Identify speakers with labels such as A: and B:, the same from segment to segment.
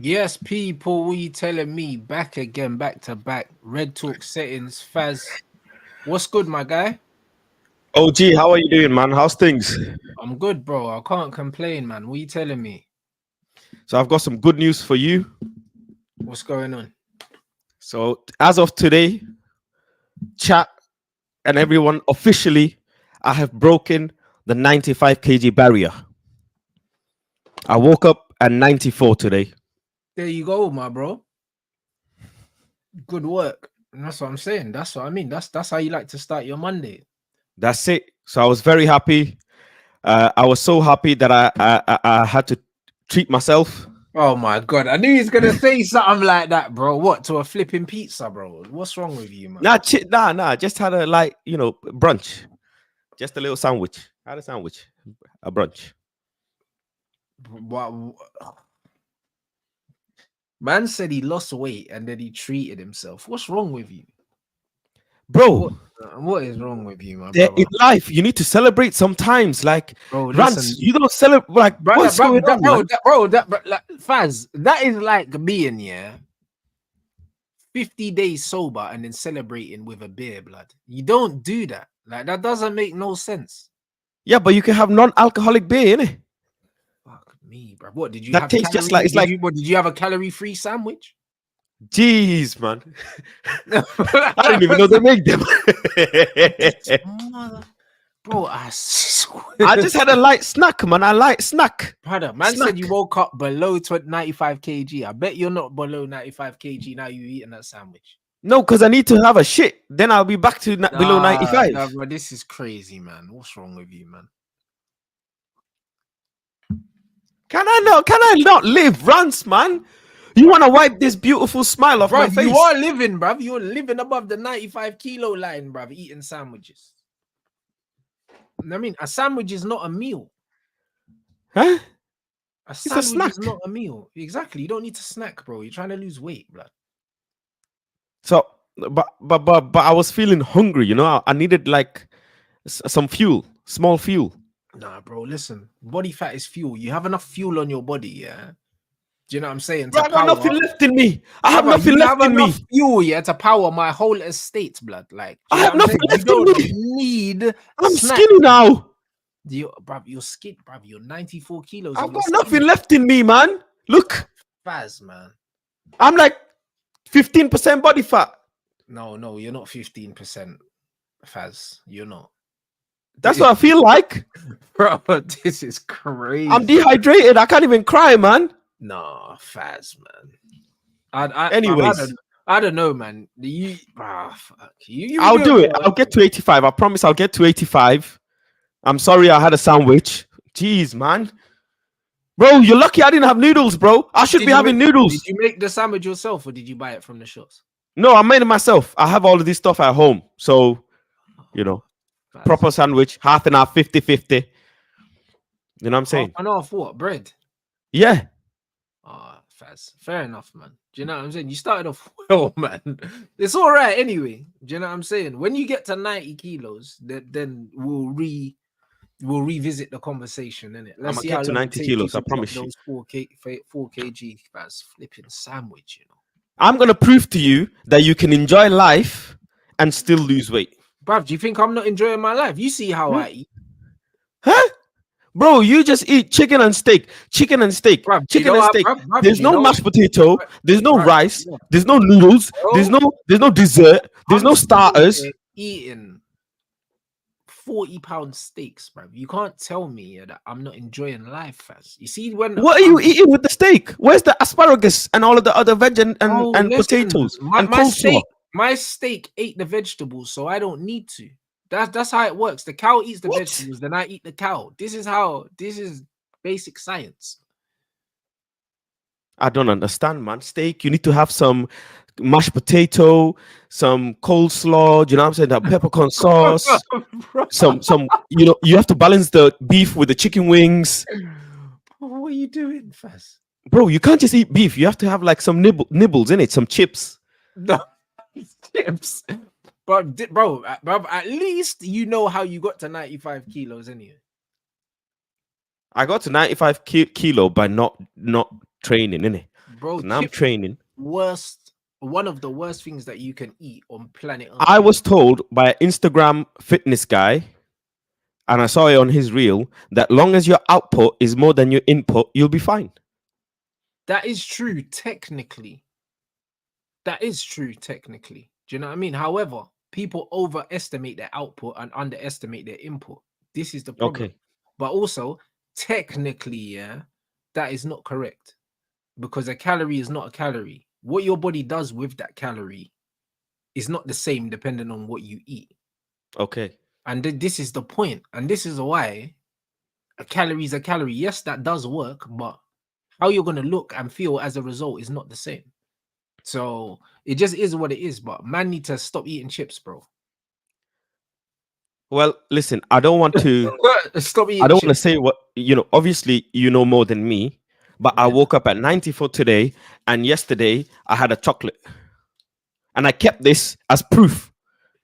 A: Yes, people, what you telling me? Back again, back to back. Red Talk settings. Faz, what's good, my guy?
B: OG, how are you doing, man? How's things?
A: I'm good, bro. I can't complain, man. What you telling me?
B: So I've got some good news for you.
A: What's going on?
B: So as of today, chat and everyone officially, I have broken the 95 kg barrier. I woke up at 94 today.
A: There you go, my bro. Good work. And that's what I'm saying. That's what I mean. That's how you like to start your Monday.
B: That's it. So I was very happy. I was so happy that I had to treat myself.
A: Oh my god, I knew he's gonna say something like that, bro. What, to a flipping pizza, bro? What's wrong with you, man?
B: Nah. Just had a brunch. Just a little sandwich. I had a sandwich, a brunch.
A: What? Man said he lost weight and then he treated himself. What's wrong with you,
B: Bro?
A: What is wrong with you, my
B: In
A: brother?
B: life, you need to celebrate sometimes. Like
A: Bro,
B: Rants,
A: listen,
B: you don't celebrate. Like what's going on, man?
A: like, Faz, that is like being 50 days sober and then celebrating with a beer, blood. You don't do that. Like, that doesn't make no sense.
B: Yeah, but you can have non-alcoholic beer, innit?
A: Fuck me, bro. What did you
B: That
A: have?
B: tastes just like
A: Did you have a calorie-free sandwich?
B: Jeez, man. I didn't even know they make them.
A: Bro,
B: I just had a light snack, man. A light snack.
A: Brother, man said you woke up below 95 kg. I bet you're not below 95 kg now. You eating that sandwich?
B: No, because I need to have a shit. Then I'll be back to below 95.
A: Nah, bro, this is crazy, man. What's wrong with you, man?
B: Can I not live, Rants, man? You want to wipe this beautiful smile off my face?
A: You are living, bruv. You're living above the 95 kilo line, bruv, eating sandwiches. I mean, a sandwich is not a meal.
B: Huh?
A: A sandwich is not a meal. Exactly. You don't need to snack, bro. You're trying to lose weight, blood.
B: So, but I was feeling hungry, you know. I needed like some fuel, small fuel.
A: Nah, bro, listen. Body fat is fuel. You have enough fuel on your body, yeah? Do you know what I'm saying?
B: Bro, I got nothing left in me. I have nothing left in me.
A: Fuel, yeah, to power my whole estate, blood. Like,
B: I have nothing left in me.
A: Need.
B: I'm skinny now.
A: Bruv, you're skinny, bruv. You're 94 kilos.
B: I've got nothing left in me, man. Look,
A: Faz, man.
B: I'm like 15% body fat.
A: No, you're not 15%, Faz. You're not.
B: That's what I feel like.
A: Bro, this is crazy.
B: I'm dehydrated. I can't even cry, man.
A: Nah, Faz, man.
B: Anyways,
A: I don't know, man.
B: I'll do it. I'll get to 85. I promise I'll get to 85. I'm sorry I had a sandwich. Jeez, man. Bro, you're lucky I didn't have noodles, bro. I should be having noodles.
A: Did you make the sandwich yourself or did you buy it from the shops?
B: No, I made it myself. I have all of this stuff at home. So, you know, proper sandwich, half and half, 50-50. You know what I'm saying?
A: Half and half what? Bread?
B: Yeah.
A: Faz. Fair enough, man. Do you know what I'm saying? You started off well, man. It's all right anyway. Do you know what I'm saying? When you get to 90 kilos, then we'll revisit the conversation, innit?
B: Let's see get to 90 kilos, I promise you.
A: Those 4 kg Faz flipping sandwich, you know.
B: I'm going to prove to you that you can enjoy life and still lose weight.
A: Bruv, do you think I'm not enjoying my life? You see how I eat.
B: Huh? Bro, you just eat chicken and steak. Bruv, chicken and steak. Bruv, there's no mashed potato. There's no rice. There's no noodles. Bro, there's no dessert. There's no starters.
A: Eating 40-pound steaks, bruv. You can't tell me that I'm not enjoying life, Faz. You see, what
B: are you eating with the steak? Where's the asparagus and all of the other veg and potatoes and coleslaw?
A: My steak ate the vegetables, so I don't need to. That's how it works. The cow eats the vegetables, then I eat the cow. This is basic science.
B: I don't understand, man. Steak, you need to have some mashed potato, some coleslaw, you know what I'm saying? That peppercorn sauce, some, you have to balance the beef with the chicken wings.
A: What are you doing, Faz?
B: Bro, you can't just eat beef. You have to have like some nibbles in it, some chips.
A: No, chips. Bro, at least you know how you got to 95 kilos anyway.
B: I got to 95 kilo by not training, innit?
A: Bro,
B: Now I'm
A: chips
B: training.
A: worst one of the worst things that you can eat on planet Earth.
B: I was told by an Instagram fitness guy, and I saw it on his reel, that long as your output is more than your input, you'll be fine.
A: That is true technically. That is true technically. Do you know what I mean? However, people overestimate their output and underestimate their input. This is the problem.
B: Okay.
A: But also, technically, yeah, that is not correct because a calorie is not a calorie. What your body does with that calorie is not the same depending on what you eat.
B: Okay.
A: And this is the point. And this is why a calorie is a calorie. Yes, that does work, but how you're going to look and feel as a result is not the same. So it just is what it is. But man need to stop eating chips, bro.
B: Well, listen, I don't want to
A: Stop
B: I
A: eating
B: don't want to
A: chips.
B: say what, obviously you know more than me, but I
A: Yeah.
B: woke up at 94 today, and yesterday I had a chocolate. And I kept this as proof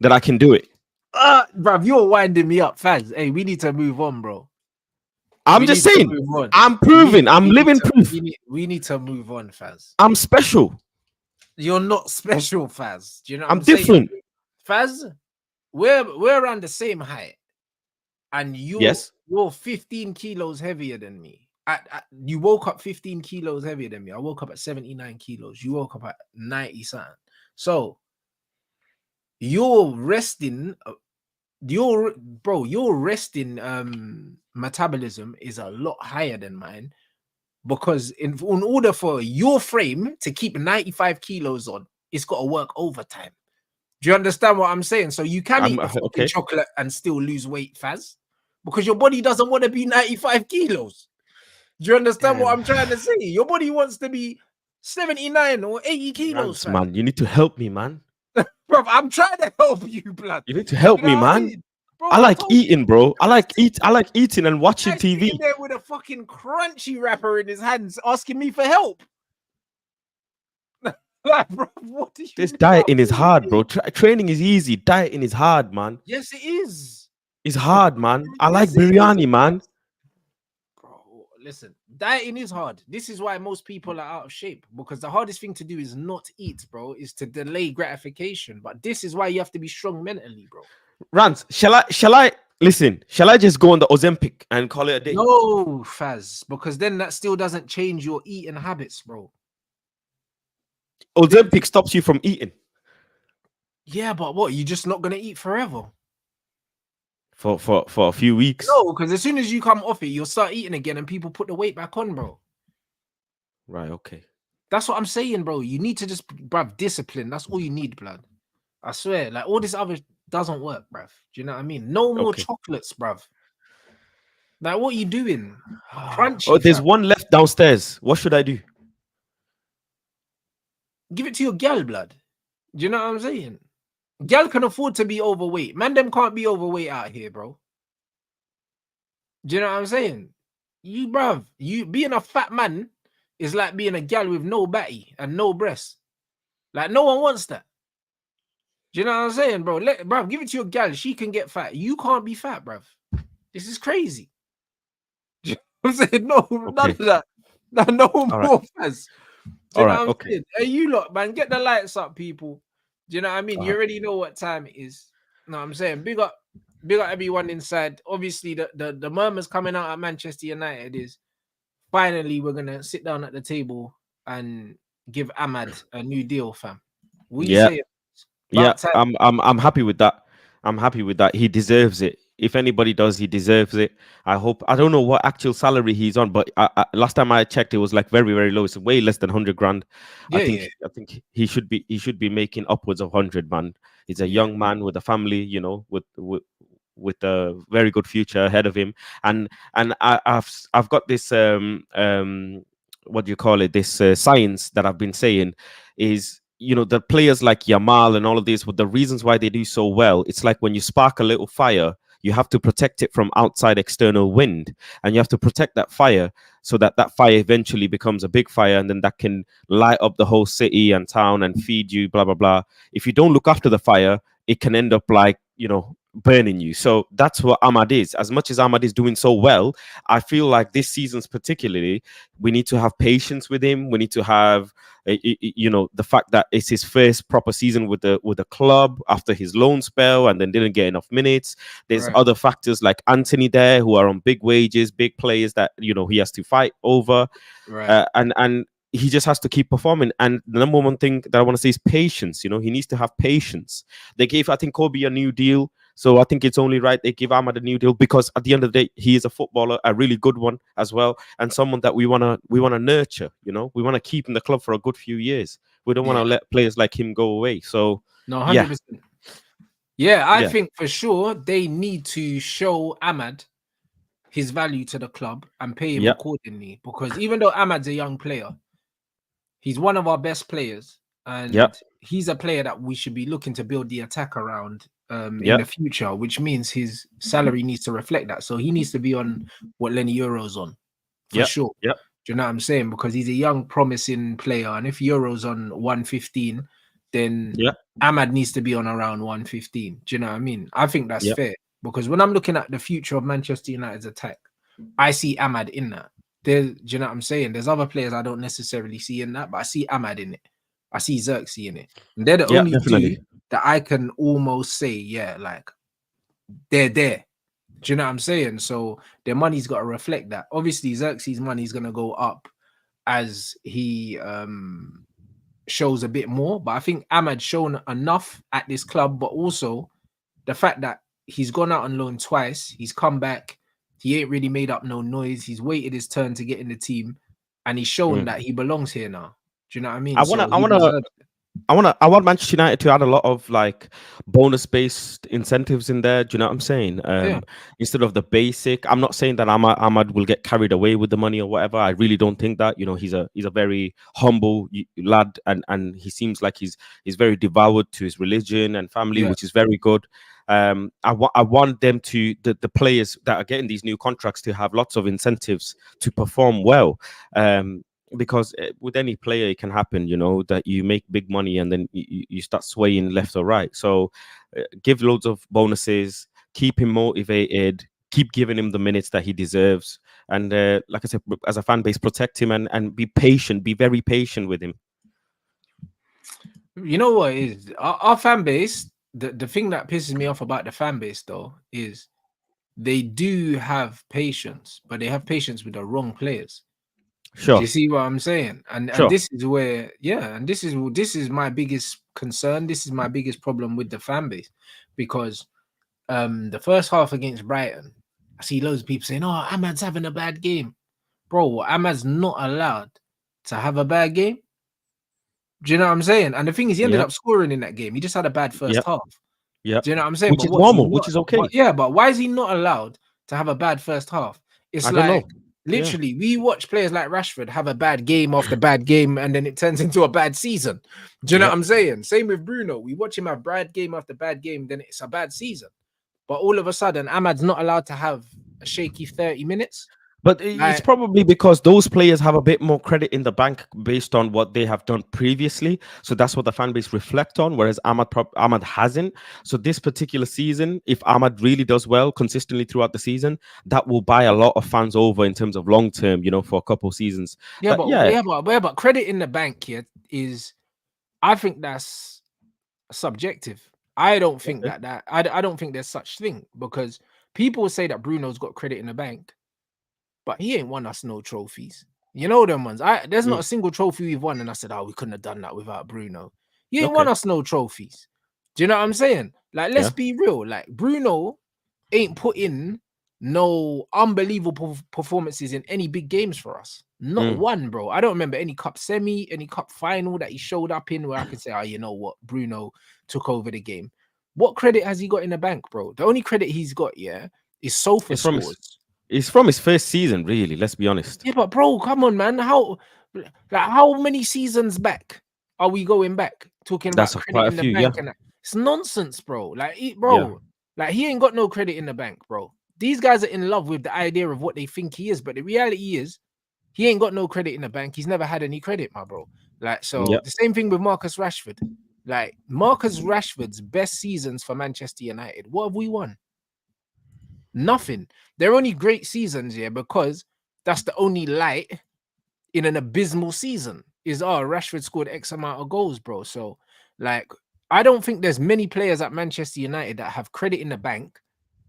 B: that I can do it.
A: Bruv, you're winding me up, fans. Hey, we need to move on, bro.
B: I'm
A: We
B: just
A: need to
B: saying,
A: move on.
B: I'm
A: We need,
B: proving, I'm
A: we need
B: living
A: to,
B: proof.
A: we need to move on, Faz.
B: I'm special.
A: You're not special, Faz. Do you know what
B: I'm
A: I'm saying?
B: different.
A: Faz, we're around the same height, and
B: Yes.
A: you're 15 kilos heavier than me. You woke up 15 kilos heavier than me. I woke up at 79 kilos. You woke up at 90 something. So you're resting. Your resting metabolism is a lot higher than mine because in order for your frame to keep 95 kilos on, it's got to work overtime. Do you understand what I'm saying? So you can eat the fucking
B: Okay.
A: chocolate and still lose weight, Faz, because your body doesn't want to be 95 kilos. Do you understand what I'm trying to say? Your body wants to be 79 or 80 kilos,
B: Rants,
A: Faz.
B: man, you need to help me, man.
A: Bro, I'm trying to help you, blood.
B: You need to help
A: You know
B: me,
A: what I
B: man.
A: mean? Bro,
B: I
A: I
B: like
A: told
B: eating, bro. I like
A: you.
B: eating and watching
A: Guy's
B: TV.
A: sitting there with a fucking crunchy wrapper in his hands, asking me for help. Like, bro, what do you
B: This
A: mean?
B: dieting is hard, bro. Training is easy. Dieting is hard, man.
A: Yes, it is.
B: It's hard, man. I like
A: Yes, it is.
B: biryani, man.
A: Bro, listen, dieting is hard. This is why most people are out of shape because the hardest thing to do is not eat, bro, is to delay gratification. But this is why you have to be strong mentally, bro.
B: Rants, shall I listen? Shall I just go on the Ozempic and call it a day?
A: No, Faz, because then that still doesn't change your eating habits, bro.
B: Ozempic stops you from eating
A: Yeah, but what? You're just not gonna eat forever.
B: for a few weeks.
A: No, because as soon as you come off it, you'll start eating again, and people put the weight back on, bro.
B: Right. Okay.
A: That's what I'm saying, bro. You need to just, bruv, discipline. That's all you need, blood. I swear. Like, all this other doesn't work, bruv. Do you know what I mean? No more chocolates, bruv. Like, what are you doing? Crunchy.
B: Oh, there's
A: fam.
B: one left downstairs. What should I do?
A: Give it to your gal, blood. Do you know what I'm saying? Gal can afford to be overweight. Man, them can't be overweight out here, bro. Do you know what I'm saying? You, bruv, you being a fat man is like being a gal with no batty and no breasts. Like, no one wants that. Do you know what I'm saying, bro? Bruv, give it to your gal. She can get fat. You can't be fat, bruv. This is crazy. Do you know what I'm saying? No, none of that. No more fast. Do you know what I'm saying? Hey, you lot, man, get the lights up, people. Do you know what I mean? You already know what time it is. No, I'm saying big up everyone inside. Obviously, the murmurs coming out at Manchester United is finally we're gonna sit down at the table and give AMAD a new deal, fam. What you say?
B: Yeah, I'm happy with that. I'm happy with that. He deserves it. If anybody does, he deserves it. I hope. I don't know what actual salary he's on, but last time I checked, it was like very, very low. It's way less than 100 grand.
A: Yeah,
B: I think he should be making upwards of 100, man. He's a young man with a family, with a very good future ahead of him. And I've got this what do you call it? This science that I've been saying is, the players like Yamal and all of this, with the reasons why they do so well, it's like when you spark a little fire, you have to protect it from outside external wind, and you have to protect that fire so that fire eventually becomes a big fire, and then that can light up the whole city and town and feed you, blah blah blah. If you don't look after the fire, it can end up like burning you. So that's what Ahmad is. As much as Ahmad is doing so well, I feel like this season's particularly, we need to have patience with him. We need to have, the fact that it's his first proper season with the club after his loan spell, and then didn't get enough minutes. There's
A: Right.
B: other factors like Anthony there, who are on big wages, big players that he has to fight over,
A: Right.
B: and he just has to keep performing. And the number one thing that I want to say is patience. He needs to have patience. They gave, I think, Kobe a new deal. So I think it's only right they give Ahmad a new deal, because at the end of the day, he is a footballer, a really good one as well, and someone that we wanna nurture. We want to keep in the club for a good few years. We don't want
A: Yeah.
B: to let players like him go away. So
A: No,
B: yeah,
A: 100%. Yeah, I
B: yeah,
A: think for sure they need to show Ahmad his value to the club and pay him
B: yeah,
A: accordingly. Because even though Ahmad's a young player, he's one of our best players,
B: yeah,
A: and he's a player that we should be looking to build the attack around in
B: yeah,
A: the future, which means his salary needs to reflect that. So he needs to be on what Lenny Euro's on for
B: yeah,
A: sure.
B: yeah,
A: Do you know what I'm saying? Because he's a young, promising player, and if Euro's on 115, then
B: yeah,
A: Ahmad needs to be on around 115. Do you know what I mean? I think that's
B: yeah,
A: fair, because when I'm looking at the future of Manchester United's attack, I see Ahmad in that. Do you know what I'm saying? There's other players I don't necessarily see in that, but I see Ahmad in it. I see Zirkzee in it. And they're the
B: yeah,
A: only two
B: definitely.
A: that I can almost say, yeah, like they're there. Do you know what I'm saying? So their money's got to reflect that. Obviously, Zirkzee's money is going to go up as he shows a bit more, but I think Ahmad's shown enough at this club, but also the fact that he's gone out on loan twice, he's come back, he ain't really made up no noise, he's waited his turn to get in the team, and he's shown
B: Mm.
A: that he belongs here now. Do you know what I mean?
B: I wanna,
A: So
B: I
A: he
B: wanna,
A: deserves it.
B: I want Manchester United to add a lot of like bonus based incentives in there. Do you know what I'm saying?
A: Yeah.
B: Instead of the basic. I'm not saying that Ahmad will get carried away with the money or whatever. I really don't think that. He's a very humble lad, and he seems like he's very devout to his religion and family,
A: Yeah.
B: which is very good. I want them to the players that are getting these new contracts to have lots of incentives to perform well. Because with any player it can happen, that you make big money and then you start swaying left or right. So give loads of bonuses, keep him motivated, keep giving him the minutes that he deserves, and like I said, as a fan base, protect him and be patient, be very patient with him.
A: You know what is our fan base? The thing that pisses me off about the fan base though is they do have patience, but they have patience with the wrong players. Do
B: Sure,
A: you see what I'm saying? And
B: sure.
A: this is where, yeah, and this is my biggest concern. This is my biggest problem with the fan base, because the first half against Brighton, I see loads of people saying, "Oh, Ahmad's having a bad game." Bro, Ahmad's not allowed to have a bad game. Do you know what I'm saying? And the thing is, he ended
B: Yeah,
A: up scoring in that game. He just had a bad
B: yeah,
A: first half.
B: yeah.
A: Do you know what I'm saying?
B: Which
A: But
B: is
A: what he's
B: normal, which
A: not,
B: is okay.
A: but yeah, but why is he not allowed to have a bad first half? It's
B: I don't
A: like
B: know. Yeah,
A: literally we watch players like Rashford have a bad game after bad game, and then it turns into a bad season. Do you know
B: yeah.
A: what I'm saying? Same with Bruno. We watch him have bad game after bad game, then it's a bad season. But all of a sudden, Ahmad's not allowed to have a shaky 30 minutes.
B: But it's
A: Like,
B: probably because those players have a bit more credit in the bank based on what they have done previously. So that's what the fan base reflect on. Whereas Ahmad hasn't. So this particular season, if Ahmad really does well consistently throughout the season, that will buy a lot of fans over in terms of long term, for a couple seasons.
A: yeah,
B: But yeah,
A: but credit in the bank here is, I think that's subjective. I don't think
B: okay.
A: I don't think there's such thing, because people say that Bruno's got credit in the bank, but he ain't won us no trophies. You know them ones. There's not
B: Mm,
A: a single trophy we've won, and I said, oh, we couldn't have done that without Bruno. He ain't won
B: okay.
A: us no trophies. Do you know what I'm saying? Like, let's
B: Yeah.
A: be real. Like, Bruno ain't put in no unbelievable performances in any big games for us. Not
B: Mm.
A: one, bro. I don't remember any cup semi, any cup final that he showed up in where I could say, oh, you know what, Bruno took over the game. What credit has he got in the bank, bro? The only credit he's got, yeah, is sofa
B: It's from his
A: scores.
B: it's from his first season, really. Let's be honest.
A: Yeah, but bro, come on, man. How many seasons back are we going back talking about credit
B: Quite a
A: in the
B: few. Yeah.
A: bank? And that? It's nonsense, bro. Like,
B: Yeah.
A: bro, like he ain't got no credit in the bank, bro. These guys are in love with the idea of what they think he is, but the reality is he ain't got no credit in the bank. He's never had any credit, my bro. Like,
B: Yeah.
A: so the same thing with Marcus Rashford. Like Marcus Rashford's best seasons for Manchester United. What have we won? Nothing. They're only great seasons, yeah, because that's the only light in an abysmal season. Is Rashford scored X amount of goals, bro. So, like, I don't think there's many players at Manchester United that have credit in the bank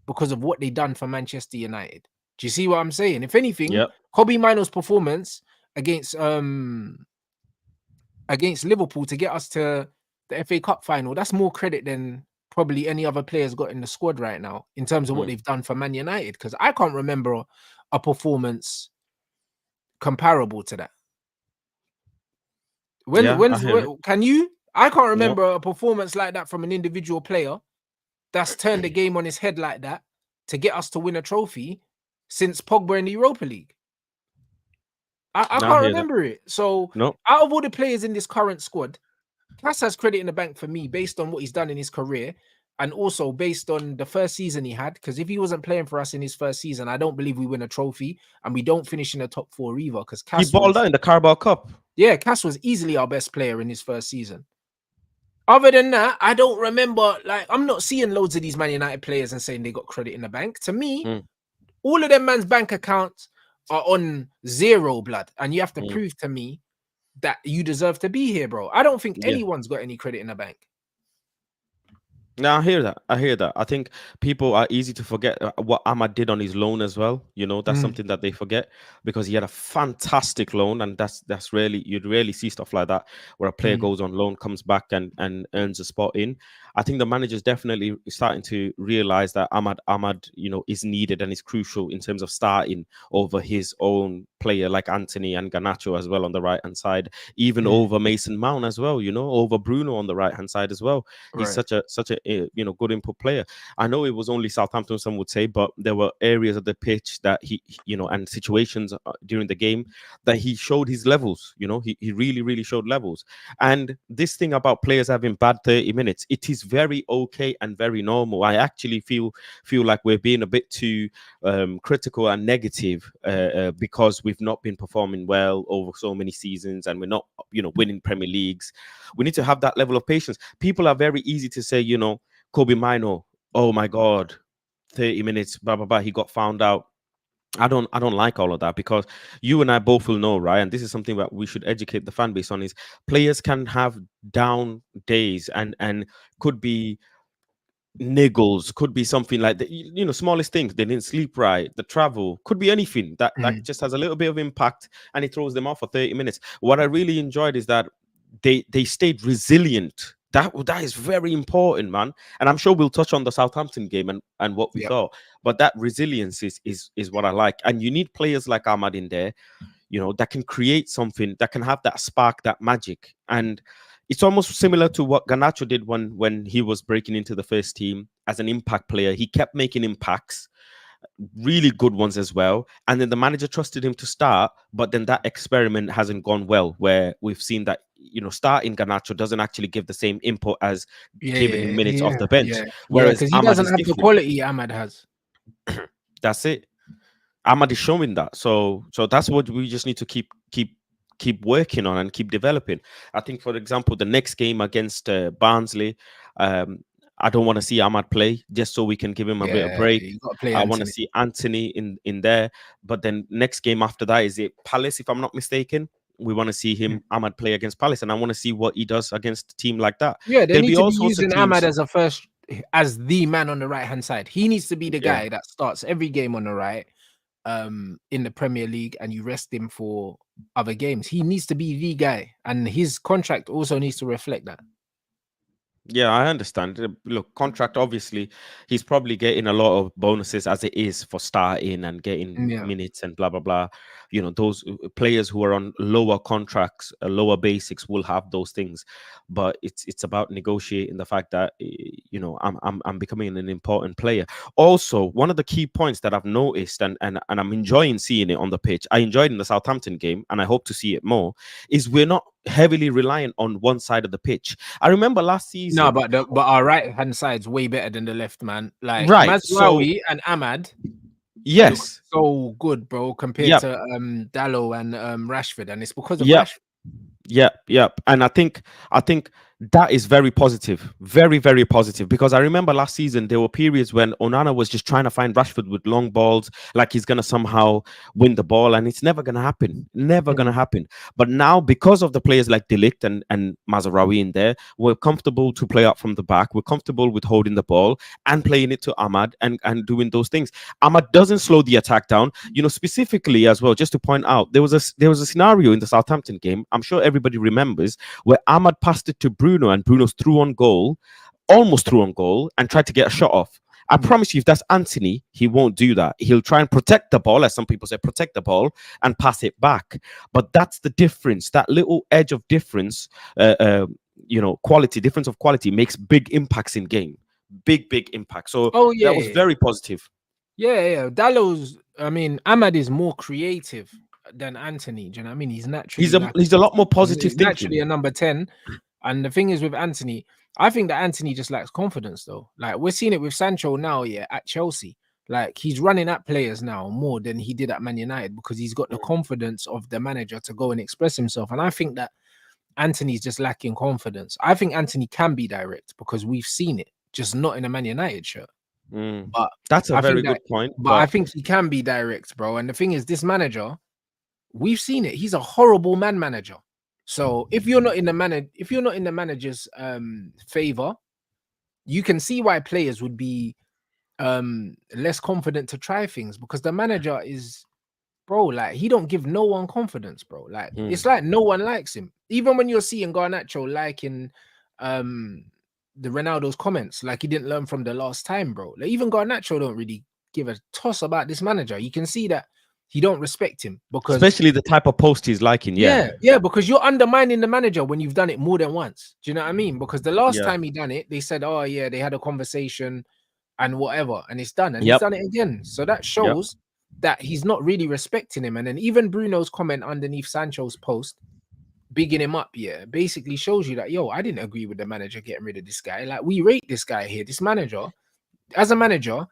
A: because of what they done for Manchester United. Do you see what I'm saying? If anything,
B: Yep.
A: Kobe Mino's performance against against Liverpool to get us to the FA Cup final, that's more credit than probably any other players got in the squad right now in terms of what they've done for Man United. Because I can't remember a performance comparable to that.
B: Yeah, I hear it.
A: Can you? I can't
B: No.
A: remember a performance like that from an individual player that's turned the game on his head like that to get us to win a trophy since Pogba in the Europa League. I
B: No, I
A: can't
B: hear that.
A: remember it. So
B: No.
A: out of all the players in this current squad, Cass has credit in the bank for me based on what he's done in his career and also based on the first season he had. Because if he wasn't playing for us in his first season, I don't believe we win a trophy and we don't finish in the top 4 either. Because
B: He balled out in the Carabao Cup.
A: Cass was easily our best player in his first season. Other than that, I don't remember. Like, I'm not seeing loads of these Man United players and saying they got credit in the bank. To me, all of them man's bank accounts are on zero blood, and you have to prove to me that you deserve to be here, bro. I don't think anyone's got any credit in the bank.
B: No, I hear that. I hear that. I think people are easy to forget what Ahmad did on his loan as well. You know, that's something that they forget because he had a fantastic loan, and that's rarely you'd rarely see stuff like that where a player goes on loan, comes back and earns a spot in. I think the manager's definitely starting to realize that Ahmad, you know, is needed and is crucial in terms of starting over his own player like Anthony and Garnacho as well on the right hand side, even over Mason Mount as well. You know, over Bruno on the right hand side as well. He's such a you know, good input player. I know it was only Southampton, some would say, but there were areas of the pitch that he you know, and situations during the game that he showed his levels. You know, he really showed levels. And this thing about players having bad 30 minutes, it is very okay and very normal. I actually feel like we're being a bit too critical and negative because we've not been performing well over so many seasons and we're not, you know, winning Premier Leagues. We need to have that level of patience. People are very easy to say, you know, Kobe Mino, oh my God, 30 minutes, blah, blah, blah. He got found out. I don't like all of that because you and I both will know, right? And this is something that we should educate the fan base on is players can have down days and could be niggles, could be something like that, you know, smallest things. They didn't sleep right, the travel, could be anything that just has a little bit of impact and it throws them off for 30 minutes. What I really enjoyed is that they stayed resilient. That is very important, man. And I'm sure we'll touch on the Southampton game and what we thought. But that resilience is what I like. And you need players like Ahmad in there, you know, that can create something, that can have that spark, that magic. And it's almost similar to what Garnacho did when he was breaking into the first team as an impact player. He kept making impacts, really good ones as well. And then the manager trusted him to start, but then that experiment hasn't gone well, where we've seen that, you know, starting Garnacho doesn't actually give the same input as giving him minutes off the bench. Whereas
A: because he
B: Ahmad
A: doesn't
B: is
A: have the
B: different.
A: quality Ahmad has.
B: That's it. Ahmad is showing that. So that's what we just need to keep working on and keep developing. I think, for example, the next game against Barnsley, I don't want to see Ahmad play just so we can give him a bit of break.
A: You got to play
B: I want to
A: Anthony.
B: see Anthony in there. But then next game after that is it Palace, if I'm not mistaken. We want to see him Ahmad play against Palace, and I want to see what he does against a team like that.
A: Yeah, they
B: There'll
A: need
B: be
A: to
B: all
A: be
B: sorts of
A: using
B: teams.
A: Ahmad as the man on the right hand side. He needs to be the guy that starts every game on the right in the Premier League, and you rest him for other games. He needs to be the guy, and his contract also needs to reflect that.
B: Yeah, I understand. Look, contract, obviously, he's probably getting a lot of bonuses as it is for starting and getting
A: Yeah.
B: minutes and blah, blah, blah. You know, those players who are on lower contracts, lower basics will have those things. But it's about negotiating the fact that, you know, I'm becoming an important player. Also, one of the key points that I've noticed and I'm enjoying seeing it on the pitch, I enjoyed in the Southampton game, and I hope to see it more, is we're not heavily reliant on one side of the pitch. I remember last season.
A: No, but our right hand side's way better than the left, man. Like
B: Right. So
A: Mazraoui and Ahmad look
B: yes.
A: so good, bro, compared
B: Yep.
A: to Diallo and Rashford, and it's because of
B: Yep.
A: Rashford.
B: Yep. And I think That is very positive, very, very positive. Because I remember last season there were periods when Onana was just trying to find Rashford with long balls, like he's gonna somehow win the ball, and it's never gonna happen, never gonna happen. But now, because of the players like Delict and Mazarawi in there, we're comfortable to play up from the back. We're comfortable with holding the ball and playing it to Ahmad and doing those things. Ahmad doesn't slow the attack down. You know, specifically as well, just to point out, there was a scenario in the Southampton game. I'm sure everybody remembers where Ahmad passed it to Bruno and Bruno's through on goal, almost through on goal, and tried to get a shot off. I promise you, if that's Anthony, he won't do that. He'll try and protect the ball, as some people say, protect the ball and pass it back. But that's the difference. That little edge of difference, quality, difference of quality makes big impacts in game. Big impact. So
A: Oh
B: that was
A: yeah,
B: very positive.
A: yeah. Dallo's. I mean, Ahmad is more creative than Anthony. Do you know what I mean? He's naturally like
B: He's a lot more positive
A: he's naturally
B: thinking.
A: a number 10. And the thing is with Anthony, I think that Anthony just lacks confidence though. Like we're seeing it with Sancho now, yeah, at Chelsea. Like he's running at players now more than he did at Man United because he's got the confidence of the manager to go and express himself. And I think that Anthony's just lacking confidence. I think Anthony can be direct because we've seen it, just not in a Man United shirt.
B: Mm.
A: But
B: That's a
A: I think
B: very
A: that,
B: good point.
A: but I
B: But
A: think he can be direct, bro. And the thing is, this manager, we've seen it. He's a horrible man manager. So if you're not in the manager's favor, you can see why players would be less confident to try things because the manager is, bro, like he don't give no one confidence, bro. Like it's like no one likes him. Even when you're seeing Garnacho liking the Ronaldo's comments, like he didn't learn from the last time, bro. Like even Garnacho don't really give a toss about this manager. You can see that he don't respect him because
B: especially the type of post he's liking, yeah.
A: yeah, because you're undermining the manager when you've done it more than once. Do you know what I mean? Because the last
B: Yeah.
A: time he done it, they said, "Oh yeah, they had a conversation and whatever," and it's done, and he's
B: Yep.
A: done it again. So that
B: Yep.
A: shows that he's not really respecting him. And then even Bruno's comment underneath Sancho's post, bigging him up, yeah, basically shows you that yo, I didn't agree with the manager getting rid of this guy. Like we rate this guy here, this manager. As a manager,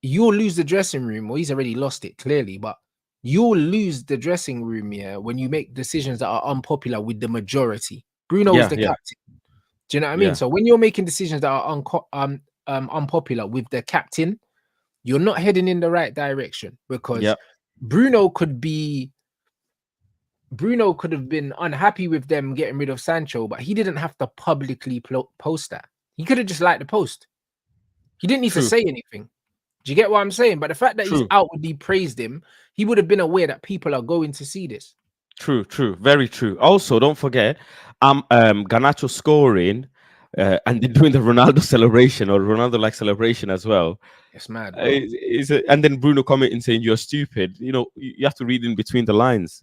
A: you'll lose the dressing room. Well, he's already lost it clearly, but you'll lose the dressing room, yeah, when you make decisions that are unpopular with the majority. Bruno is
B: Yeah,
A: the
B: yeah,
A: captain. Do you know what I mean?
B: yeah.
A: So when you're making decisions that are unpopular with the captain, you're not heading in the right direction because
B: Yep.
A: Bruno could have been unhappy with them getting rid of Sancho, but he didn't have to publicly post that. He could have just liked the post. He didn't need to
B: True.
A: say anything. Do you get what I'm saying? But the fact that he's
B: True.
A: outwardly praised him, he would have been aware that people are going to see this.
B: True. Very true. Also, don't forget, Garnacho scoring, and then doing the Ronaldo celebration or Ronaldo like celebration as well.
A: It's mad, bro.
B: And then Bruno commenting saying you're stupid. You know, you have to read in between the lines.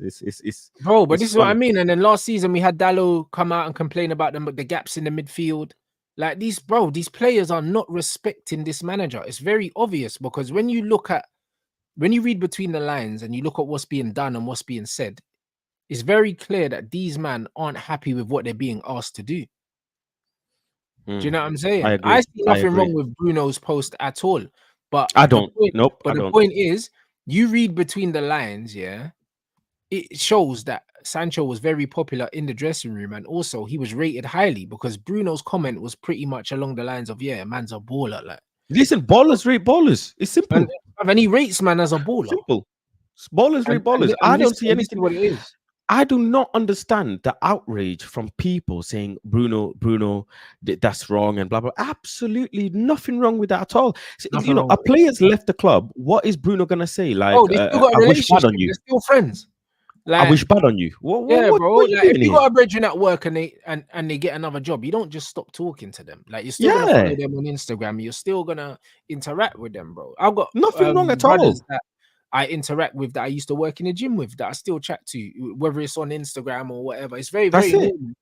A: Bro, but
B: It's
A: this is what I
B: funny.
A: mean. And then last season we had Diallo come out and complain about the gaps in the midfield. Like these players are not respecting this manager. It's very obvious because when you read between the lines and you look at what's being done and what's being said, it's very clear that these men aren't happy with what they're being asked to do. Do you know what I'm
B: I
A: saying? I
B: agree.
A: see
B: I
A: nothing
B: agree.
A: wrong with Bruno's post at all. But
B: I
A: the
B: don't. Nope. I don't.
A: point is, you read between the lines, yeah. It shows that Sancho was very popular in the dressing room, and also he was rated highly because Bruno's comment was pretty much along the lines of, "Yeah, man's a baller." Like,
B: Listen, ballers rate ballers. It's
A: and
B: simple.
A: and he rates man as a baller.
B: Simple. Ballers rate ballers. I don't see
A: This is
B: anything.
A: what it is.
B: I do not understand the outrage from people saying Bruno, that's wrong and blah blah. Absolutely nothing wrong with that at all. So,
A: Nothing wrong
B: a
A: with it.
B: player's left the club. What is Bruno gonna say? Like,
A: Oh, they still got a
B: I wish bad
A: relationship.
B: on you.
A: They're still friends.
B: I
A: Like,
B: wish bad on you.
A: yeah, bro.
B: What are you
A: Like, if
B: doing
A: you
B: here?
A: got a brethren at work and they get another job, you don't just stop talking to them. Like, you're still gonna follow
B: Yeah,
A: them on Instagram. You're still gonna interact with them, bro. I've got
B: nothing wrong at
A: brothers
B: all.
A: that I interact with that I used to work in the gym with that I still chat to, whether it's on Instagram or whatever. It's very,
B: That's
A: very
B: it.
A: normal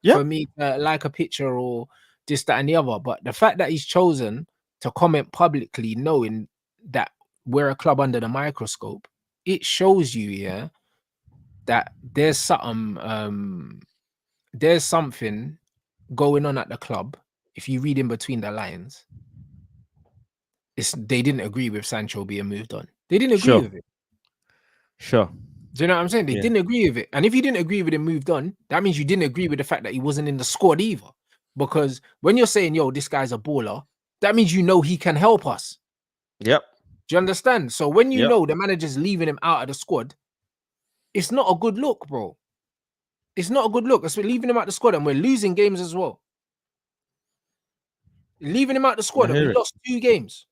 A: for
B: Yep.
A: me to like a picture or this, that, and the other. But the fact that he's chosen to comment publicly, knowing that we're a club under the microscope, it shows you, yeah, that there's something going on at the club. If you read in between the lines, they didn't agree with Sancho being moved on. They didn't agree
B: Sure.
A: with it.
B: Sure.
A: Do you know what I'm saying? They
B: Yeah.
A: didn't agree with it. And if you didn't agree with it, moved on, that means you didn't agree with the fact that he wasn't in the squad either. Because when you're saying, yo, this guy's a baller, that means you know he can help us.
B: Yep.
A: Do you understand? So when you
B: Yep.
A: know the manager's leaving him out of the squad, it's not a good look, bro. It's not a good look. We're leaving him out the squad and we're losing games as well. Leaving him out the
B: I
A: squad and we
B: hear it.
A: lost 2 games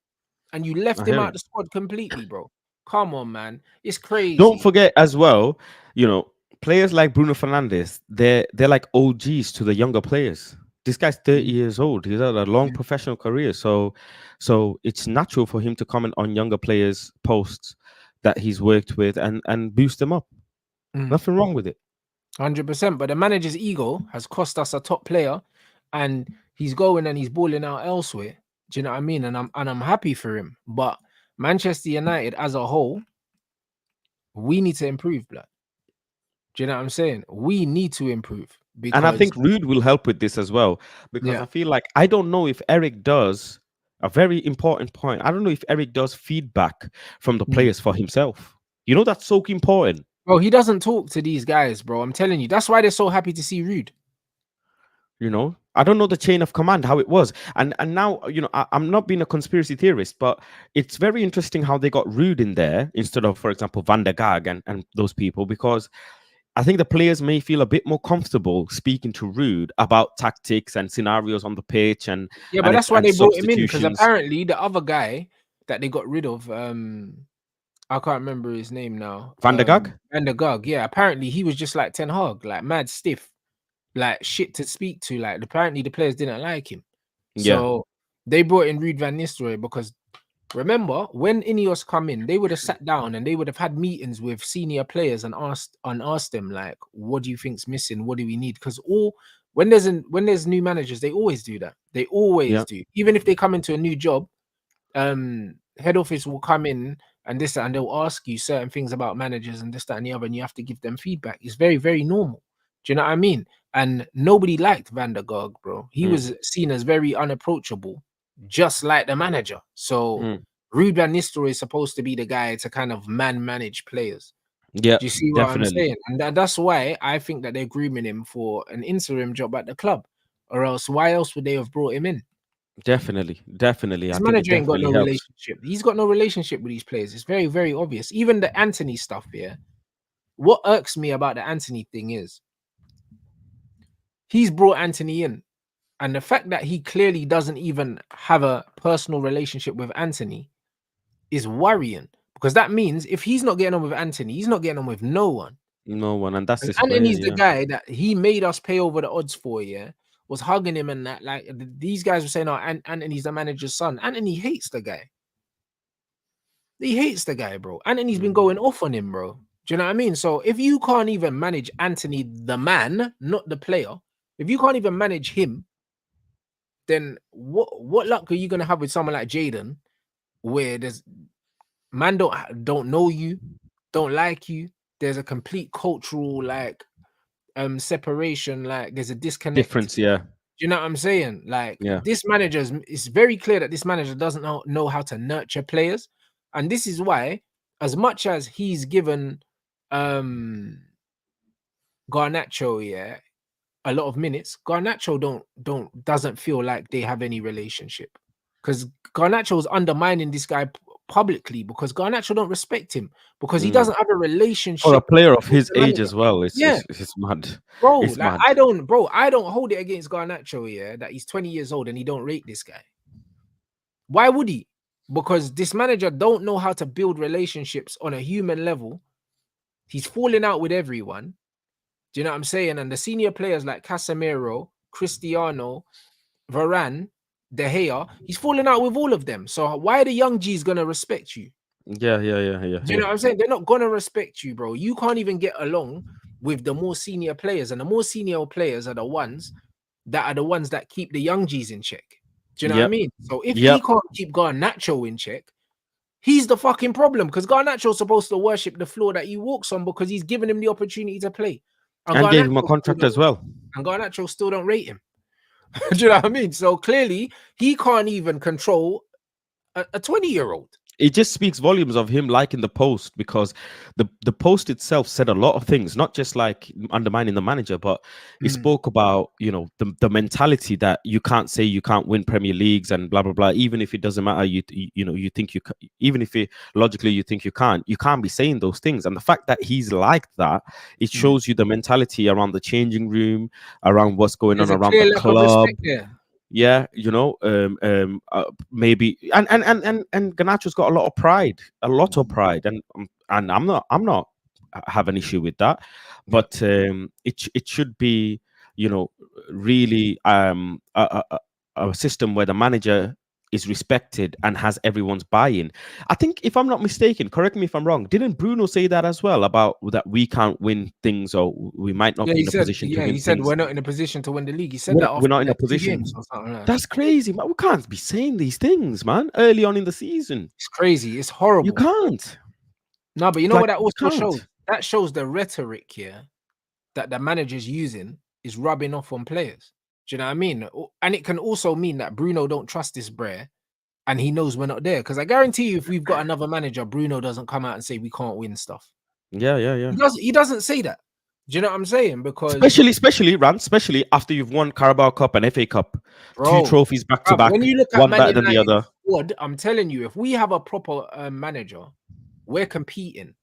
A: and you left
B: I
A: him
B: hear
A: out
B: it.
A: the squad completely, bro. Come on, man. It's crazy.
B: Don't forget as well, players like Bruno Fernandes, they're like OGs to the younger players. This guy's 30 years old. He's had a long professional career. So it's natural for him to comment on younger players' posts that he's worked with and boost them up. Nothing wrong with it.
A: 100%. But the manager's ego has cost us a top player, and he's going and he's balling out elsewhere. Do you know what I mean? And I'm happy for him. But Manchester United as a whole, we need to improve, blood. Do you know what I'm saying? We need to improve because
B: And I think Rude will help with this as well, because I feel like I don't know if Eric does a very important point. I don't know if Eric does feedback from the players for himself. That's so important.
A: Bro, he doesn't talk to these guys, bro. I'm telling you. That's why they're so happy to see Rude.
B: I don't know the chain of command, how it was. And now, I'm not being a conspiracy theorist, but it's very interesting how they got Rude in there instead of, for example, Van der Gaag and those people, because I think the players may feel a bit more comfortable speaking to Rude about tactics and scenarios on the pitch and
A: but that's why they brought him in, because
B: substitutions.
A: apparently the other guy that they got rid of, I can't remember his name now.
B: Van der Gaag?
A: Van der Gaag, yeah. Apparently he was just like Ten Hag, like mad stiff, like shit to speak to. Like apparently the players didn't like him. So they brought in Ruud van Nistelrooy because remember when Ineos come in, they would have sat down and they would have had meetings with senior players and asked them like, what do you think's missing? What do we need? Because when there's new managers, they always do that. They always do. Even if they come into a new job, head office will come in and this and they'll ask you certain things about managers and this, that, and the other, and you have to give them feedback. It's very, very normal. Do you know what I mean? And nobody liked Van der Gaag, bro. He was seen as very unapproachable, just like the manager. So Ruud van Nistelrooy is supposed to be the guy to kind of manage players.
B: Yeah,
A: do you see what I'm saying? And that's why I think that they're grooming him for an interim job at the club, or else why else would they have brought him in?
B: Definitely.
A: His manager ain't got no relationship. He's got no relationship with these players. It's very, very obvious. Even the Anthony stuff here. What irks me about the Anthony thing is he's brought Anthony in, and the fact that he clearly doesn't even have a personal relationship with Anthony is worrying, because that means if he's not getting on with Anthony, he's not getting on with no one.
B: No one, and that's
A: Anthony's the guy that he made us pay over the odds for, was hugging him and that. Like these guys were saying, "Oh, Anthony's the manager's son." Anthony hates the guy. He hates the guy, bro. Anthony's been going off on him, bro. Do you know what I mean? So if you can't even manage Anthony, the man, not the player, if you can't even manage him, then what luck are you gonna have with someone like Jaden, where there's man don't know you, don't like you. There's a complete cultural separation, like there's a disconnect.
B: Difference, yeah.
A: Do you know what I'm saying? Like this manager it's very clear that this manager doesn't know how to nurture players. And this is why, as much as he's given Garnacho a lot of minutes, Garnacho doesn't feel like they have any relationship, because Garnacho is undermining this guy publicly because Garnacho don't respect him because he doesn't have a relationship.
B: For a player of his age as well, it's mad,
A: bro.
B: It's mad.
A: I don't hold it against Garnacho that he's 20 years old and he don't rate this guy. Why would he? Because this manager don't know how to build relationships on a human level. He's falling out with everyone. Do you know what I'm saying? And the senior players like Casemiro, Cristiano, Varane, De Gea, he's falling out with all of them. So why are the young G's gonna respect you?
B: Yeah.
A: Do you know what I'm saying? They're not gonna respect you, bro. You can't even get along with the more senior players, and the more senior players are the ones that keep the young G's in check. Do you know what I mean? So if he can't keep Garnacho in check, he's the fucking problem, because Garnacho's supposed to worship the floor that he walks on because he's given him the opportunity to play.
B: And gave him a contract as well.
A: And Garnacho still don't rate him. Do you know what I mean? So clearly he can't even control a 20-year-old.
B: it just speaks volumes of him liking the post, because the post itself said a lot of things, not just like undermining the manager, but it
A: Mm.
B: spoke about, you know, the mentality that you can't say you can't win Premier Leagues and blah blah blah, even if it doesn't matter. You know, you think you even if it logically you think you can't be saying those things. And the fact that he's like that, it
A: Mm.
B: shows you the mentality around the changing room, around what's going on
A: There's a
B: around the
A: clear lack of
B: club.
A: respect there.
B: Yeah, you know, maybe, and Ganacho's got a lot of pride, and I'm not have an issue with that,
A: Yeah.
B: but it should be, you know, really a system where the manager is respected and has everyone's buy-in. I think, if I'm not mistaken, correct me if I'm wrong, didn't Bruno say that as well, about that we can't win things, or we might not
A: Yeah,
B: be
A: he
B: in a
A: said.
B: position to
A: Yeah,
B: win
A: he said
B: things?
A: we're not in a position to win the league. He said
B: we're,
A: that
B: we're
A: after
B: not in a
A: like 2 games
B: position.
A: or something like that.
B: That's crazy, man. We can't be saying these things, man, early on in the season.
A: It's crazy. It's
B: You
A: horrible.
B: can't.
A: No, but you know
B: Like,
A: what that
B: you
A: also shows?
B: can't.
A: That shows the rhetoric here that the manager's using is rubbing off on players. Do you know what I mean? And it can also mean that Bruno don't trust this Brer and he knows we're not there. Because I guarantee you, if we've got another manager, Bruno doesn't come out and say we can't win stuff.
B: Yeah, yeah, yeah.
A: He doesn't say that. Do you know what I'm saying? Because
B: Especially, Rand, especially after you've won Carabao Cup and FA Cup, two
A: bro,
B: trophies back to
A: when
B: back,
A: you look at
B: one
A: Man
B: better than the
A: United
B: other.
A: squad, I'm telling you, if we have a proper manager, we're competing.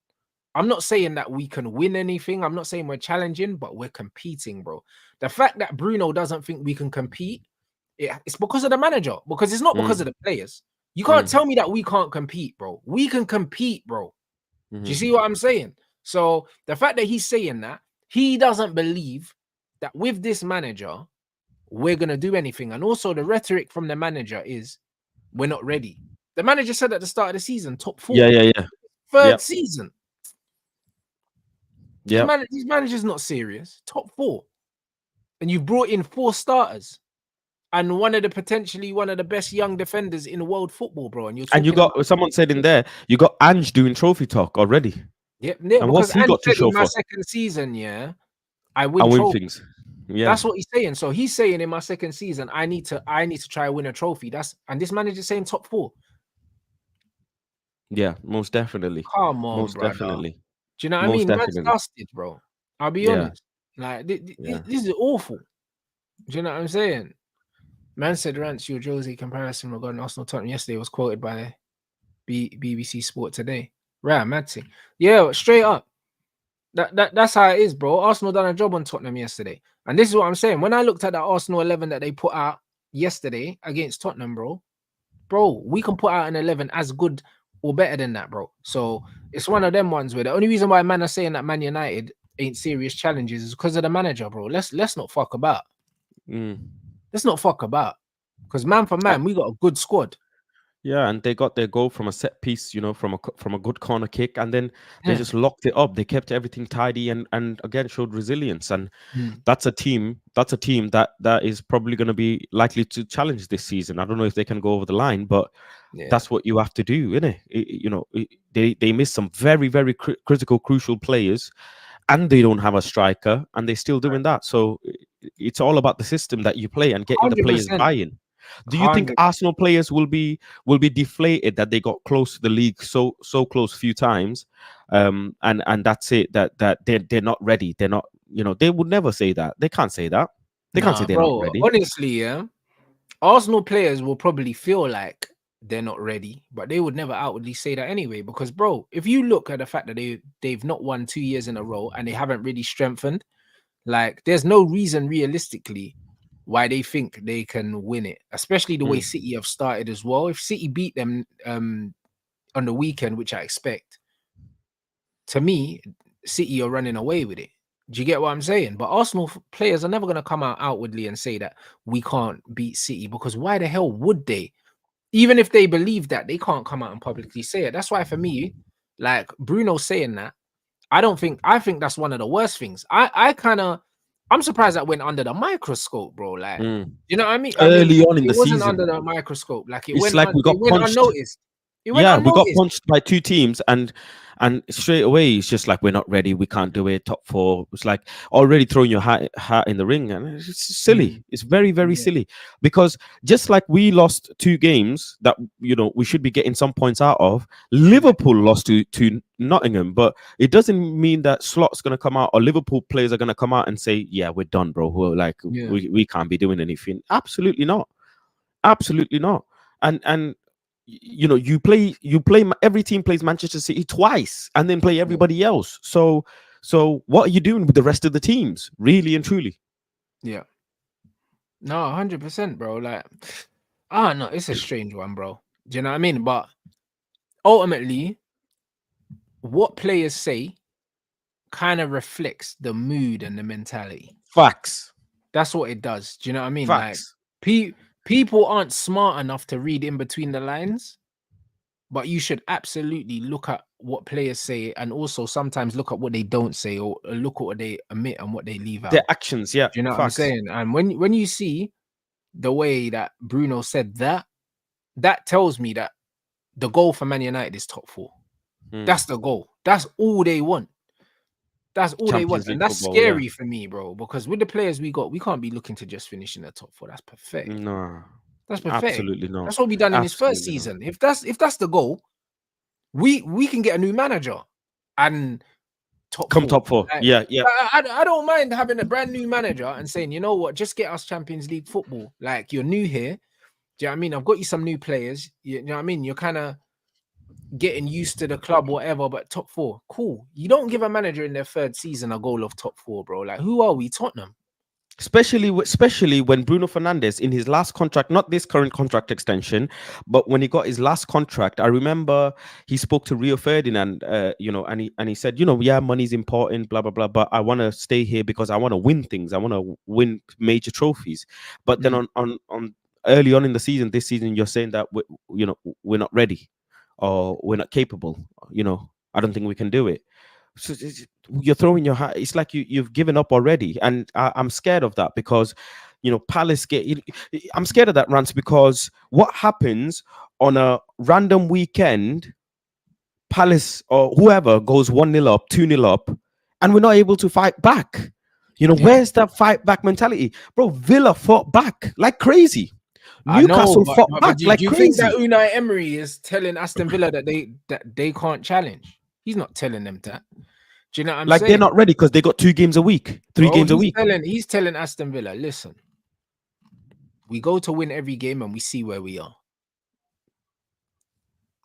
A: I'm not saying that we can win anything. I'm not saying we're challenging, but we're competing, bro. The fact that Bruno doesn't think we can compete, it's because of the manager, because it's not because of
B: Mm,
A: the players. You can't
B: mm,
A: tell me that we can't compete, bro. We can compete, bro. Do you
B: mhm.
A: see what I'm saying? So the fact that he's saying that, he doesn't believe that with this manager, we're going to do anything. And also the rhetoric from the manager is we're not ready. The manager said at the start of the season, top
B: Yeah,
A: 4,
B: yeah, yeah.
A: third
B: Yep,
A: season.
B: yep.
A: These managers not serious. Top 4. And you've brought in 4 starters and one of the best young defenders in world football, bro. And you're
B: And you
A: talking about
B: got, someone said in there, you got Ange doing trophy talk already.
A: yeah,
B: And
A: because
B: what's he
A: Ange
B: got to
A: said
B: show
A: in my
B: for?
A: second season, yeah, I
B: I
A: win
B: win
A: trophy.
B: things. Yeah,
A: That's what he's saying. So he's saying in my second season, I need to try and win a trophy. And this manager's saying top 4.
B: yeah, most definitely.
A: Come on,
B: Most
A: brother.
B: definitely.
A: Do you know what I
B: Most
A: mean? Man's
B: definitely.
A: dusted, bro. I'll be
B: Yeah,
A: honest. Like
B: yeah.
A: this is awful. Do you know what I'm saying? Man said Rants, your Josie comparison regarding Arsenal Tottenham yesterday was quoted by BBC Sport today. Right, mad thing. Yeah, straight up. That's how it is, bro. Arsenal done a job on Tottenham yesterday. And this is what I'm saying. When I looked at that Arsenal 11 that they put out yesterday against Tottenham, bro, we can put out an 11 as good or better than that, bro. So it's one of them ones where the only reason why man are saying that Man United ain't serious challenges is because of the manager, bro. Let's not fuck about.
B: Mm.
A: Let's not fuck about. Because man for man, we got a good squad.
B: Yeah, and they got their goal from a set piece, you know, from a good corner kick, and then they
A: Yeah.
B: just locked it up. They kept everything tidy, and again showed resilience. And
A: Mm.
B: that's a team. That's a team that is probably going to be likely to challenge this season. I don't know if they can go over the line, but
A: Yeah.
B: that's what you have to do, isn't it? You know, they miss some very critical, crucial players, and they don't have a striker, and they're still doing that. So it's all about the system that you play and getting the players
A: 100%.
B: buy-in. Do you think
A: 100.
B: Arsenal players will be deflated that they got close to the league so close a few times, and that's it, that they're not ready? They're not, you know, they would never say that. They can't say that. They can't say
A: Nah,
B: they're not
A: bro.
B: ready.
A: Honestly, yeah. Arsenal players will probably feel like they're not ready, but they would never outwardly say that anyway. Because, bro, if you look at the fact that they've not won 2 years in a row and they haven't really strengthened, like there's no reason realistically why they think they can win it, especially the way
B: Mm,
A: City have started as well. If City beat them on the weekend, which I expect, to me, City are running away with it. Do you get what I'm saying? But Arsenal players are never going to come out outwardly and say that we can't beat City, because why the hell would they? Even if they believe that, they can't come out and publicly say it. That's why for me, like Bruno saying that, I think that's one of the worst things. I'm surprised that went under the microscope, bro. Like,
B: mm.
A: you know what I mean? I mean,
B: Early on in
A: it
B: the
A: wasn't
B: season,
A: under the microscope. Like
B: it's like we
A: it
B: got
A: went
B: punched.
A: unnoticed. It went
B: Yeah, we got
A: unnoticed.
B: punched by two teams, And straight away, it's just like, we're not ready. We can't do it. Top four. It's like already throwing your hat in the ring. And it's silly. It's very, very
A: Yeah.
B: silly. Because just like we lost 2 games that, we should be getting some points out of,
A: Yeah.
B: Liverpool lost to Nottingham. But it doesn't mean that Slot's going to come out or Liverpool players are going to come out and say, yeah, we're done, bro. We're like,
A: Yeah.
B: we can't be doing anything. Absolutely not. Absolutely not. And every team plays Manchester City twice and then play
A: Yeah.
B: everybody else. So what are you doing with the rest of the teams, really and truly?
A: Yeah. No, 100%, bro. Like, I don't know. It's a strange one, bro. Do you know what I mean? But ultimately, what players say kind of reflects the mood and the mentality.
B: Facts.
A: That's what it does. Do you know what I mean? Like,
B: Facts.
A: people aren't smart enough to read in between the lines, but you should absolutely look at what players say and also sometimes look at what they don't say or look at what they omit and what they leave
B: Their
A: out.
B: actions, yeah.
A: Do you know what I'm
B: Facts.
A: saying? And when you see the way that Bruno said that, that tells me that the goal for Man United is top four. That's the goal. That's all they want. That's all they want.
B: Champions
A: And
B: League
A: that's
B: football, yeah.
A: scary for me, bro, because with the players we got, we can't be looking to just finish in the top four. That's pathetic.
B: No,
A: That's pathetic.
B: absolutely not.
A: That's what we done in his first
B: Absolutely not.
A: season. If that's the goal, we can get a new manager and top
B: Come
A: four.
B: top four.
A: Like,
B: Yeah, yeah.
A: I don't mind having a brand new manager and saying, you know what, just get us Champions League football. Like, you're new here. Do you know what I mean? I've got you some new players. You know what I mean? You're kind of getting used to the club, whatever, but top four, cool. You don't give a manager in their third season a goal of top four, bro. Like, who are we? Tottenham.
B: Especially when Bruno Fernandes in his last contract, not this current contract extension, but when he got his last contract, I remember he spoke to Rio Ferdinand, and he said, yeah, money's important, blah blah blah, but I want to stay here because I want to win things, I want to win major trophies. But then on early on in the season, this season, you're saying that we're not ready or we're not capable. I don't think we can do it. So you're throwing your hat. It's like you've given up already, and I'm scared of that because, Palace I'm scared of that, Rants, because what happens on a random weekend, Palace or whoever goes 1-0 up, 2-0 up, and we're not able to fight back.
A: Yeah.
B: Where's that fight back mentality, bro? Villa fought back like crazy.
A: I know,
B: Newcastle
A: but
B: fought back
A: do
B: like
A: you think that
B: crazy.
A: Unai Emery is telling Aston Villa that they can't challenge? He's not telling them that. Do you know what I'm
B: Like
A: saying?
B: they're not ready because they got 2 games a week, 3
A: Bro,
B: games a week.
A: he's telling Aston Villa, listen, we go to win every game and we see where we are.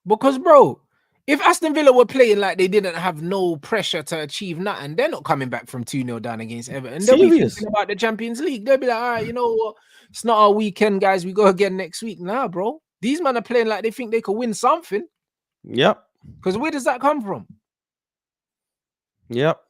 A: Because, bro, if Aston Villa were playing like they didn't have no pressure to achieve nothing, they're not coming back from 2-0 down against Everton. They'll be
B: Serious.
A: thinking about the Champions League. They'll be like, all right, you know what? It's not our weekend, guys. We go again next week. Nah, bro. These men are playing like they think they could win something.
B: Yep.
A: Because where does that come from?
B: Yep.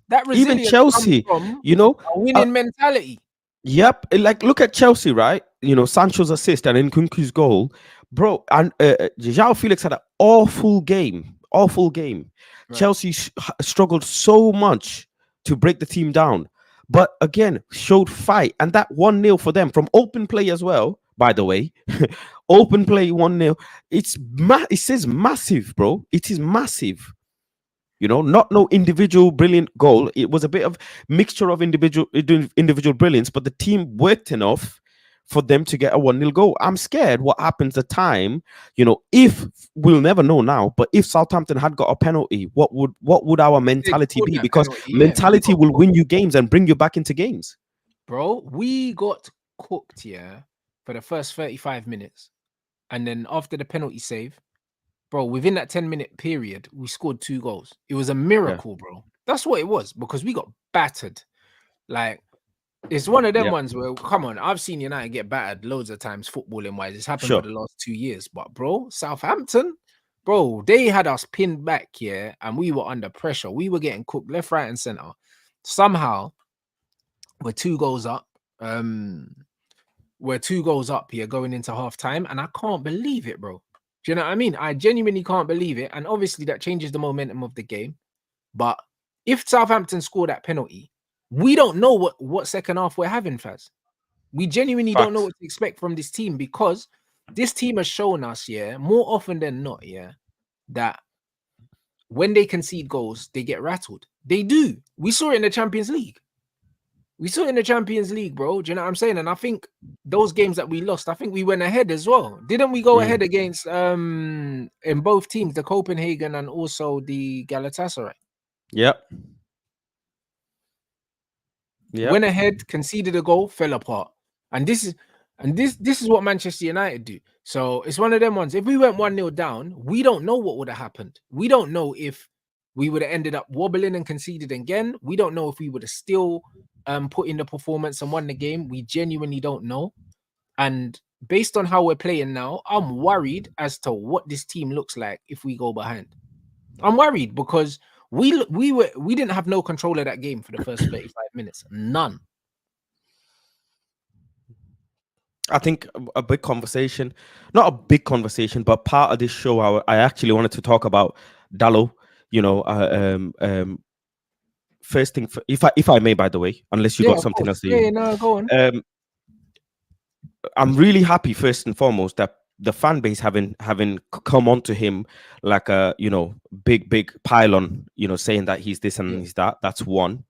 A: That resilience
B: Even Chelsea,
A: comes from a winning mentality.
B: Yep. Like, look at Chelsea, right? Sancho's assist and Nkunku's goal, bro. And João Felix had an awful game. Awful game.
A: Right.
B: Chelsea struggled so much to break the team down, but again showed fight, and that 1-0 for them from open play as well. By the way, open play 1-0. It says massive, bro. It is massive. Not no individual brilliant goal. It was a bit of mixture of individual brilliance, but the team worked enough for them to get a 1-0 goal. I'm scared what happens the time, if we'll never know now, but if Southampton had got a penalty, what would our mentality be? Because mentality will win you games and bring you back into games.
A: Bro, we got cooked, for the first 35 minutes. And then after the penalty save, bro, within that 10-minute period, we scored 2 goals. It was a miracle, bro. That's what it was, because we got battered. Like, it's one of them ones where, come on, I've seen United get battered loads of times footballing wise. It's happened for the last 2 years. But, bro, Southampton, bro, they had us pinned back here and we were under pressure. We were getting cooked left, right, and center. Somehow, we're 2 goals up. We're 2 goals up here going into half time, and I can't believe it, bro. Do you know what I mean? I genuinely can't believe it. And obviously that changes the momentum of the game. But if Southampton score that penalty, we don't know what second half we're having, Faz. We genuinely don't know what to expect from this team, because this team has shown us, more often than not, that when they concede goals, they get rattled. They do. We saw it in the Champions League. We saw it in the Champions League, bro. Do you know what I'm saying? And I think those games that we lost, I think we went ahead as well. Didn't we go ahead against in both teams, the Copenhagen and also the Galatasaray?
B: Yep. Yep.
A: Went ahead, conceded a goal, fell apart. And this is what Manchester United do. So it's one of them ones. If we went 1-0 down, we don't know what would have happened. We don't know if we would have ended up wobbling and conceded again. We don't know if we would have still put in the performance and won the game. We genuinely don't know. And based on how we're playing now, I'm worried as to what this team looks like if we go behind. I'm worried because we didn't have no control of that game for the first 35 minutes. None.
B: I think a big conversation, not a big conversation, but part of this show, I actually wanted to talk about Diallo. You know, first thing, if I may, by the way, unless you got something else to
A: yeah, no, go on.
B: I'm really happy first and foremost that the fan base having come onto him like a big pylon, saying that he's this and he's that. That's one.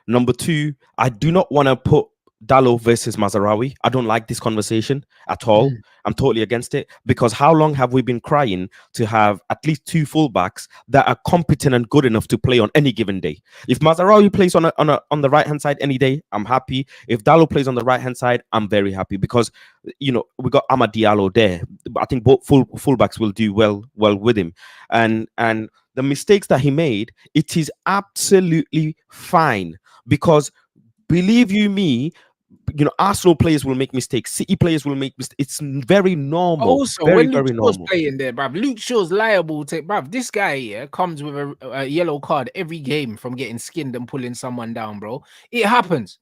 B: Number two, I do not want to put Diallo versus Mazraoui. I don't like this conversation at all. I'm totally against it, because how long have we been crying to have at least two fullbacks that are competent and good enough to play on any given day? If Mazraoui plays on the right hand side any day, I'm happy. If Diallo plays on the right hand side, I'm very happy, because we got AMAD Diallo there. I think both fullbacks will do well with him, and the mistakes that he made, it is absolutely fine, because believe you me, Arsenal players will make mistakes. City players will make mistakes. It's very normal.
A: Also,
B: very,
A: when
B: very
A: Luke Shaw's
B: normal.
A: playing there, bruv, Luke Shaw's liable to, bruv, this guy comes with a yellow card every game from getting skinned and pulling someone down, bro. It happens.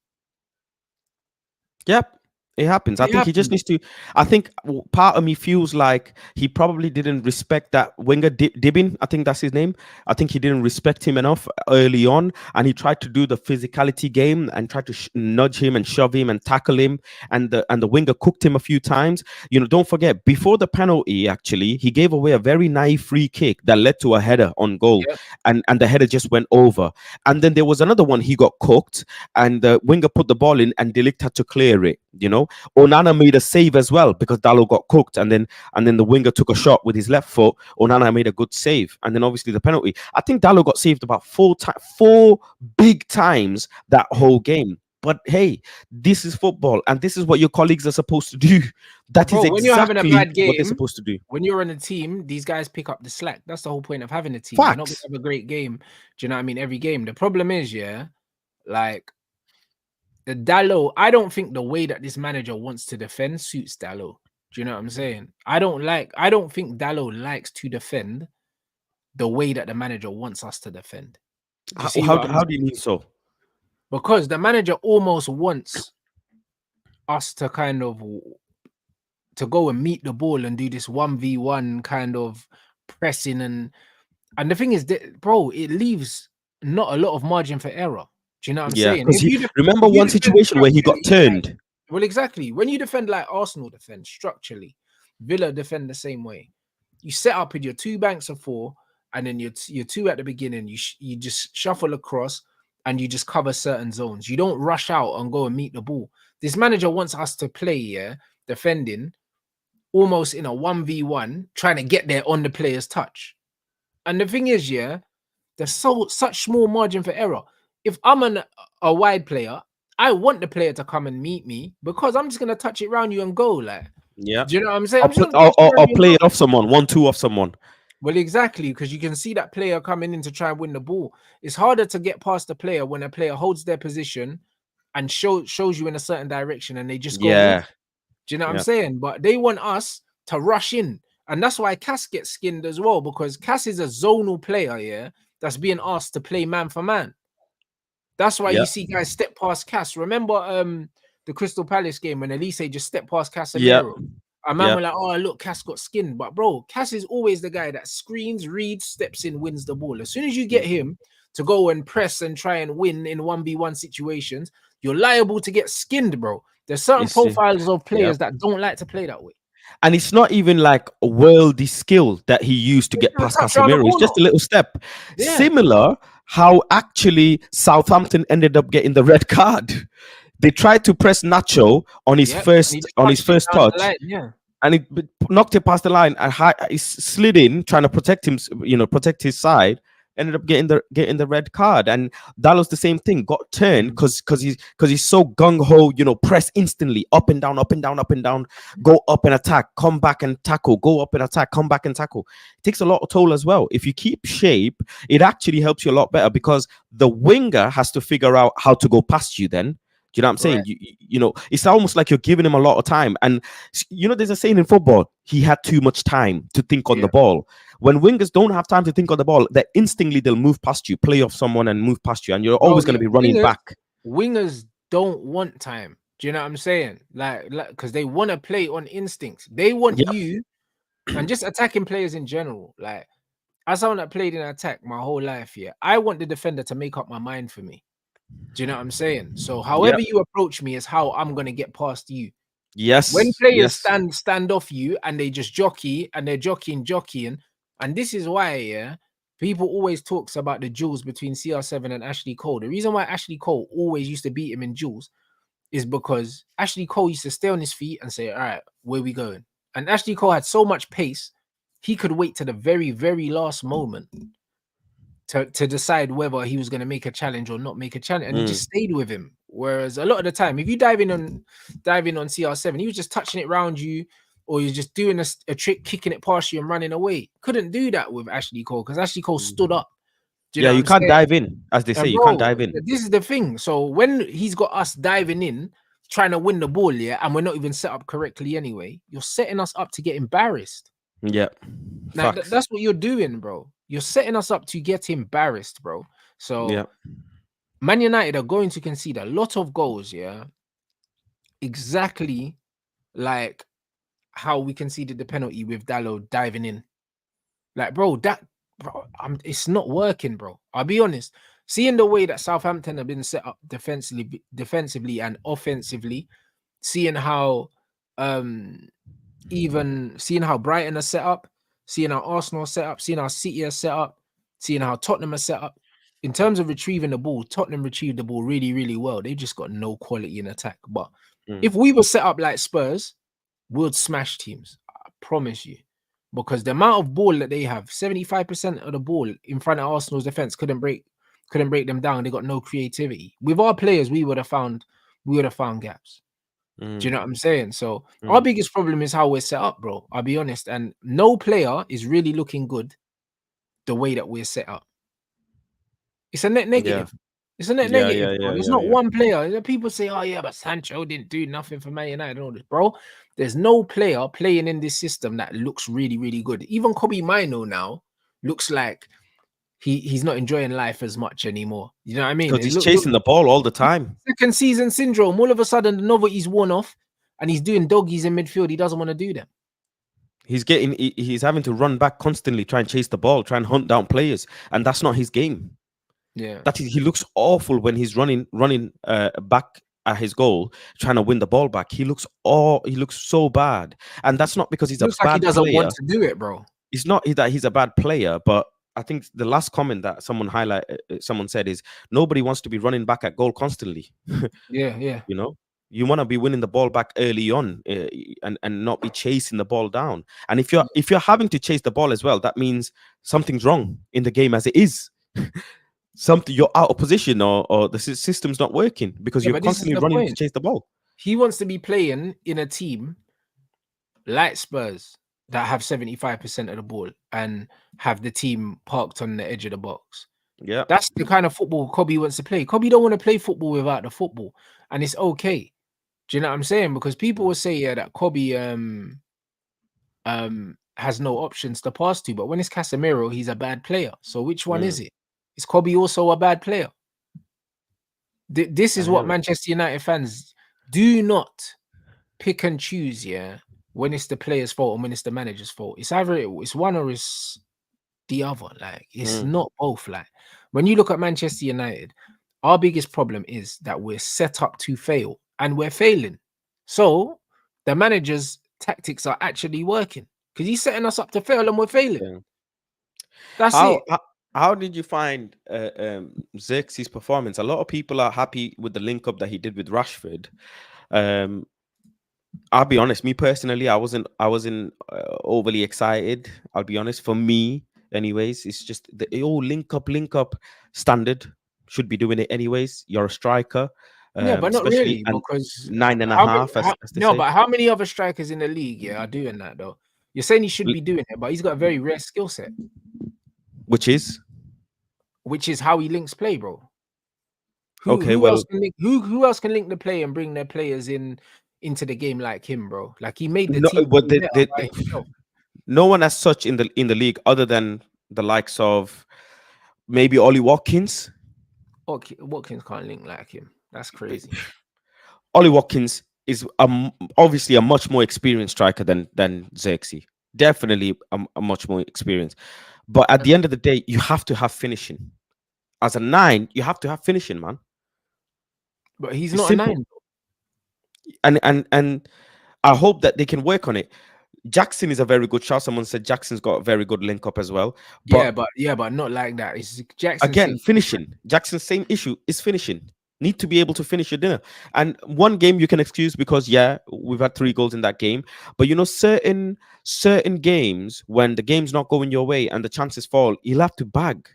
B: Yep. It happens. I think he just needs to. I think part of me feels like he probably didn't respect that winger Dibin. I think that's his name. I think he didn't respect him enough early on, and he tried to do the physicality game and tried to nudge him and shove him and tackle him, and the winger cooked him a few times. Don't forget, before the penalty, actually, he gave away a very naive free kick that led to a header on goal, and the header just went over. And then there was another one he got cooked, and the winger put the ball in, and De Ligt had to clear it. Onana made a save as well because Diallo got cooked, and then the winger took a shot with his left foot. Onana made a good save, and then obviously the penalty. I think Diallo got saved about four big times that whole game. But hey, this is football, and this is what your colleagues are supposed to do. That is exactly
A: when you're having a bad game,
B: what they're supposed to do.
A: When you're on a team, these guys pick up the slack. That's the whole point of having a team.
B: Facts.
A: You're not going to have a great game. Do you know what I mean? Every game. The problem is, like the Diallo, I don't think the way that this manager wants to defend suits Diallo. Do you know what I'm saying? I don't think Diallo likes to defend the way that the manager wants us to defend.
B: How do you mean so?
A: Because the manager almost wants us to kind of to go and meet the ball and do this 1v1 kind of pressing, and the thing is that, bro, it leaves not a lot of margin for error. Do you know what I'm saying?
B: Because remember one situation where he got turned.
A: Well, exactly. When you defend like Arsenal defend structurally, Villa defend the same way. You set up with your two banks of four, and then your two at the beginning. You just shuffle across, and you just cover certain zones. You don't rush out and go and meet the ball. This manager wants us to play defending almost in a 1v1, trying to get there on the player's touch. And the thing is, there's such small margin for error. If I'm a wide player, I want the player to come and meet me, because I'm just gonna touch it around you and go. Like, do you know what I'm saying?
B: Or play it off someone, 1-2 off someone.
A: Well, exactly, because you can see that player coming in to try and win the ball. It's harder to get past the player when a player holds their position and shows you in a certain direction, and they just go. Do you know what I'm saying? But they want us to rush in, and that's why Cass gets skinned as well, because Cass is a zonal player, that's being asked to play man for man. That's why you see guys step past Cass. Remember the Crystal Palace game when Elise just stepped past Casemiro? A man were like, oh, look, Cass got skinned. But bro, Cass is always the guy that screens, reads, steps in, wins the ball. As soon as you get him to go and press and try and win in 1v1 situations, you're liable to get skinned, bro. There's certain profiles of players that don't like to play that way.
B: And it's not even like a worldy skill that he used to
A: It's
B: get
A: a
B: past
A: touch around the
B: Casemiro. It's
A: corner.
B: just a little step.
A: Yeah.
B: Similar how actually Southampton ended up getting the red card. They tried to press Nacho
A: Yep. And he just
B: on his
A: touched it
B: first
A: down the
B: touch,
A: line. Yeah.
B: and it knocked it past the line. And he slid in trying to protect him, protect his side. Ended up getting the red card, and that was the same thing. Got turned
A: Mm.
B: because he's so gung ho. Press instantly, up and down, up and down, up and down. Go up and attack, come back and tackle. Go up and attack, come back and tackle. It takes a lot of toll as well. If you keep shape, it actually helps you a lot better because the winger has to figure out how to go past you. Then do you know what I'm saying?
A: Right.
B: It's almost like you're giving him a lot of time. And there's a saying in football: he had too much time to think on the
A: Yeah.
B: ball. When wingers don't have time to think on the ball, that instantly they'll move past you, play off someone, and move past you, and you're
A: Bro,
B: always going to
A: yeah.
B: be running back.
A: Wingers don't want time. Do you know what I'm saying? Like, because they want to play on instinct. They want
B: Yeah,
A: you and just attacking players in general. Like, as someone that played in attack my whole life, yeah, I want the defender to make up my mind for me. Do you know what I'm saying? So,
B: yeah,
A: however you approach me is how I'm gonna get past you. When
B: yes,
A: players
B: yes.
A: stand off you and they just jockey and they're jockeying, and this is why, yeah, people always talks about the duels between CR7 and Ashley Cole. The reason why Ashley Cole always used to beat him in duels is because Ashley Cole used to stay on his feet and say, "All right, where we going?" And Ashley Cole had so much pace, he could wait to the very, very last moment to decide whether he was going to make a challenge or not make a challenge, and he
B: Mm,
A: just stayed with him. Whereas a lot of the time, if you dive in on CR7, he was just touching it around you, or you're just doing a trick, kicking it past you and running away. Couldn't do that with Ashley Cole because Ashley Cole stood
B: mm.
A: up. Do you
B: Yeah,
A: know what
B: you
A: I'm
B: can't
A: saying?
B: dive in, as they say.
A: And
B: You can't
A: bro,
B: dive in.
A: this is the thing. So when he's got us diving in, trying to win the ball, yeah, and we're not even set up correctly anyway, you're setting us up to get embarrassed.
B: Yeah,
A: Now
B: facts.
A: that's what you're doing, bro. You're setting us up to get embarrassed, bro. So
B: Yeah,
A: Man United are going to concede a lot of goals, yeah. Exactly like how we conceded the penalty with Diallo diving in. Like, bro, it's not working, bro. I'll be honest. Seeing the way that Southampton have been set up defensively and offensively, seeing how even seeing how Brighton are set up, seeing how Arsenal are set up, seeing how City are set up, seeing how Tottenham are set up. In terms of retrieving the ball, Tottenham retrieved the ball really, really well. They just got no quality in attack. But
B: mm,
A: if we were set up like Spurs, we'd smash teams. I promise you. Because the amount of ball that they have, 75% of the ball in front of Arsenal's defense couldn't break them down. They got no creativity. With our players, we would have found gaps. Do you know what I'm saying? So our
B: mm.
A: biggest problem is how we're set up, bro. I'll be honest. And no player is really looking good the way that we're set up. It's a net
B: Yeah,
A: negative. It's a net
B: yeah,
A: negative,
B: yeah,
A: bro.
B: yeah,
A: There's
B: yeah,
A: not
B: yeah.
A: one player. People say, "Oh yeah, but Sancho didn't do nothing for Man United." And all this, bro. There's no player playing in this system that looks really, really good. Even Kobe Mino now looks like he's not enjoying life as much anymore. You know what I mean?
B: Because
A: It
B: he's
A: look
B: chasing the ball all the time.
A: second season syndrome. All of a sudden, the novelty's worn off, and he's doing doggies in midfield. He doesn't want to do them.
B: He's having to run back constantly, try and chase the ball, try and hunt down players, and that's not his game.
A: Yeah.
B: He looks awful when he's running back at his goal, trying to win the ball back. He looks so bad, and that's not because he's a
A: Looks like he
B: bad
A: doesn't
B: player.
A: want to do it, bro.
B: It's not that he's a bad player, but I think the last comment that someone said is nobody wants to be running back at goal constantly.
A: Yeah, yeah.
B: You know, you want to be winning the ball back early on, and not be chasing the ball down. And if you're having to chase the ball as well, that means something's wrong in the game as it is. Something, you're out of position, or the system's not working because
A: Yeah,
B: you're
A: but this is
B: constantly
A: the
B: running to
A: point.
B: chase the ball.
A: He wants to be playing in a team like Spurs that have 75% of the ball and have the team parked on the edge of the box.
B: Yeah.
A: That's the kind of football Kobe wants to play. Kobe don't want to play football without the football, and it's okay. Do you know what I'm saying? Because people will say, yeah, that Kobe has no options to pass to, but when it's Casemiro, he's a bad player. So which one is
B: Mm,
A: it? Is Kobe also a bad player? This
B: I
A: is what
B: hear it.
A: Manchester United fans do not pick and choose, yeah, when it's the player's fault and when it's the manager's fault. It's either it's one or it's the other. Like, it's
B: Mm,
A: not both. Like, when you look at Manchester United, our biggest problem is that we're set up to fail and we're failing. So the managers tactics are actually working. Because he's setting us up to fail and we're failing.
B: Yeah.
A: That's
B: How,
A: it.
B: how how did you find Zirkzee's performance? A lot of people are happy with the link up that he did with Rashford. Um, I'll be honest, me personally, I wasn't overly excited. I'll be honest. For me, anyways, it's just the link up standard should be doing it anyways. You're a striker,
A: Yeah, but not
B: especially
A: really
B: and
A: because
B: nine and a
A: how many?
B: half, as they
A: No,
B: say,
A: but how many other strikers in the league, yeah, are doing that though? You're saying he should
B: L-
A: be doing it, but he's got a very rare skill set,
B: which is
A: which is how he links play, bro. Who
B: okay.
A: who else
B: Well,
A: can link who else can link the play and bring their players in into the game like him, bro? Like he made the
B: no,
A: team
B: but
A: better by himself.
B: no one as such in the league other than the likes of maybe Ollie Watkins.
A: Watkins can't link like him. That's crazy.
B: Ollie Watkins is obviously a much more experienced striker than Zirkzee. Definitely a much more experienced. But at the end of the day, you have to have finishing. As a nine, you have to have finishing, man.
A: But he's
B: It's
A: not a
B: simple.
A: nine.
B: And I hope that they can work on it. Jackson is a very good shot. Someone said Jackson's got a very good link up as well. But
A: But not like that. It's Jackson's
B: again,
A: thing.
B: finishing. Jackson's same issue is finishing. Need to be able to finish your dinner. And one game you can excuse because yeah, we've had 3 goals in that game. But you know, certain games when the game's not going your way and the chances fall, you'll have to bag.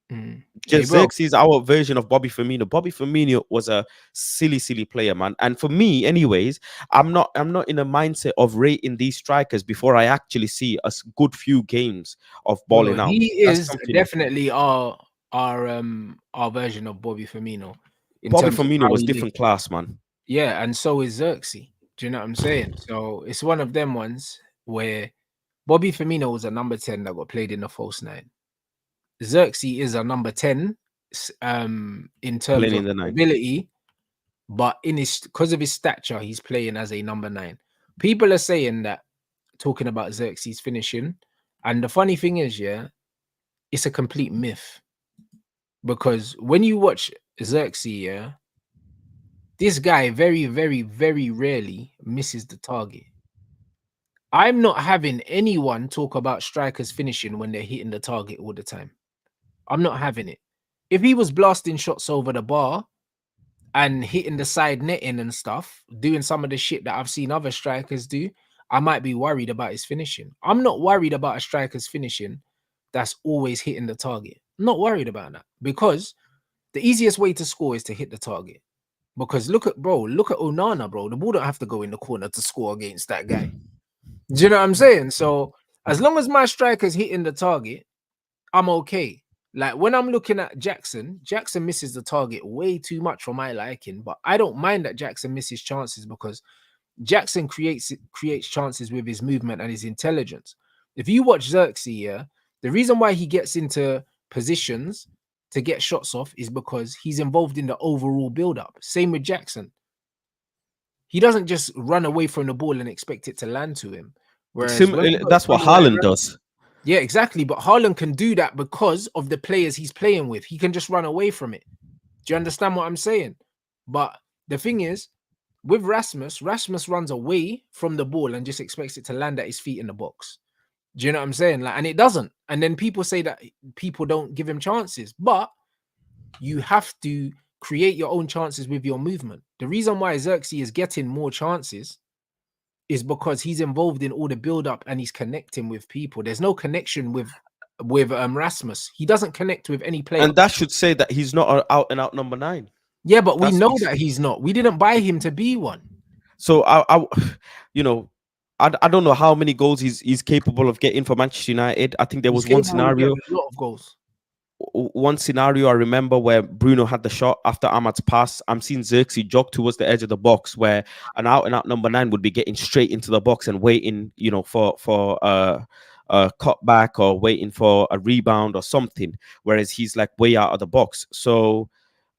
A: Hey,
B: Just
A: bro.
B: Xerxes is our version of Bobby Firmino. Bobby Firmino was a silly player, man. And for me, anyways, I'm not in a mindset of rating these strikers before I actually see a good few games of
A: Bro,
B: balling out.
A: he
B: That's
A: is
B: something.
A: definitely our version of Bobby Firmino in
B: Bobby
A: terms of
B: Firmino
A: how
B: was
A: he
B: different
A: links.
B: class, man.
A: Yeah, and so is Zirkzee. Do you know what I'm saying? So it's one of them ones where Bobby Firmino was a number 10 that got played in the false nine. Zirkzee is a number 10 in terms
B: Playing
A: of
B: in the nine.
A: ability, but in his because of his stature, he's playing as a number 9. People are saying that talking about Zirkzee's finishing, and the funny thing is, yeah, it's a complete myth because when you watch Zirkzee, yeah, this guy very rarely misses the target. I'm not having anyone talk about strikers finishing when they're hitting the target all the time. I'm not having it. If he was blasting shots over the bar and hitting the side netting and stuff, doing some of the shit that I've seen other strikers do, I might be worried about his finishing. I'm not worried about a striker's finishing that's always hitting the target. I'm not worried about that because the easiest way to score is to hit the target. Because look at Onana, bro. The ball don't have to go in the corner to score against that guy. Do you know what I'm saying? So as long as my striker's hitting the target, I'm okay. Like when I'm looking at Jackson, Jackson misses the target way too much for my liking, but I don't mind that Jackson misses chances because Jackson creates chances with his movement and his intelligence. If you watch Zirkzee, yeah, the reason why he gets into positions to get shots off is because he's involved in the overall build-up. Same with Jackson. He doesn't just run away from the ball and expect it to land to him. Whereas when you've got
B: That's what
A: someone like
B: Haaland does.
A: yeah, exactly. But Haaland can do that because of the players he's playing with. He can just run away from it. Do you understand what I'm saying? But the thing is, with Rasmus runs away from the ball and just expects it to land at his feet in the box. Do you know what I'm saying? Like, and it doesn't. And then people say that people don't give him chances, but you have to create your own chances with your movement. The reason why Zirkzee is getting more chances is because he's involved in all the build-up and he's connecting with people. There's no connection with Rasmus. He doesn't connect with any player.
B: And that should say that he's not an out and out number 9.
A: Yeah, but we
B: That
A: know
B: speaks.
A: that he's not. We didn't buy him to be one.
B: So you know, I don't know how many goals he's capable of getting for Manchester United. I think there
A: He's
B: was one
A: capable of
B: scenario.
A: getting a lot of goals.
B: One scenario I remember where Bruno had the shot after Ahmad's pass. I'm seeing Zirkzee jog towards the edge of the box where an out and out number 9 would be getting straight into the box and waiting, you know, for a cutback or waiting for a rebound or something. Whereas he's like way out of the box. So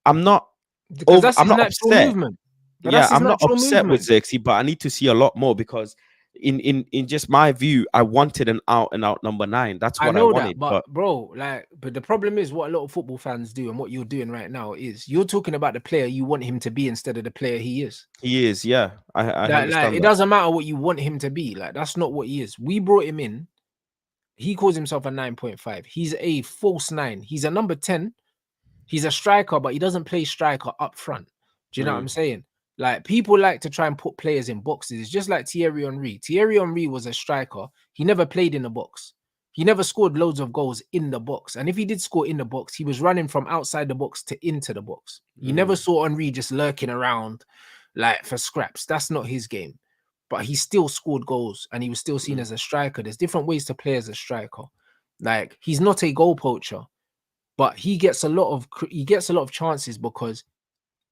B: I'm not
A: Because that's
B: I'm
A: his
B: not
A: natural
B: upset.
A: movement. But
B: Yeah,
A: that's his
B: I'm not
A: natural
B: upset with
A: movement.
B: Zirkzee, but I need to see a lot more because in just my view, I wanted an out and out number 9. That's
A: I
B: what I
A: know that,
B: wanted.
A: but
B: But
A: bro, like, but the problem is what a lot of football fans do, and what you're doing right now is you're talking about the player you want him to be instead of the player he is.
B: he is, yeah. I
A: Like,
B: understand
A: it
B: that.
A: doesn't matter what you want him to be. Like, that's not what he is. We brought him in. He calls himself a 9.5. He's a false 9. He's a number 10. He's a striker, but he doesn't play striker up front. Do you know what I'm
B: Mm,
A: saying? Like, people like to try and put players in boxes. It's just like Thierry Henry. Thierry Henry was a striker. He never played in the box. He never scored loads of goals in the box. And if he did score in the box, he was running from outside the box to into the box. You never
B: mm,
A: saw Henry just lurking around like for scraps. That's not his game. But he still scored goals and he was still seen
B: mm,
A: as a striker. There's different ways to play as a striker. Like, he's not a goal poacher, but he gets a lot of chances because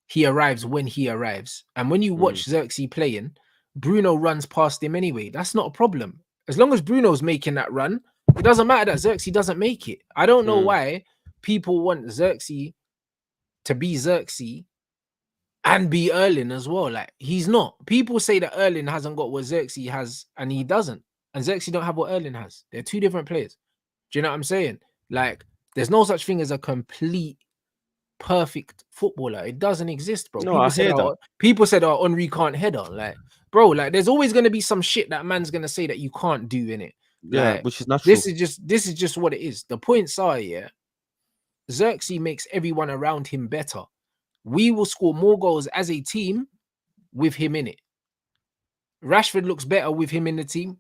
A: he arrives when he arrives. And when you
B: mm,
A: watch Zirkzee playing, Bruno runs past him anyway. That's not a problem. As long as Bruno's making that run, it doesn't matter that Zirkzee doesn't make it. I don't know
B: mm.
A: why people want Zirkzee to be Zirkzee and be Erling as well. Like, he's not. People say that Erling hasn't got what Zirkzee has, and he doesn't. And Zirkzee don't have what Erling has. They're two different players. Do you know what I'm saying? Like, there's no such thing as a complete perfect footballer. It doesn't exist, bro.
B: No, I hear that.
A: People said, oh, Henri can't header. Like, bro, like, there's always gonna be some shit that man's gonna say that you can't do in it.
B: Yeah,
A: Like,
B: which is natural.
A: this is just what it is. The points are, yeah, Zirkzee makes everyone around him better. We will score more goals as a team with him in it. Rashford looks better with him in the team.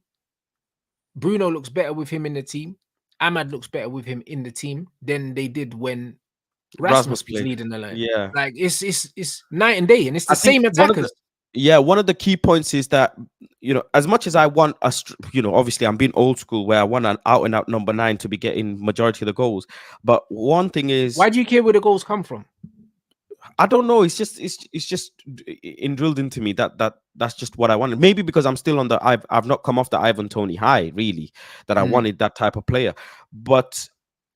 A: Bruno looks better with him in the team. AMAD looks better with him in the team than they did when
B: Rasmus
A: Rasmus was
B: played.
A: leading the line.
B: Yeah.
A: Like, it's night and day, and it's the
B: I think
A: same
B: one of the
A: attackers.
B: one of the key points is that, as much as I want obviously I'm being old school where I want an out and out number 9 to be getting majority of the goals. But one thing is,
A: Why do you care where the goals come from?
B: I don't know. It's just drilled into me that's just what I wanted. Maybe because I'm still on the I've not come off the Ivan Toney high, really, that I wanted that type of player. But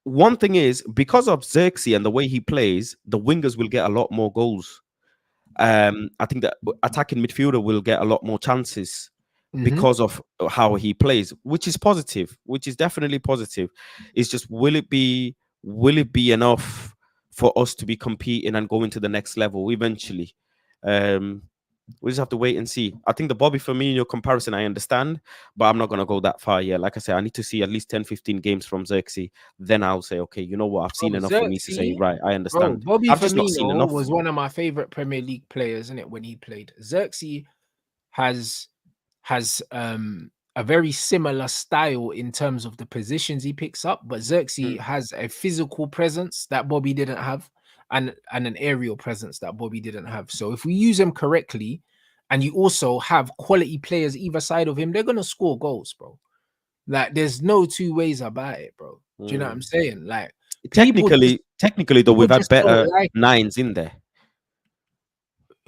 B: one thing is, because of Zirkzee and the way he plays, the wingers will get a lot more goals. I think that attacking midfielder will get a lot more chances because of how he plays, which is positive, which is definitely positive. It's just, will it be enough for us to be competing and going to the next level eventually? We just have to wait and see. I think the Bobby Firmino comparison I understand, but I'm not going to go that far yet. Like I said, I need to see at least 10, 15 games from Zirkzee. Then I'll say, okay, you know what? I've seen
A: Bro,
B: enough for me to say, right, I
A: bro,
B: understand.
A: Bobby
B: I've just not seen
A: Firmino
B: enough.
A: was one of my favorite Premier League players, isn't it, when he played. Zirkzee has a very similar style in terms of the positions he picks up, but Zirkzee
B: Mm,
A: has a physical presence that Bobby didn't have, and an aerial presence that Bobby didn't have. So if we use him correctly, and you also have quality players either side of him, they're gonna score goals, bro. Like, there's no two ways about it, bro. Do you know what I'm
B: mm.
A: saying? Like, people just
B: Technically, though,
A: people
B: we've had
A: just don't
B: better
A: like
B: nines in there.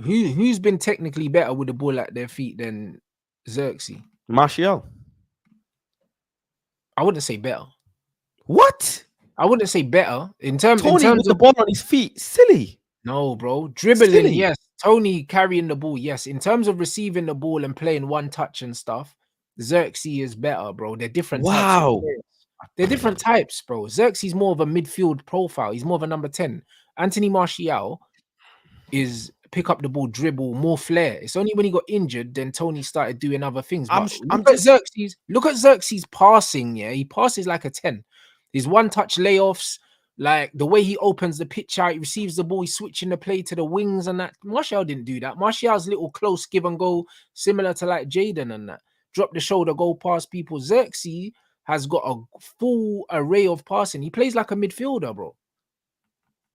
A: who's been technically better with the ball at their feet than Zirkzee.
B: Martial.
A: I wouldn't say better.
B: What?
A: I wouldn't say better in
B: Tony with
A: terms
B: the
A: of,
B: ball on his feet. Silly.
A: no, bro. Dribbling,
B: Silly.
A: yes. Tony carrying the ball, yes. In terms of receiving the ball and playing one touch and stuff, Zirkzee is better, bro. They're different types of
B: Wow.
A: players. They're different types, bro. Zirkzee's more of a midfield profile. He's more of a number 10. Anthony Martial is pick up the ball, dribble, more flair. It's only when he got injured then Tony started doing other things. But
B: I'm just
A: look at Xerxes passing. Yeah, he passes like a 10. His one-touch layoffs, like the way he opens the pitch out, he receives the ball, he's switching the play to the wings and that. Martial didn't do that. Martial's little close give and go, similar to like Jaden and that. Drop the shoulder, go past people. Xerxes has got a full array of passing. He plays like a midfielder, bro.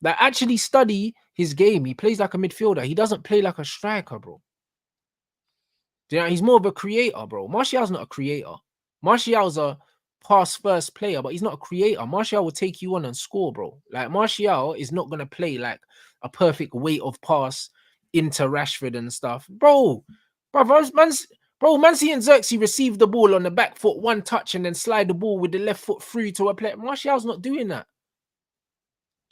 A: Like, actually study his game. He plays like a midfielder. He doesn't play like a striker, bro. You know, he's more of a creator, bro. Martial's not a creator. Martial's a pass first player, but he's not a creator. Martial will take you on and score, bro. Like, Martial is not gonna play like a perfect weight of pass into Rashford and stuff, bro. Mansi and Zirkzee receive the ball on the back foot, one touch, and then slide the ball with the left foot through to a player. Martial's not doing that.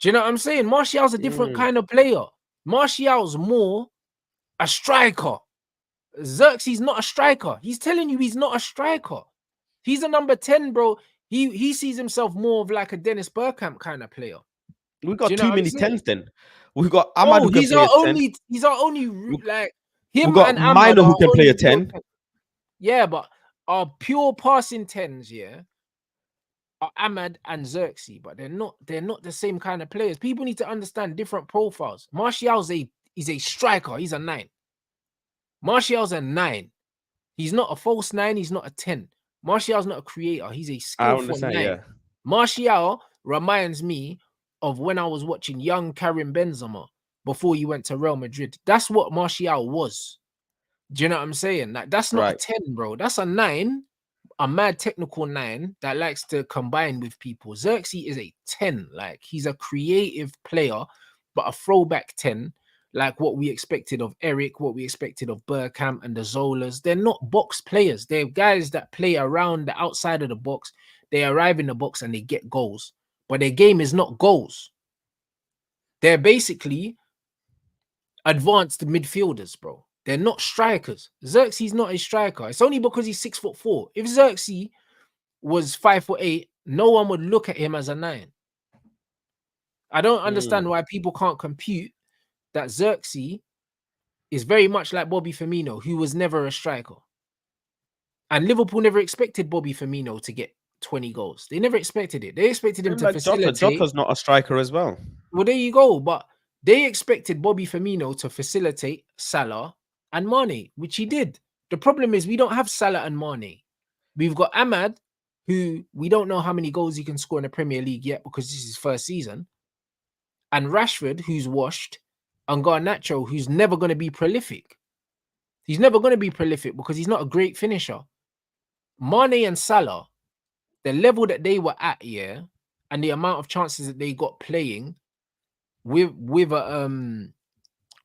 A: Do you know what I'm saying? Martial's a different kind of player. Martial's more a striker. Zirkzee's not a striker. He's telling you he's not a striker. He's a number 10, bro. He sees himself more of like a Dennis Bergkamp kind of player.
B: We
A: Do
B: got
A: you know
B: too
A: what I'm
B: many
A: saying?
B: tens then. We got Ahmad
A: Oh,
B: who can play a 10.
A: he's our only
B: We,
A: like
B: we
A: him
B: got
A: and Ahmad
B: Minor
A: are
B: who can play
A: only
B: a
A: real
B: 10.
A: 10. Yeah, but our pure passing tens, yeah, are Ahmad and Zirkzee, but they're not the same kind of players. People need to understand different profiles. Martial's is a striker, he's a 9. Martial's a 9. He's not a false 9, he's not a 10. Martial's not a creator, he's a
B: I
A: skillful
B: understand,
A: 9.
B: yeah.
A: Martial reminds me of when I was watching young Karim Benzema before he went to Real Madrid. That's what Martial was. Do you know what I'm saying? Like, that's not a
B: Right.
A: 10, bro. That's a 9, a mad technical 9 that likes to combine with people. Zirkzee is a 10. Like, he's a creative player, but a throwback 10, like what we expected of Eric, what we expected of Bergkamp and the Zolas. They're not box players. They're guys that play around the outside of the box. They arrive in the box and they get goals. But their game is not goals. They're basically advanced midfielders, bro. They're not strikers. Zirkzee's not a striker. It's only because he's 6'4". If Zirkzee was 5'8", no one would look at him as a 9. I don't understand why people can't compute that Zirkzee is very much like Bobby Firmino, who was never a striker. And Liverpool never expected Bobby Firmino to get 20 goals. They never expected it. They expected him
B: Same
A: to
B: like Jota.
A: facilitate.
B: Jota's not a striker as well.
A: Well, there you go. But they expected Bobby Firmino to facilitate Salah and Mane, which he did. The problem is we don't have Salah and Mane. We've got AMAD, who we don't know how many goals he can score in the Premier League yet because this is his first season. And Rashford, who's washed, and Garnacho, who's never going to be prolific. He's never going to be prolific because he's not a great finisher. Mane and Salah, the level that they were at, yeah, and the amount of chances that they got playing with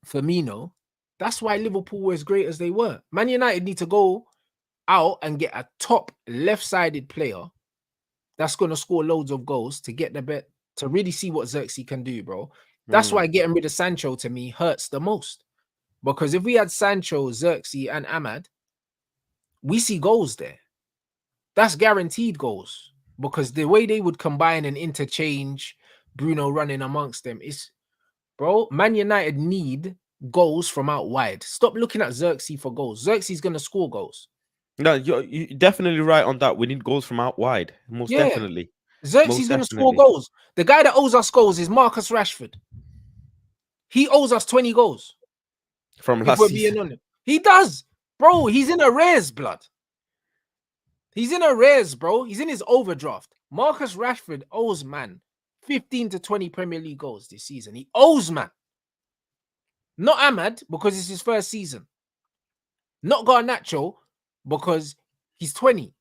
A: Firmino, that's why Liverpool were as great as they were. Man United need to go out and get a top left-sided player that's going to score loads of goals to get the bet, to really see what Zirkzee can do, bro. That's why getting rid of Sancho to me hurts the most. Because if we had Sancho, Zirkzee, and Ahmad, we see goals there. That's guaranteed goals. Because the way they would combine and interchange, Bruno running amongst them, is, bro, Man United need goals from out wide. Stop looking at Zirkzee for goals. Zirkzee's going to score goals.
B: No, you're definitely right on that. We need goals from out wide. Most
A: Yeah.
B: definitely.
A: Xerxes
B: Most
A: going to score
B: definitely.
A: goals. The guy that owes us goals is Marcus Rashford. He owes us 20 goals.
B: From
A: If
B: last
A: we're
B: season.
A: being honest. He does. Bro, he's in arrears, blood. He's in arrears, bro. He's in his overdraft. Marcus Rashford owes, man, 15 to 20 Premier League goals this season. He owes, man. Not Ahmad, because it's his first season. Not Garnacho, because he's 20.